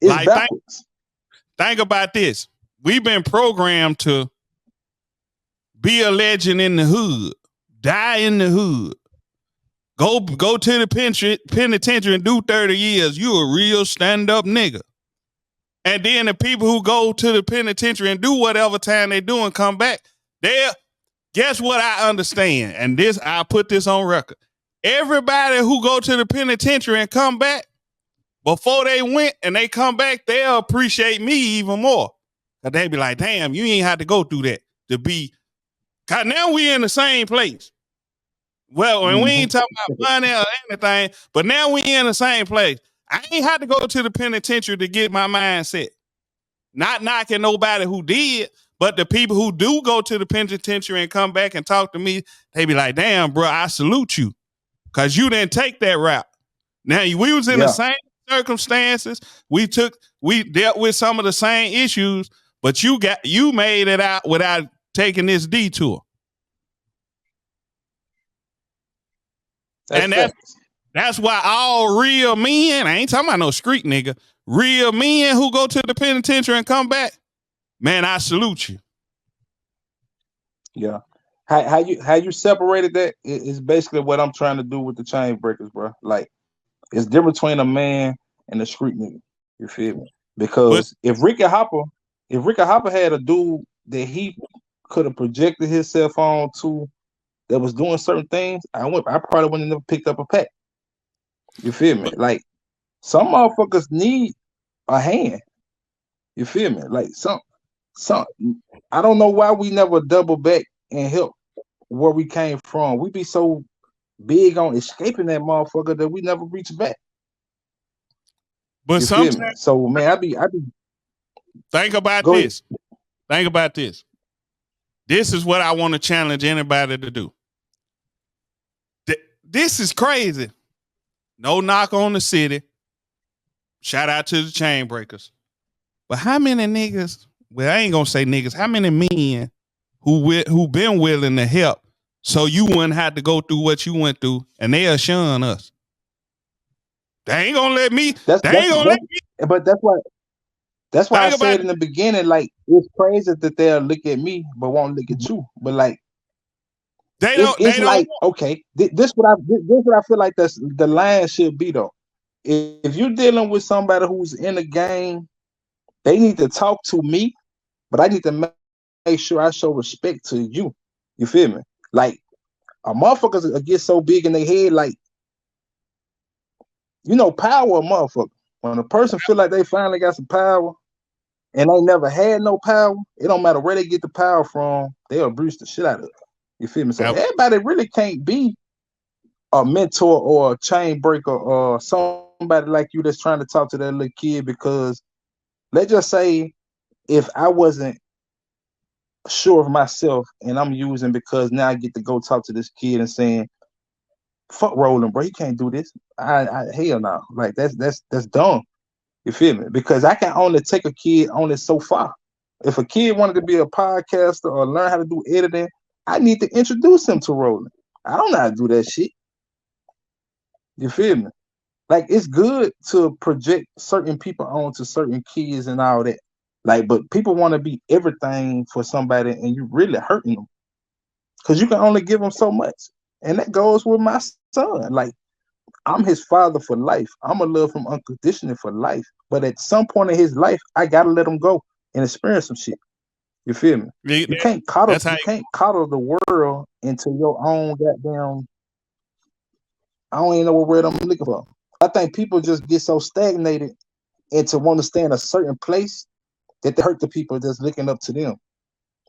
it's like, backwards. Think about this. We've been programmed to be a legend in the hood, die in the hood, go to the penitentiary and do 30 years. You a real stand-up nigga. And then the people who go to the penitentiary and do whatever time they do and come back, guess what I understand? And I put this on record. Everybody who go to the penitentiary and come back, before they went and they come back, they'll appreciate me even more. Cause they be like, damn, you ain't have to go through that to be. Cause now we in the same place. Well, and we ain't talking about money or anything, but now we in the same place. I ain't had to go to the penitentiary to get my mindset. Not knocking nobody who did, but the people who do go to the penitentiary and come back and talk to me, they be like, damn, bro, I salute you. Cause you didn't take that route. Now, we was in the same circumstances. We dealt with some of the same issues, but you made it out without taking this detour. That's why all real men, I ain't talking about no street nigga, real men who go to the penitentiary and come back, man, I salute you. Yeah. how you separated that is basically what I'm trying to do with the chain breakers, bro. Like it's different between a man and a street nigga. You feel me? But Because if Ricky Hopper had a dude that he could have projected himself on to that was doing certain things, I probably wouldn't have never picked up a pack. You feel me? but Like some motherfuckers need a hand. You feel me? Like some I don't know why we never double back and help where we came from. We be so big on escaping that motherfucker that we never reach back. but You feel sometimes me? So man, I be think about go ahead. this. Think about this. This is what I want to challenge anybody to do. This is crazy. No knock on the city. Shout out to the chain breakers. But how many niggas? Well, I ain't gonna say niggas. How many men who been willing to help so you wouldn't have to go through what you went through, and they'll shun us. They ain't gonna let me. That's They that's ain't gonna let me. but that's why I Think about said it. in the beginning, like it's crazy that they'll look at me but won't look at you. But like They it's don't. They it's don't. like okay, this what I feel like that's the line should be though. If you're dealing with somebody who's in a game, they need to talk to me, but I need to make sure I show respect to you. You feel me? Like a motherfuckers get so big in their head, like power, motherfucker. When a person feel like they finally got some power and they never had no power, it don't matter where they get the power from, they'll abuse the shit out of it. You feel me? So everybody really can't be a mentor or a chain breaker or somebody like you that's trying to talk to that little kid because let's just say if I wasn't sure of myself and I'm using because now I get to go talk to this kid and saying, fuck Roland, bro, he can't do this. I hell no. Like that's dumb. You feel me? Because I can only take a kid only so far. If a kid wanted to be a podcaster or learn how to do editing, I need to introduce him to Roland. I don't know how to do that shit. You feel me? Like it's good to project certain people onto certain kids and all that. Like, but people want to be everything for somebody, and you really hurting them because you can only give them so much. And that goes with my son. Like, I'm his father for life. I'm gonna love him unconditionally for life. But at some point in his life, I gotta let him go and experience some shit. You feel me? Yeah, You can't coddle. that's how. You can't coddle the world into your own goddamn. I don't even know what word I'm looking for. I think people just get so stagnated into want to stay in a certain place that they hurt the people that's looking up to them.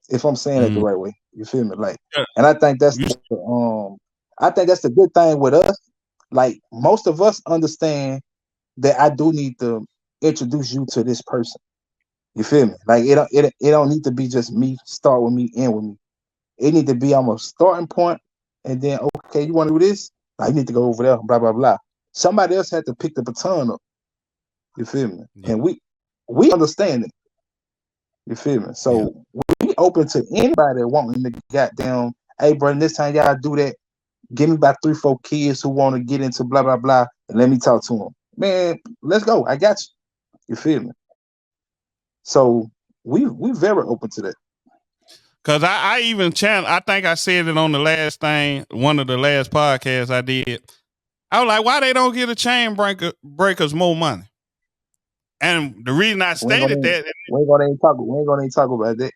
If I'm saying it the Mm, right way, you feel me? Like, yeah, and I think that's you, the good thing with us. Like most of us understand that I do need to introduce you to this person. You feel me? Like it don't need to be just me. Start with me, end with me. It need to be on a starting point, and then okay, you want to do this? I need to go over there. Blah blah blah. Somebody else had to pick the baton up. You feel me? yeah, And we understand it. You feel me? yeah. So we open to anybody wanting to goddamn. Hey, bro, this time y'all do that. Give me about 3, 4 kids who want to get into blah blah blah, and let me talk to them. Man, let's go. I got you. You feel me? So we very open to that. Cause I even challenge. I think I said it on the last thing, one of the last podcasts I did. I was like, why they don't give the breakers more money? And the reason I We ain't stated gonna that, we ain't gonna even talk. We ain't gonna even talk about that.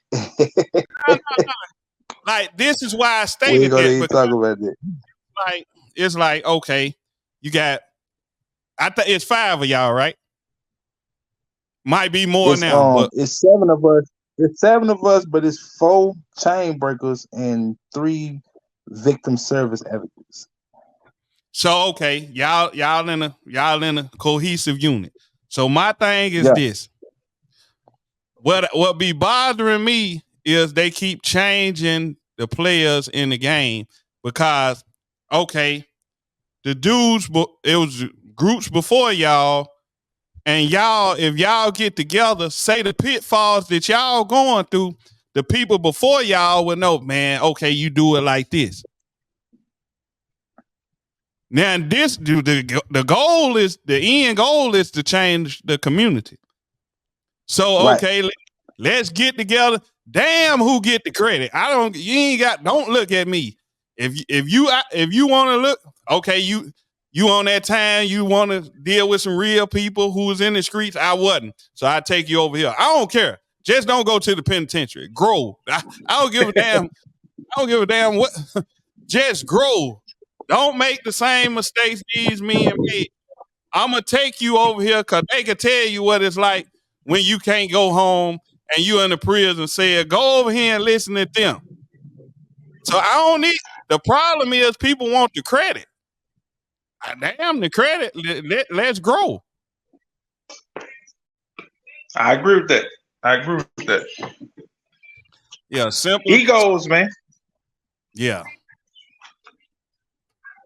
like, this is why I We ain't stated gonna that even because, talk about that. like, it's like, okay, you got, I think it's 5 of y'all, right? Might be more It's now, but it's 7 of us. It's 7 of us, but it's 4 chain breakers and 3 victim service advocates. so okay, y'all in a cohesive unit. So my thing is Yeah, this: what be bothering me is they keep changing the players in the game because okay, the dudes, it was groups before y'all, and y'all, if y'all get together, say the pitfalls that y'all going through, the people before y'all would know, man, okay, you do it like this. Now, the goal is, the end goal is to change the community. So, right. okay, let's get together. damn who get the credit. Don't look at me. If you want to look, okay, you on that time, you want to deal with some real people who was in the streets. I wasn't. So I take you over here. I don't care. Just don't go to the penitentiary. Grow. I don't give a damn. I don't give a damn what. Just grow. Don't make the same mistakes these men made. I'm going to take you over here because they can tell you what it's like when you can't go home and you in the prison cell. Go over here and listen to them. So I don't need, the problem is people want the credit. Damn the credit. Let's grow. I agree with that. Yeah, simple. Egos, man. Yeah.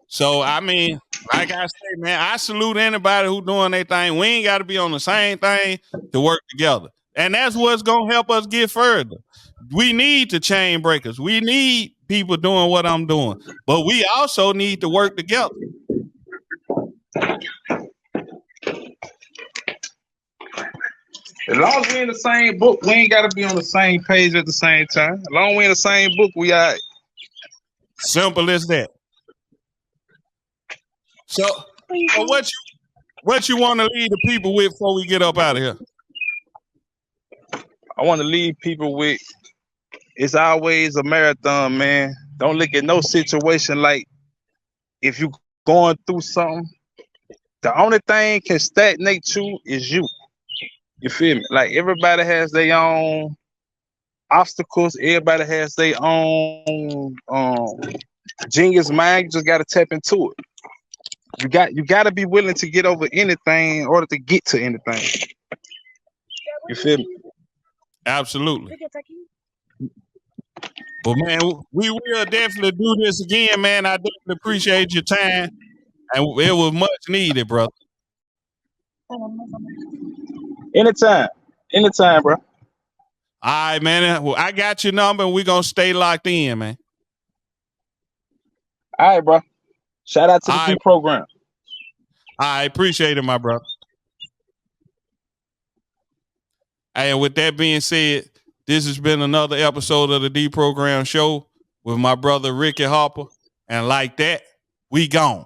So, I mean, like I say, man, I salute anybody who doing their thing. We ain't got to be on the same thing to work together. And that's what's going to help us get further. We need the chain breakers. We need people doing what I'm doing. But we also need to work together. As long as we in the same book, we ain't got to be on the same page at the same time. As long as we in the same book, we are. Simple as that. So what you want to leave the people with before we get up out of here? I want to leave people with, it's always a marathon, man. Don't look at no situation like if you going through something, the only thing can stagnate you is you. You feel me? Like everybody has their own obstacles. Everybody has their own genius mind. You just got to tap into it. You got to be willing to get over anything in order to get to anything. You feel me? Absolutely. Well, man, we will definitely do this again, man. I definitely appreciate your time, and it was much needed, brother. Anytime, bro. All right, man. Well, I got your number, and we're gonna stay locked in, man. All right, bro. Shout out to the D program. I appreciate it, my brother. And with that being said, this has been another episode of the D Program Show with my brother Ricky Harper. And like that, we gone.